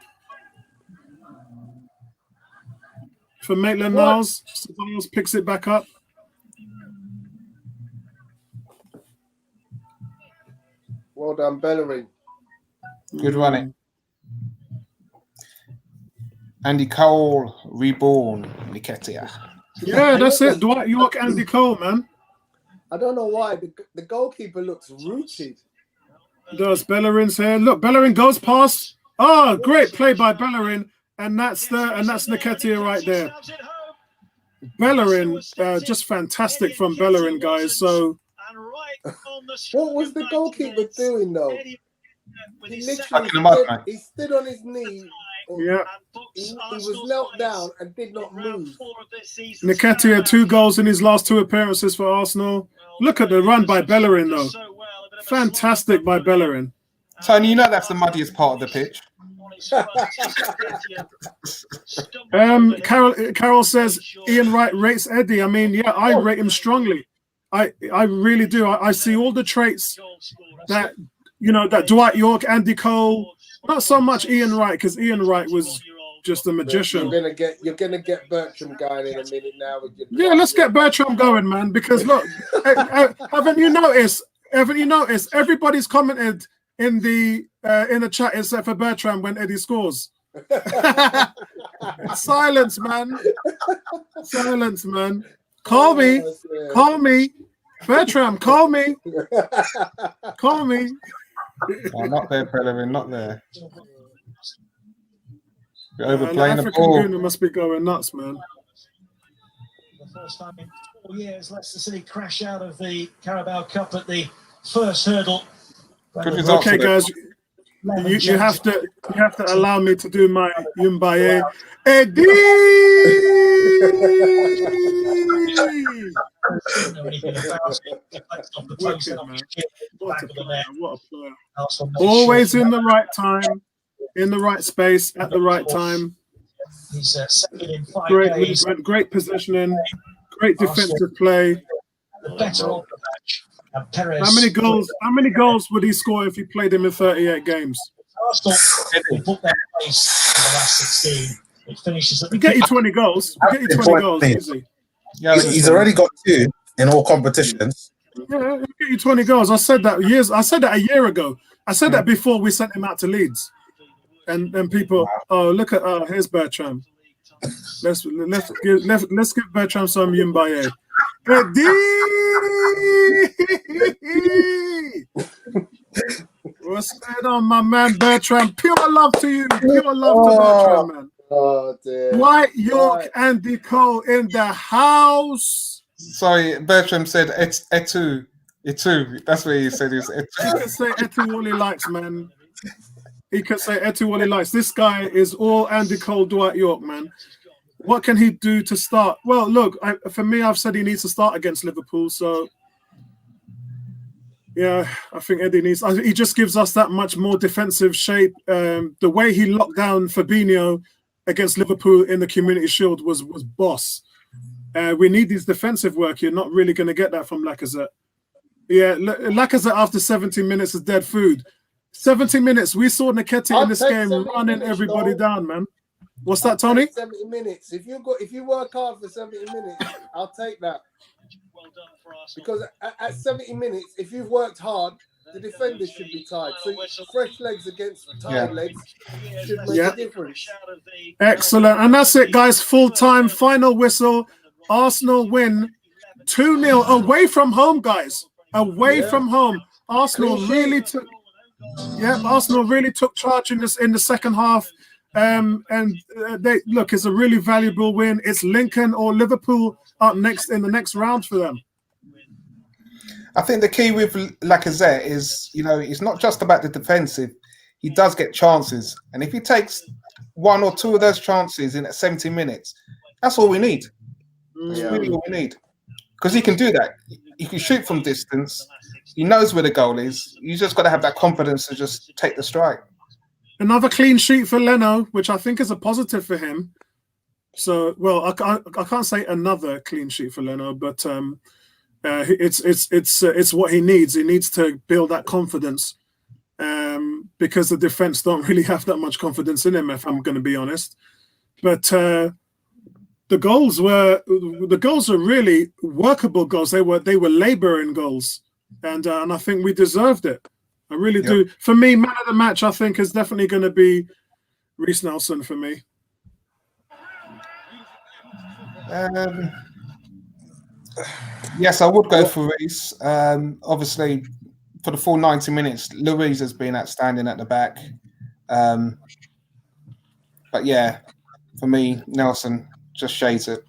for Maitland-Niles. Ceballos picks it back up. Well done, Bellerin. Good running. Andy Cole, reborn, Nketiah. Yeah, that's it. Dwight York, Andy Cole, man. I don't know why the goalkeeper looks rooted. Does Bellerin's here? Look, Bellerin goes past. Oh, great play by Bellerin, and that's Nketiah right there. Bellerin, just fantastic from Bellerin, guys. So, what was the goalkeeper doing though? He literally he stood on his knee. Yeah, he was knelt down and did not move. Nketiah 2 goals in his last 2 appearances for Arsenal. Look at the run by Bellerin, though. Fantastic by Bellerin. Tony, you know that's the muddiest part of the pitch. Carol says Ian Wright rates Eddie. I mean, yeah, I rate him strongly. I really do. I see all the traits that, you know, that Dwight York, Andy Cole, not so much Ian Wright, because Ian Wright was just a magician. You're gonna get Bertram going in a minute now. Yeah, let's get Bertram going, man. Because look, haven't you noticed? Everybody's commented in the chat except for Bertram when Eddie scores. Silence, man. Silence, man. Call me. Bertram, call me. Call me. Oh, not there, Bellerin, not there. You're overplaying the African ball. Gooner must be going nuts, man. The first time in 4 years, Leicester City crash out of the Carabao Cup at the first hurdle. Good result. Okay, guys, you have to allow me to do my Yumbaye. Eddie! What a player. Always in the right time, in the right space, at the right time. He's second in 5 Great days. movement, great positioning, great defensive play. The better of the match. And Perez. How many goals would he score if he played him in 38 games? Arsenal will put their place in the last 16. It finishes at the He'll get you 20 goals. He'll get you 20 goals, easy. Yeah, He's already got 2 in all competitions. Yeah, he'll get you 20 goals. I said that a year ago. I said that before we sent him out to Leeds. And people, oh, look at here's Bertram. Let's give Bertram some Yumbaye. What's going on, my man Bertram? Pure love to you. Pure love to Bertram, man. Oh dear. Dwight York, Andy Cole in the house. Sorry, Bertram said Etu. That's what he said. Is He can say Etu all he likes, man. He can say Etu all he likes. This guy is all Andy Cole, Dwight York, man. What can he do to start? Well, look, for me, I've said he needs to start against Liverpool. So, yeah, I think Eddie needs. He just gives us that much more defensive shape. The way he locked down Fabinho against Liverpool in the Community Shield was boss. We need his defensive work. You're not really going to get that from Lacazette. Yeah, Lacazette after 70 minutes is dead food. 70 minutes. We saw Nketiah in this game running everybody down, man. What's that, Tony? 70 minutes. If you work hard for 70 minutes, I'll take that. Because at 70 minutes, if you've worked hard, the defenders should be tired. So fresh legs against tired legs should make a difference. Excellent. And that's it, guys. Full-time, final whistle. Arsenal win 2-0 away from home, guys. Away from home. Arsenal really took charge in the second half. They look, it's a really valuable win. It's Lincoln or Liverpool up next in the next round for them. I think the key with Lacazette is, it's not just about the defensive. He does get chances. And if he takes 1 or 2 of those chances in 70 minutes, that's all we need. That's really all we need. Because he can do that. He can shoot from distance. He knows where the goal is. You just got to have that confidence to just take the strike. Another clean sheet for Leno, which I think is a positive for him. So, well, I can't say another clean sheet for Leno, but it's what he needs. He needs to build that confidence because the defense don't really have that much confidence in him, if I'm going to be honest. But the goals are really workable goals. They were labouring goals, and I think we deserved it. I really do. For me, man of the match, I think, is definitely going to be Reece Nelson for me. Yes, I would go for Reece. Obviously, for the full 90 minutes, Louise has been outstanding at the back. But yeah, for me, Nelson just shades it.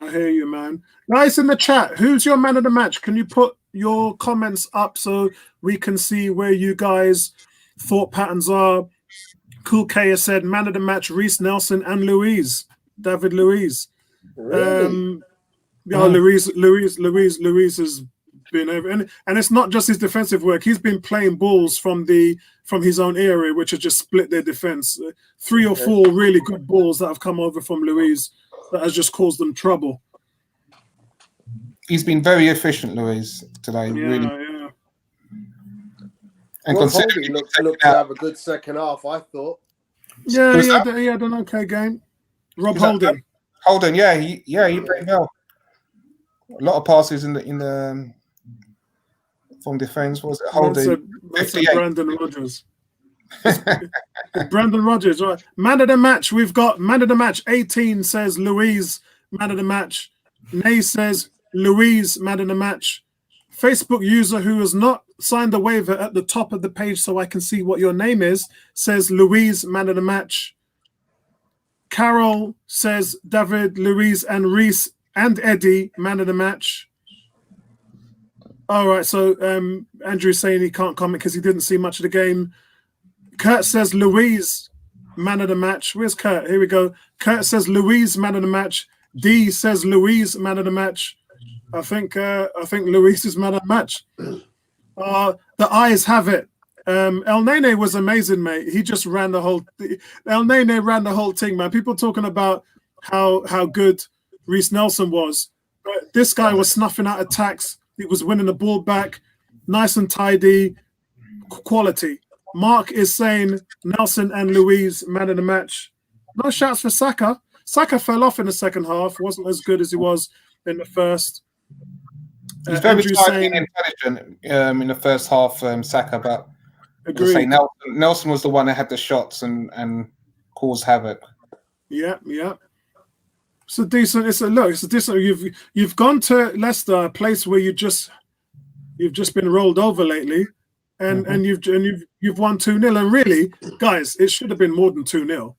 I hear you, man. Guys in the chat, who's your man of the match? Can you put your comments up so we can see where you guys' thought patterns are? Cool K has said man of the match, Reece Nelson and David Luiz. Really? Luiz has been over, and it's not just his defensive work. He's been playing balls from his own area, which has just split their defense. 3 or 4 really good balls that have come over from Luiz that has just caused them trouble. He's been very efficient, Louise, today. Really. Yeah. And Rob considering Holding looked to have a good second half, I thought. Yeah, he had an okay game. Rob Holding. Holding, he played well. A lot of passes in the from defense. Was it Holding? That's Brandon Rodgers. Brandon Rodgers, right? Man of the match. We've got man of the match. 18 says Louise, man of the match. Nay says Louise, man of the match. Facebook user who has not signed a waiver at the top of the page so I can see what your name is says Louise, man of the match. Carol says David, Louise, and Reece and Eddie, man of the match. All right, so Andrew's saying he can't comment because he didn't see much of the game. Kurt says Louise, man of the match. Where's Kurt? Here we go. Kurt says Louise, man of the match. D says Louise, man of the match. I think Louise is man of the match. The eyes have it. El Nene was amazing, mate. He just ran the whole. El Nene ran the whole thing, man. People talking about how good Reece Nelson was. But this guy was snuffing out attacks. He was winning the ball back, nice and tidy, quality. Mark is saying Nelson and Louise, man of the match. No shouts for Saka. Saka fell off in the second half. Wasn't as good as he was in the first. He's very intelligent in the first half, Saka, but say Nelson was the one that had the shots and caused havoc. Yeah. It's a decent. You've gone to Leicester, a place where you've just been rolled over lately, and you've won 2-0. And really, guys, it should have been more than 2-0.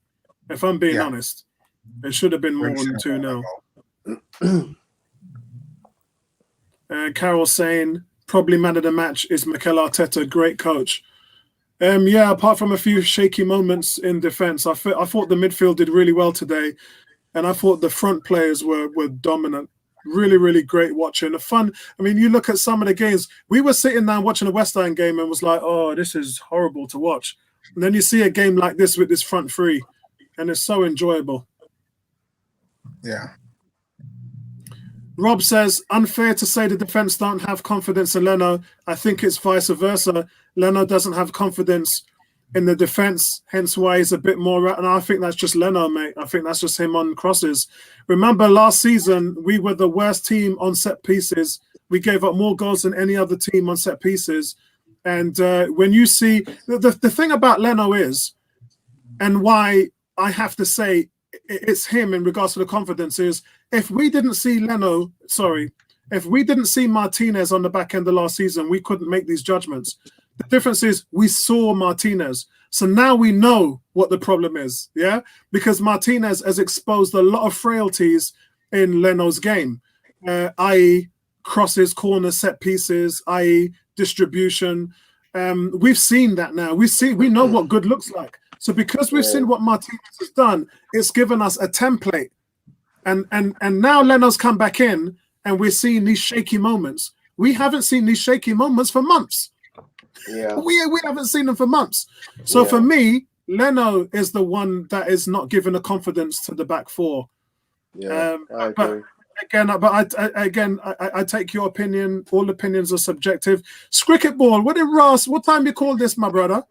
If I'm being honest, it should have been more than 2-0. Carol saying probably man of the match is Mikel Arteta, great coach. Apart from a few shaky moments in defense, I thought the midfield did really well today, and I thought the front players were dominant. Really, really great watching. The fun. I mean, you look at some of the games. We were sitting down watching a West Ham game and was like, "Oh, this is horrible to watch." And then you see a game like this with this front three, and it's so enjoyable. Yeah. Rob says, unfair to say the defense don't have confidence in Leno. I think it's vice versa. Leno doesn't have confidence in the defense, hence why he's a bit more. And I think that's just Leno, mate. I think that's just him on crosses. Remember last season, we were the worst team on set pieces. We gave up more goals than any other team on set pieces. And when you see the thing about Leno is, and why I have to say it's him in regards to the confidence is, if we didn't see Martinez on the back end of last season, we couldn't make these judgments. The difference is we saw Martinez. So now we know what the problem is, yeah? Because Martinez has exposed a lot of frailties in Leno's game, i.e. crosses, corners, set pieces, i.e. distribution. We've seen that now. We know what good looks like. So because we've seen what Martinez has done, it's given us a template. And now Leno's come back in and we're seeing these shaky moments. We haven't seen these shaky moments for months. Yeah. We haven't seen them for months. So for me, Leno is the one that is not giving the confidence to the back four. Yeah, I agree. I take your opinion. All opinions are subjective. Cricket ball. What time you call this, my brother?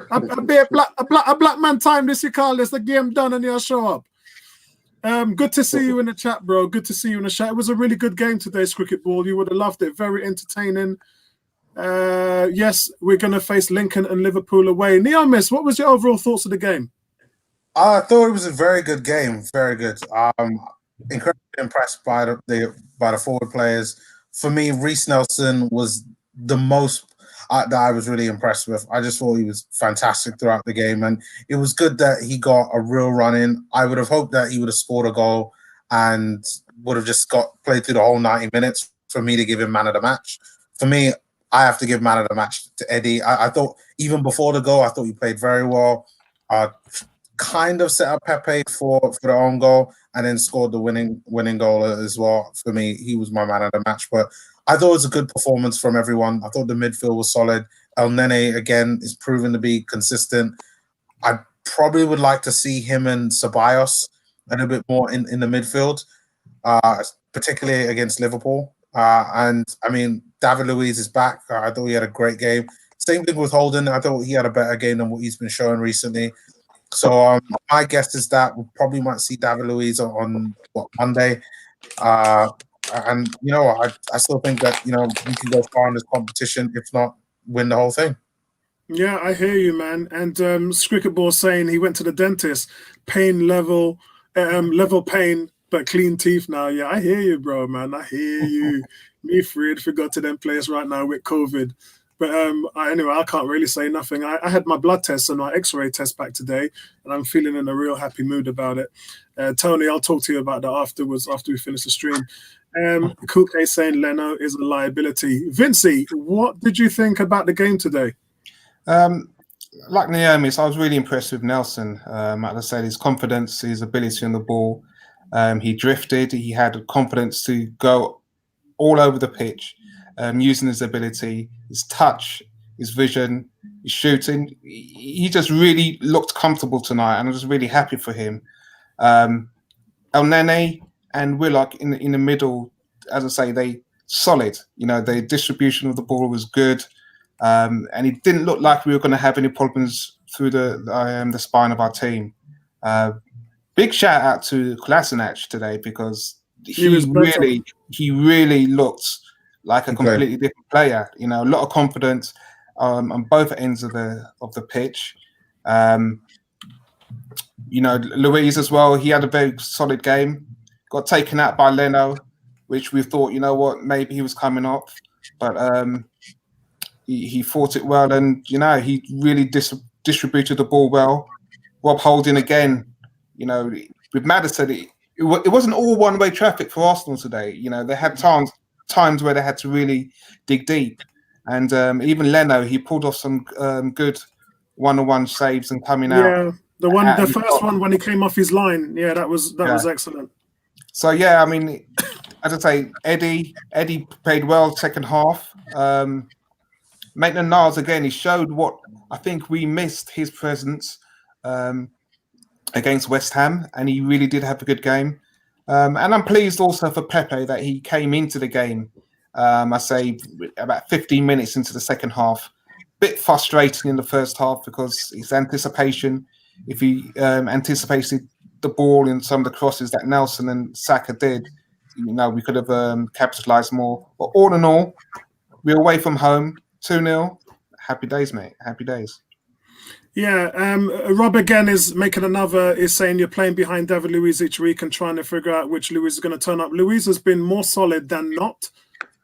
A black man time this you call this. The game done and you show up. Good to see you in the chat, bro. Good to see you in the chat. It was a really good game today, Cricket Ball. You would have loved it. Very entertaining. Yes, we're going to face Lincoln and Liverpool away. Neomis, what was your overall thoughts of the game? I thought it was a very good game, very good. Incredibly impressed by the forward players. For me, Reece Nelson was the most that I was really impressed with. I just thought he was fantastic throughout the game, and it was good that he got a real run in. I would have hoped that he would have scored a goal and would have just played through the whole 90 minutes for me to give him man of the match. For me, I have to give man of the match to Eddie. I thought even before the goal, I thought he played very well. Kind of set up Pepe for the own goal and then scored the winning goal as well. For me, he was my man of the match. But I thought it was a good performance from everyone. I thought the midfield was solid. El Nene, again, is proven to be consistent. I probably would like to see him and Ceballos a little bit more in the midfield, particularly against Liverpool. And, I mean, David Luiz is back. I thought he had a great game. Same thing with Holden. I thought he had a better game than what he's been showing recently. So my guess is that we probably might see David Luiz on Monday. And, you know, I still think that, you know, we can go far in this competition, if not win the whole thing. Yeah, I hear you, man. And Scricketball saying he went to the dentist, pain level pain, but clean teeth now. Yeah, I hear you, bro, man. I hear you. Me afraid if we go to them place right now with COVID. But anyway, I can't really say nothing. I had my blood test and my X-ray test back today, and I'm feeling in a real happy mood about it. Tony, I'll talk to you about that afterwards, after we finish the stream. Kuke saying Leno is a liability. Vincey, what did you think about the game today? Like Naomi, so I was really impressed with Nelson. Like I said, his confidence, his ability on the ball. He drifted. He had confidence to go all over the pitch. Using his ability, his touch, his vision, his shooting. He just really looked comfortable tonight, and I was really happy for him. El Nene and Willock in the middle, as I say, they solid. You know, the distribution of the ball was good, and it didn't look like we were going to have any problems through the spine of our team. Big shout out to Kolasinac today, because he really looked like a completely different player. You know, a lot of confidence on both ends of the pitch. You know, Luiz as well, he had a very solid game. Got taken out by Leno, which we thought, you know what, maybe he was coming off. But he fought it well, and, you know, he really distributed the ball well. Rob Holding again, you know, with Maddison, it wasn't all one-way traffic for Arsenal today. You know, they had times where they had to really dig deep, and even Leno, he pulled off some good one-on-one saves and coming out. Yeah, the first one when he came off his line, yeah, that was excellent. So yeah, I mean, as I say, Eddie played well second half. Maitland-Niles again, he showed what I think we missed, his presence against West Ham, and he really did have a good game. And I'm pleased also for Pepe that he came into the game, I say, about 15 minutes into the second half. Bit frustrating in the first half because his anticipation, if he anticipated the ball in some of the crosses that Nelson and Saka did, you know, we could have capitalised more. But all in all, we're away from home, 2-0. Happy days, mate. Happy days. Yeah, Rob again is saying you're playing behind David Luiz each week and trying to figure out which Luiz is going to turn up. Luiz has been more solid than not.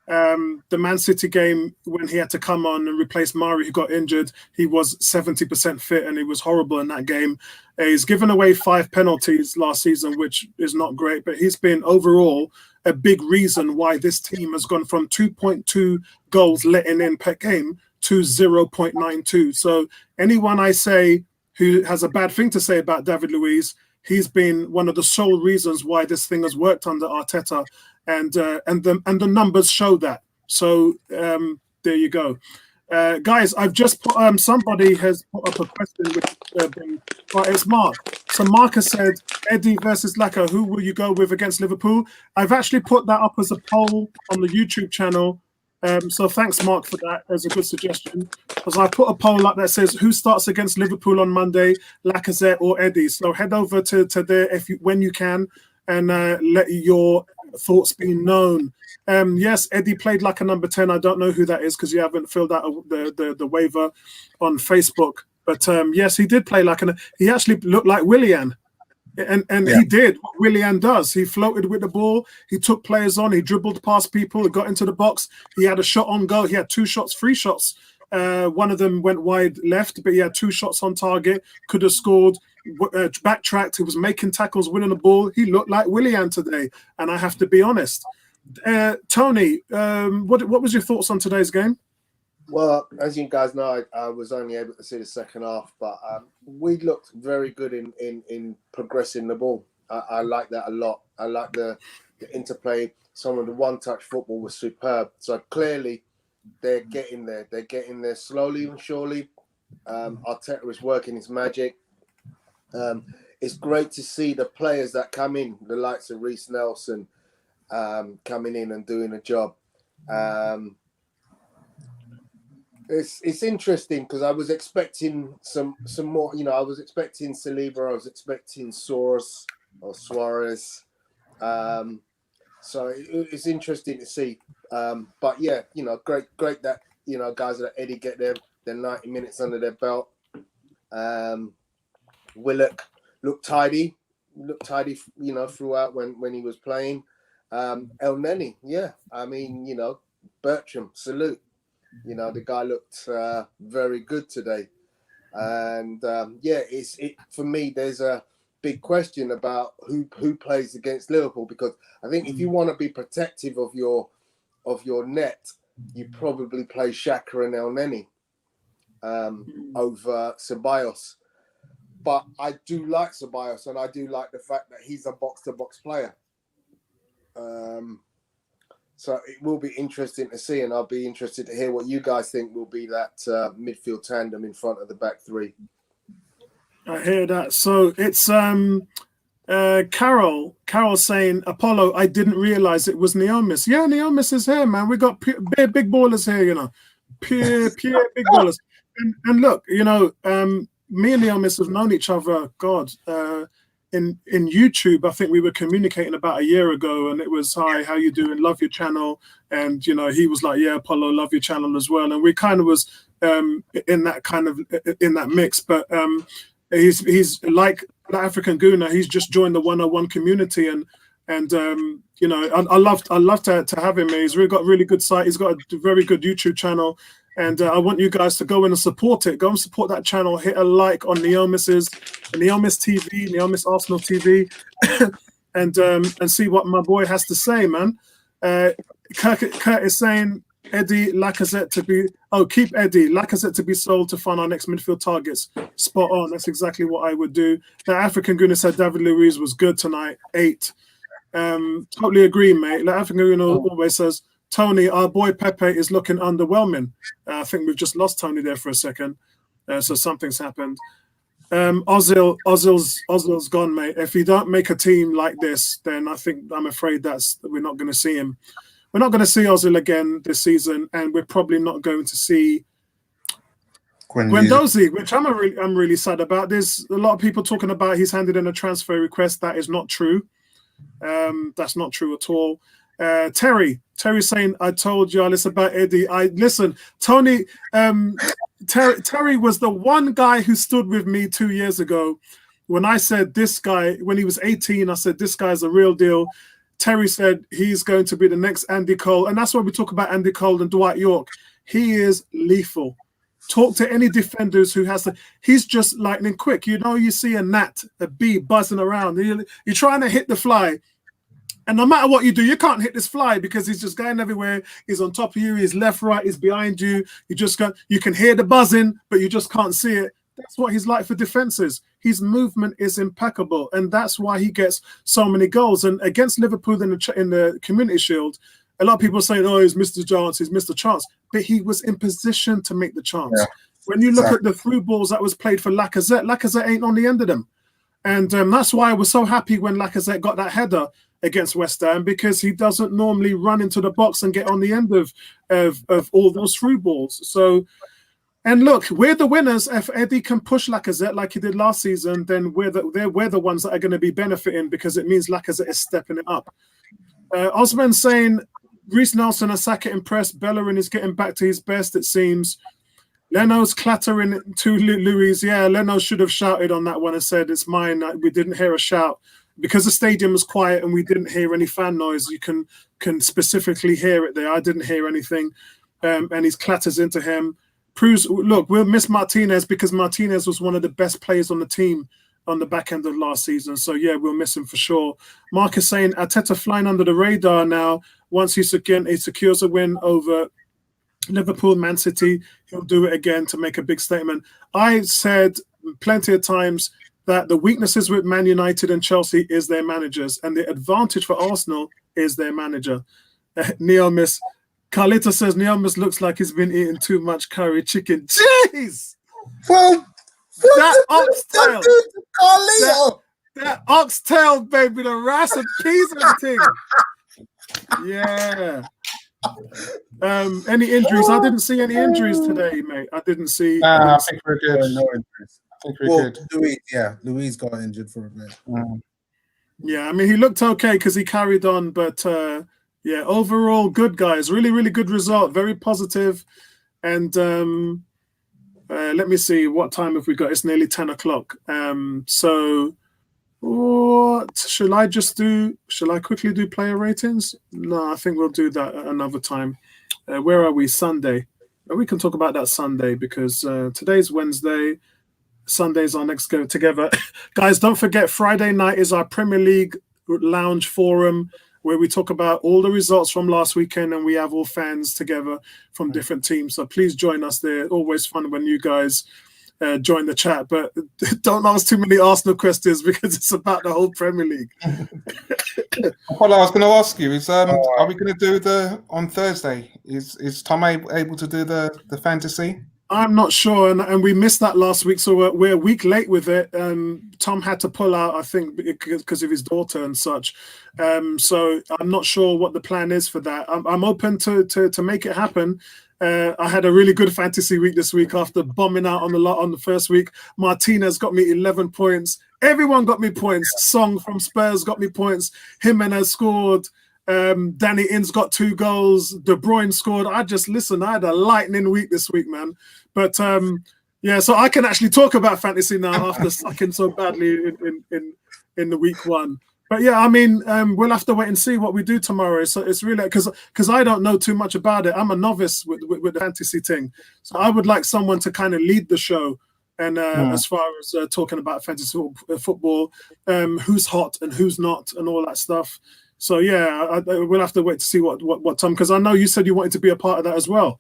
The Man City game, when he had to come on and replace Mari, who got injured, he was 70% fit and he was horrible in that game. He's given away 5 penalties last season, which is not great, but he's been overall a big reason why this team has gone from 2.2 goals letting in per game to 0.92. So anyone I say who has a bad thing to say about David Luiz, he's been one of the sole reasons why this thing has worked under Arteta, and the numbers show that. So there you go. Guys, I've just put, somebody has put up a question, which it's Mark. So Mark has said, Eddie versus Laka, who will you go with against Liverpool? I've actually put that up as a poll on the YouTube channel. So thanks, Mark, for that as a good suggestion. Because I put a poll up that says, who starts against Liverpool on Monday, Lacazette or Eddie? So head over to there when you can, and let your thoughts being known. Yes, Eddie played like a number 10. I don't know who that is because you haven't filled out the waiver on Facebook. But yes, he did play like he actually looked like Willian. And he did what Willian does. He floated with the ball. He took players on. He dribbled past people. He got into the box. He had a shot on goal. He had 2 shots, 3 shots. One of them went wide left, but he had 2 shots on target. Could have scored. Backtracked. He was making tackles, winning the ball. He looked like Willian today. And I have to be honest. Tony, what was your thoughts on today's game? Well, as you guys know, I was only able to see the second half, but we looked very good in progressing the ball. I like that a lot. I like the interplay. Some of the one-touch football was superb. So clearly, they're getting there. They're getting there slowly and surely. Arteta is working his magic. It's great to see the players that come in, the likes of Reece Nelson, coming in and doing a job. It's interesting because I was expecting some more. I was expecting Saliba. I was expecting Suarez. So it's interesting to see. But yeah, great that guys like Eddie get their 90 minutes under their belt. Willock looked tidy. Throughout when he was playing. El Neni, yeah. I mean, Bertram, salute. The guy looked very good today. And for me, there's a big question about who plays against Liverpool, because I think if you want to be protective of your net, you probably play Xhaka and El Neni over Ceballos. But I do like Ceballos, and I do like the fact that he's a box-to-box player. So it will be interesting to see, and I'll be interested to hear what you guys think will be that midfield tandem in front of the back three. I hear that. So it's Carol saying, Apollo, I didn't realize it was Neomis. Yeah, Neomis is here, man. We got big ballers here, pure big ballers. And look, me and Neomis have known each other, in YouTube. I think we were communicating about a year ago, and it was, hi, how you doing? Love your channel. And, he was like, yeah, Apollo, love your channel as well. And we kind of was in that mix. But he's like the African Gooner. He's just joined the 101 community. And I love to have him. He's got a really good site. He's got a very good YouTube channel. And I want you guys to go in and support it. Go and support that channel. Hit a like on Neomis TV, Neomis Arsenal TV, and see what my boy has to say, man. Kurt is saying Eddie Lacazette keep Eddie Lacazette to be sold to fund our next midfield targets. Spot on. That's exactly what I would do. The African Gooner said David Luiz was good tonight. 8. Totally agree, mate. The African Gooner always says, Tony, our boy Pepe is looking underwhelming. I think we've just lost Tony there for a second. So something's happened. Ozil's gone, mate. If he don't make a team like this, then I'm afraid we're not going to see him. We're not going to see Ozil again this season, and we're probably not going to see Guendouzi, which I'm really sad about. There's a lot of people talking about he's handed in a transfer request. That is not true. That's not true at all. Terry saying, I told y'all it's about Eddie. Listen, Tony, Terry was the one guy who stood with me 2 years ago when I said this guy, when he was 18, I said this guy's a real deal. Terry said he's going to be the next Andy Cole, and that's why we talk about Andy Cole and Dwight York. He is lethal. Talk to any defenders who he's just lightning quick. You see a bee buzzing around. You're trying to hit the fly. And no matter what you do, you can't hit this fly because he's just going everywhere. He's on top of you. He's left, right. He's behind you. You can hear the buzzing, but you just can't see it. That's what he's like for defenses. His movement is impeccable, and that's why he gets so many goals. And against Liverpool in the Community Shield, a lot of people are saying, "Oh, he's missed the chance. He's missed the chance," but he was in position to make the chance. Yeah, when you look at the through balls that was played for Lacazette ain't on the end of them, and that's why I was so happy when Lacazette got that header against West Ham, because he doesn't normally run into the box and get on the end of all those through balls. So, and look, we're the winners. If Eddie can push Lacazette like he did last season, then we're the ones that are going to be benefiting, because it means Lacazette is stepping it up. Osman saying Reece Nelson and Saka impressed. Bellerin is getting back to his best, it seems. Leno's clattering to Louise. Yeah, Leno should have shouted on that one and said, it's mine. We didn't hear a shout. Because the stadium was quiet and we didn't hear any fan noise, you can specifically hear it there. I didn't hear anything. And he clatters into him. Proves, look, we'll miss Martinez because Martinez was one of the best players on the team on the back end of last season. So, yeah, we'll miss him for sure. Mark is saying Arteta flying under the radar now. Once he secures a win over Liverpool, Man City, he'll do it again to make a big statement. I said plenty of times that the weaknesses with Man United and Chelsea is their managers, and the advantage for Arsenal is their manager. Neomis, Carlita says Neomis looks like he's been eating too much curry chicken. Jeez! Well, That oxtail, that oxtail, baby, the rice and peas and thing. Yeah. Any injuries? I didn't see any injuries today, mate. I think we're good. No injuries. I think we're good. Louise got injured for a bit. Yeah, I mean, he looked okay because he carried on, but yeah, overall, good guys. Really, really good result. Very positive. And let me see, what time have we got? It's nearly 10 o'clock. So what shall I quickly do player ratings? No, I think we'll do that at another time. Where are we? Sunday. We can talk about that Sunday because today's Wednesday. Sunday's our next go together. Guys, don't forget, Friday night is our Premier League Lounge Forum where we talk about all the results from last weekend and we have all fans together from different teams. So please join us there. Always fun when you guys join the chat, but don't ask too many Arsenal questions because it's about the whole Premier League. What I was going to ask you is, are we going to do on Thursday? Is Tom able to do the fantasy? I'm not sure, and we missed that last week, so we're a week late with it. Tom had to pull out, I think, because of his daughter and such. So I'm not sure what the plan is for that. I'm open to make it happen. I had a really good fantasy week this week after bombing out on the first week. Martinez got me 11 points. Everyone got me points. Song from Spurs got me points. Jimenez scored. Danny Ings got 2 goals. De Bruyne scored. I had a lightning week this week, man. But yeah, so I can actually talk about fantasy now after sucking so badly in the week one. But yeah, I mean, we'll have to wait and see what we do tomorrow. So it's really because I don't know too much about it. I'm a novice with the fantasy thing, so I would like someone to kind of lead the show. And as far as talking about fantasy football, who's hot and who's not, and all that stuff. So yeah, we'll have to wait to see what Tom, because I know you said you wanted to be a part of that as well.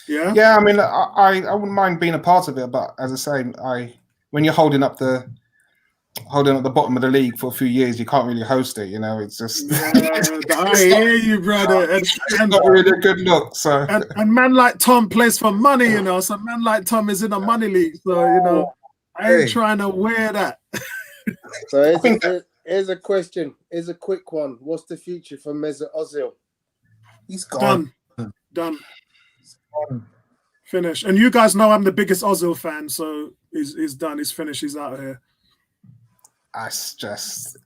Yeah. Yeah, I mean, I wouldn't mind being a part of it, but as I say, when you're holding up the bottom of the league for a few years, you can't really host it. You know, it's just. Yeah, I hear you, brother. It's not really a good look. So. And man like Tom plays for money, you know. So man like Tom is in a money league. So you know, I ain't trying to wear that. So here's a question. Here's a quick one. What's the future for Mesut Ozil? He's gone. Done. Finish. And you guys know I'm the biggest Ozil fan, so he's done. He's finished. He's out of here. It's just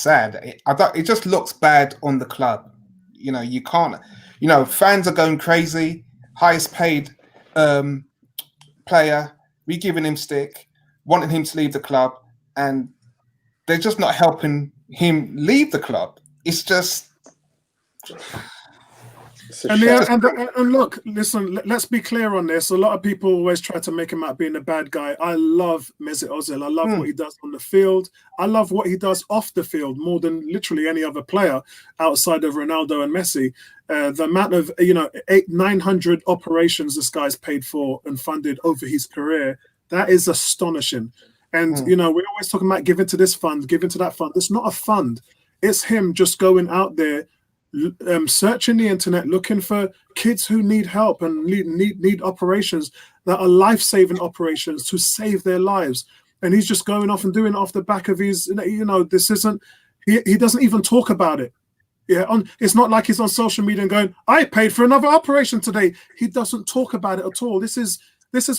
sad. It just looks bad on the club. You know, you can't. You know, fans are going crazy. Highest paid player. We giving him stick, wanting him to leave the club, and they're just not helping him leave the club. It's just. And look, listen, let's be clear on this. A lot of people always try to make him out being a bad guy. I love Mesut Ozil. I love what he does on the field. I love what he does off the field more than literally any other player outside of Ronaldo and Messi. The amount of 900 operations this guy's paid for and funded over his career, that is astonishing. And we're always talking about giving to this fund, giving to that fund. It's not a fund. It's him just going out there, searching the internet, looking for kids who need help and need operations that are life-saving operations to save their lives. And he's just going off and doing it off the back of his, this isn't, he doesn't even talk about it. Yeah, it's not like he's on social media and going, I paid for another operation today. He doesn't talk about it at all. This is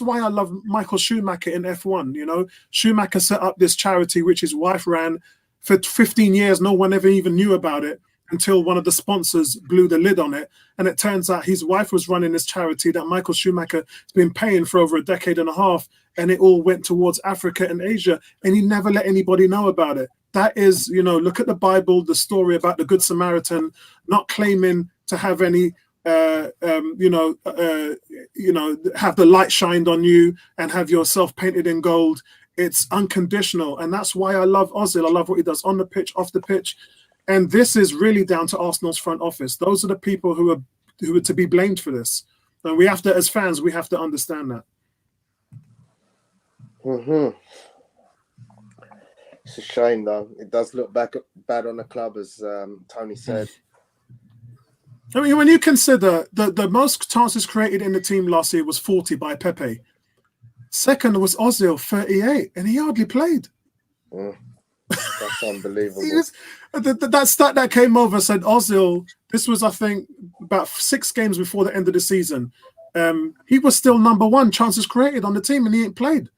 why I love Michael Schumacher in F1. Schumacher set up this charity which his wife ran for 15 years. No one ever even knew about it. until one of the sponsors blew the lid on it. And it turns out his wife was running this charity that Michael Schumacher has been paying for over a decade and a half. And it all went towards Africa and Asia. And he never let anybody know about it. That is, look at the Bible, the story about the Good Samaritan, not claiming to have any, have the light shined on you and have yourself painted in gold. It's unconditional. And that's why I love Ozil. I love what he does on the pitch, off the pitch. And this is really down to Arsenal's front office. Those are the people who are to be blamed for this. And we have to, as fans, we have to understand that. Mm-hmm. It's a shame, though. It does look bad on the club, as Tony said. I mean, when you consider the most chances created in the team last year was 40 by Pepe. Second was Ozil, 38, and he hardly played. That's unbelievable. That stat that came over said Ozil, this was, I think, about 6 games before the end of the season. He was still number 1 chances created on the team, and he ain't played.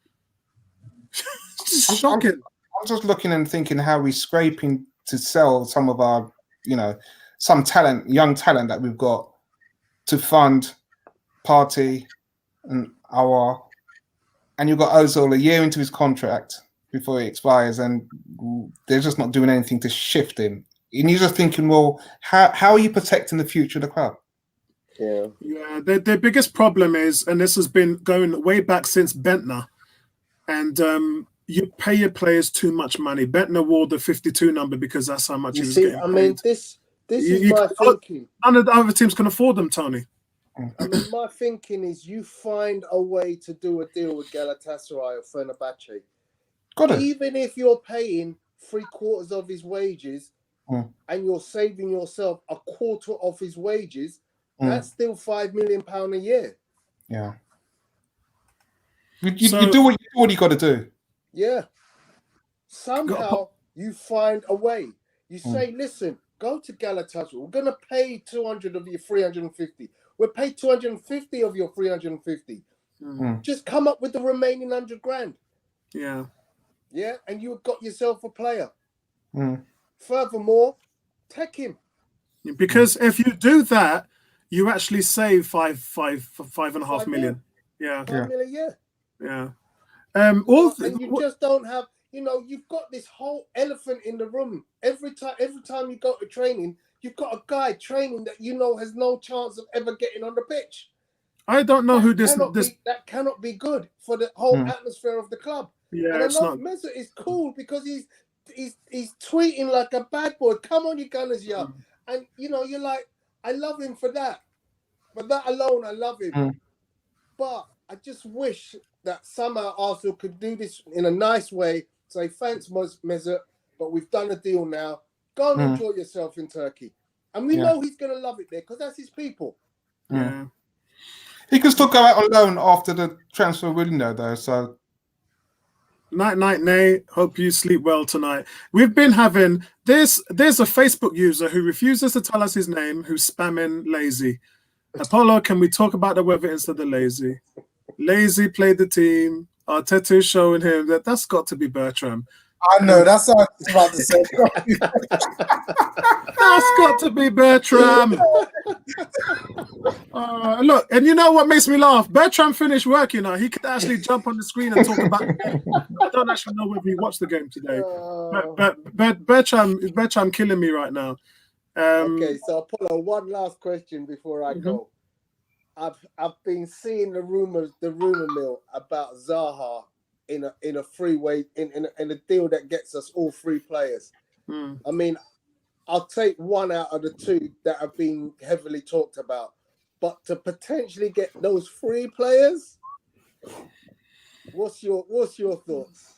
It's shocking. I'm just looking and thinking how we're scraping to sell some of our, some talent, young talent that we've got to fund Partey and you've got Ozil a year into his contract before he expires, and they're just not doing anything to shift him. And you're just thinking, well, how are you protecting the future of the club? Yeah. Their biggest problem is, and this has been going way back since Bentner, and you pay your players too much money. Bentner wore the 52 number because that's how much he was getting paid. I mean, this is my thinking. None of the other teams can afford them, Tony. I mean, my thinking is you find a way to do a deal with Galatasaray or Fenerbahce. Even if you're paying 3/4 of his wages and you're saving yourself 1/4 of his wages, that's still £5 million a year. Yeah. You do what you got to do. Yeah. Somehow you find a way. You say, listen, go to Galatasaray. We're going to pay 200 of your 350. We'll pay 250 of your 350. Just come up with the remaining 100 grand. Yeah. Yeah, and you've got yourself a player. Furthermore, take him. Because if you do that, you actually save 5.5 million. Yeah. 5 million, yeah. And you just don't have, you've got this whole elephant in the room. Every time you go to training, you've got a guy training that has no chance of ever getting on the pitch. I don't know who that cannot be good for the whole atmosphere of the club. Yeah, and I know Mesut is cool because he's tweeting like a bad boy. Come on, you Gunners, yeah. And you're like, I love him for that. For that alone, I love him. But I just wish that somehow Arsenal could do this in a nice way. Say, thanks, Mesut, but we've done a deal now. Go and enjoy yourself in Turkey. And we know he's going to love it there because that's his people. Yeah. He can still go out on loan after the transfer window, though. So, night, Nate. Hope you sleep well tonight. We've been having there's a Facebook user who refuses to tell us his name, who's spamming lazy. Apollo, can we talk about the weather instead of lazy? Lazy played the team. Arteta is showing him that's got to be Bertram. I know, that's what I was about to say. That's got to be Bertram. Look, and you know what makes me laugh? Bertram finished work, he could actually jump on the screen and talk about the game. I don't actually know whether he watched the game today. But Bertram killing me right now. Okay, so Apollo, one last question before I go. I've been seeing the rumor mill about Zaha in a freeway in a deal that gets us all 3 players. I mean, I'll take 1 out of the 2 that have been heavily talked about, but to potentially get those 3 players, what's your thoughts?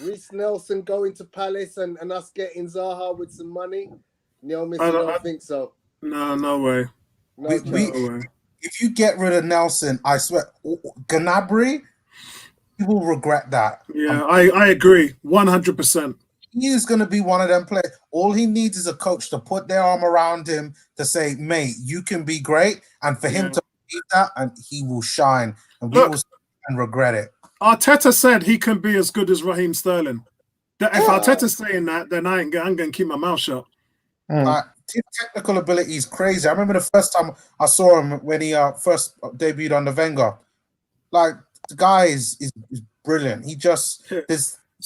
Reece Nelson going to Palace and us getting Zaha with some money? No, I don't think so. No way. No way. If you get rid of Nelson, I swear, Gnabry, you will regret that. Yeah, I agree, 100%. He is going to be one of them players. All he needs is a coach to put their arm around him to say, mate, you can be great. And for him to believe that, and he will shine. And we will regret it. Arteta said he can be as good as Raheem Sterling. That if Arteta's saying that, then I'm going to keep my mouth shut. Team technical ability is crazy. I remember the first time I saw him when he first debuted under Wenger. Like, the guy is brilliant. He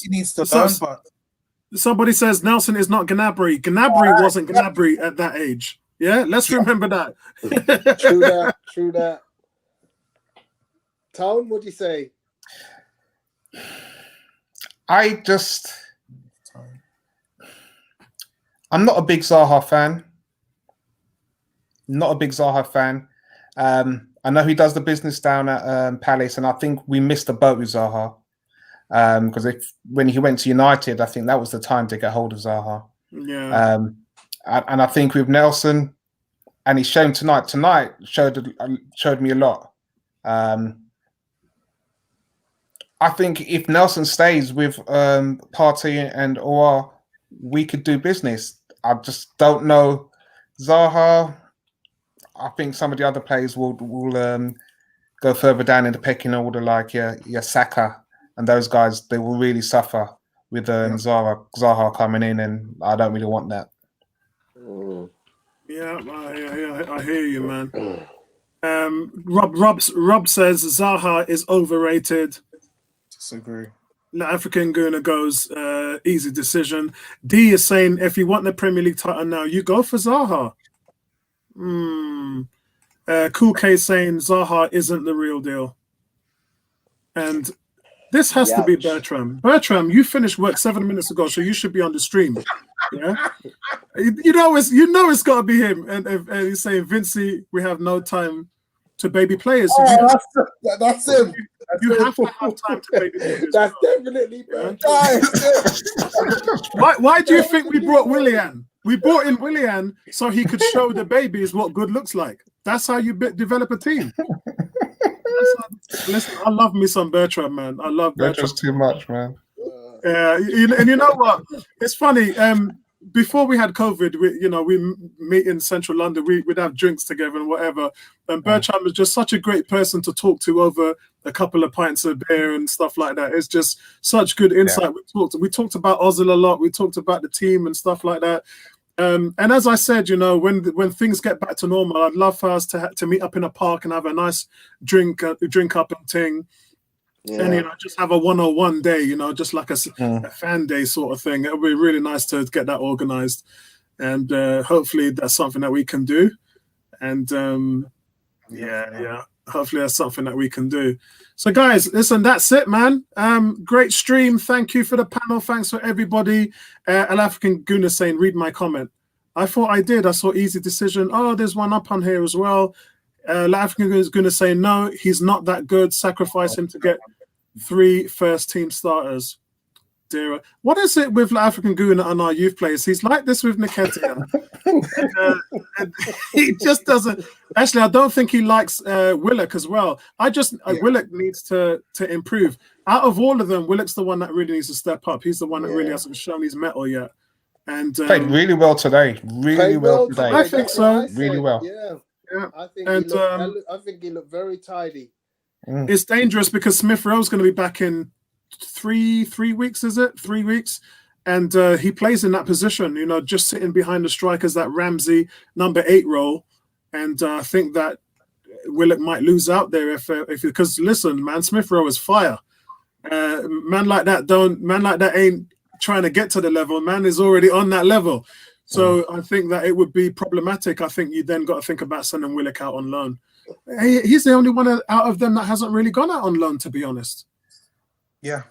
needs to learn. But somebody says Nelson is not Gnabry. Gnabry wasn't Gnabry at that age. Yeah, let's remember that. True that. Tone, what do you say? I'm not a big Zaha fan. I know he does the business down at Palace, and I think we missed the boat with Zaha. Because when he went to United, I think that was the time to get hold of Zaha. Yeah. And I think with Nelson, and he's shown tonight showed me a lot. I think if Nelson stays with Partey and Aouar, we could do business. I just don't know. Zaha, I think some of the other players will go further down in the pecking order, like your Saka and those guys. They will really suffer with Zaha coming in, and I don't really want that. Yeah, I hear you, man. Rob says Zaha is overrated. Disagree. The African Guna goes easy decision. D is saying if you want the Premier League title now, you go for Zaha. Cool K saying Zaha isn't the real deal. And this has to be Bertram. Bertram, you finished work 7 minutes ago, so you should be on the stream. Yeah, you know it's got to be him. And he's saying, Vincey, we have no time to baby players. That's him. You have to have time to baby players. That's definitely Bertram. Why do you think we brought Willian? We brought in Willian so he could show the babies what good looks like. That's how you develop a team. Listen, I love me some Bertram, man. I love Bertram. Bertram's too much, man. And you know what? It's funny. Before we had COVID, we meet in central London. We'd have drinks together and whatever. And Bertram is just such a great person to talk to over a couple of pints of beer and stuff like that. It's just such good insight. Yeah. We talked about Ozil a lot. We talked about the team and stuff like that. And as I said, when things get back to normal, I'd love for us to meet up in a park and have a nice drink up and ting. Yeah. And just have a 101 day, just like a fan day sort of thing. It would be really nice to get that organized, and hopefully that's something that we can do. And hopefully that's something that we can do. So guys, listen, that's it, man. Great stream. Thank you for the panel. Thanks for everybody. Al African Guna saying, read my comment. I thought I did. I saw easy decision. Oh, there's one up on here as well. Al African is going to say, no, he's not that good. Sacrifice him to get 3 first-team starters. Dear, what is it with African Guna and our youth players? He's like this with Nketiah. and he just doesn't. Actually, I don't think he likes Willock as well. Willock needs to improve. Out of all of them, Willock's the one that really needs to step up. He's the one that really hasn't shown his mettle yet. And played really well today. Really well today. I think so. Really well. Yeah. I think he looked very tidy. It's dangerous because Smith Rowe's going to be back in 3 weeks, is it? 3 weeks. And he plays in that position, just sitting behind the strikers, that Ramsey number 8 role. And I think that Willock might lose out there because listen, man, Smith Rowe is fire. Man like that ain't trying to get to the level. Man is already on that level. So I think that it would be problematic. I think you then got to think about sending Willock out on loan. He's the only one out of them that hasn't really gone out on loan, to be honest. Yeah,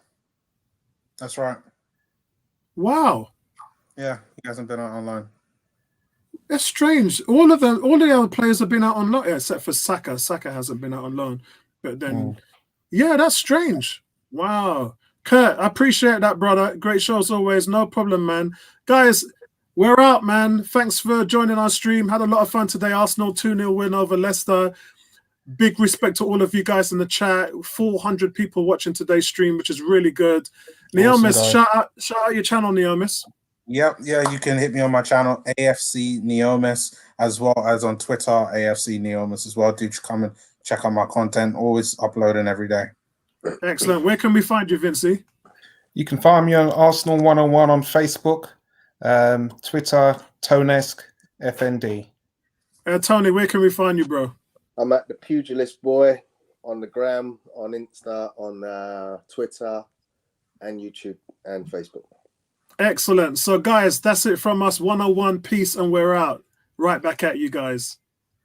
that's right. Wow. Yeah, he hasn't been out on loan. That's strange. All the other players have been out on loan, except for Saka. Saka hasn't been out on loan. But then, that's strange. Wow. Kurt, I appreciate that, brother. Great show as always. No problem, man. Guys, we're out, man. Thanks for joining our stream. Had a lot of fun today. Arsenal 2-0 win over Leicester. Big respect to all of you guys in the chat. 400 people watching today's stream, which is really good. Neomis, shout out your channel, Neomis. Yep, you can hit me on my channel, AFC Neomis, as well as on Twitter, AFC Neomis as well. Do come and check out my content. Always uploading every day. Excellent. Where can we find you, Vincey? You can find me on Arsenal 101 on Facebook, Twitter, Tonesk, FND. Tony, where can we find you, bro? I'm at the Pugilist Boy on the gram, on Insta, on Twitter, and YouTube and Facebook. Excellent. So, guys, that's it from us. 101, peace, and we're out. Right back at you guys.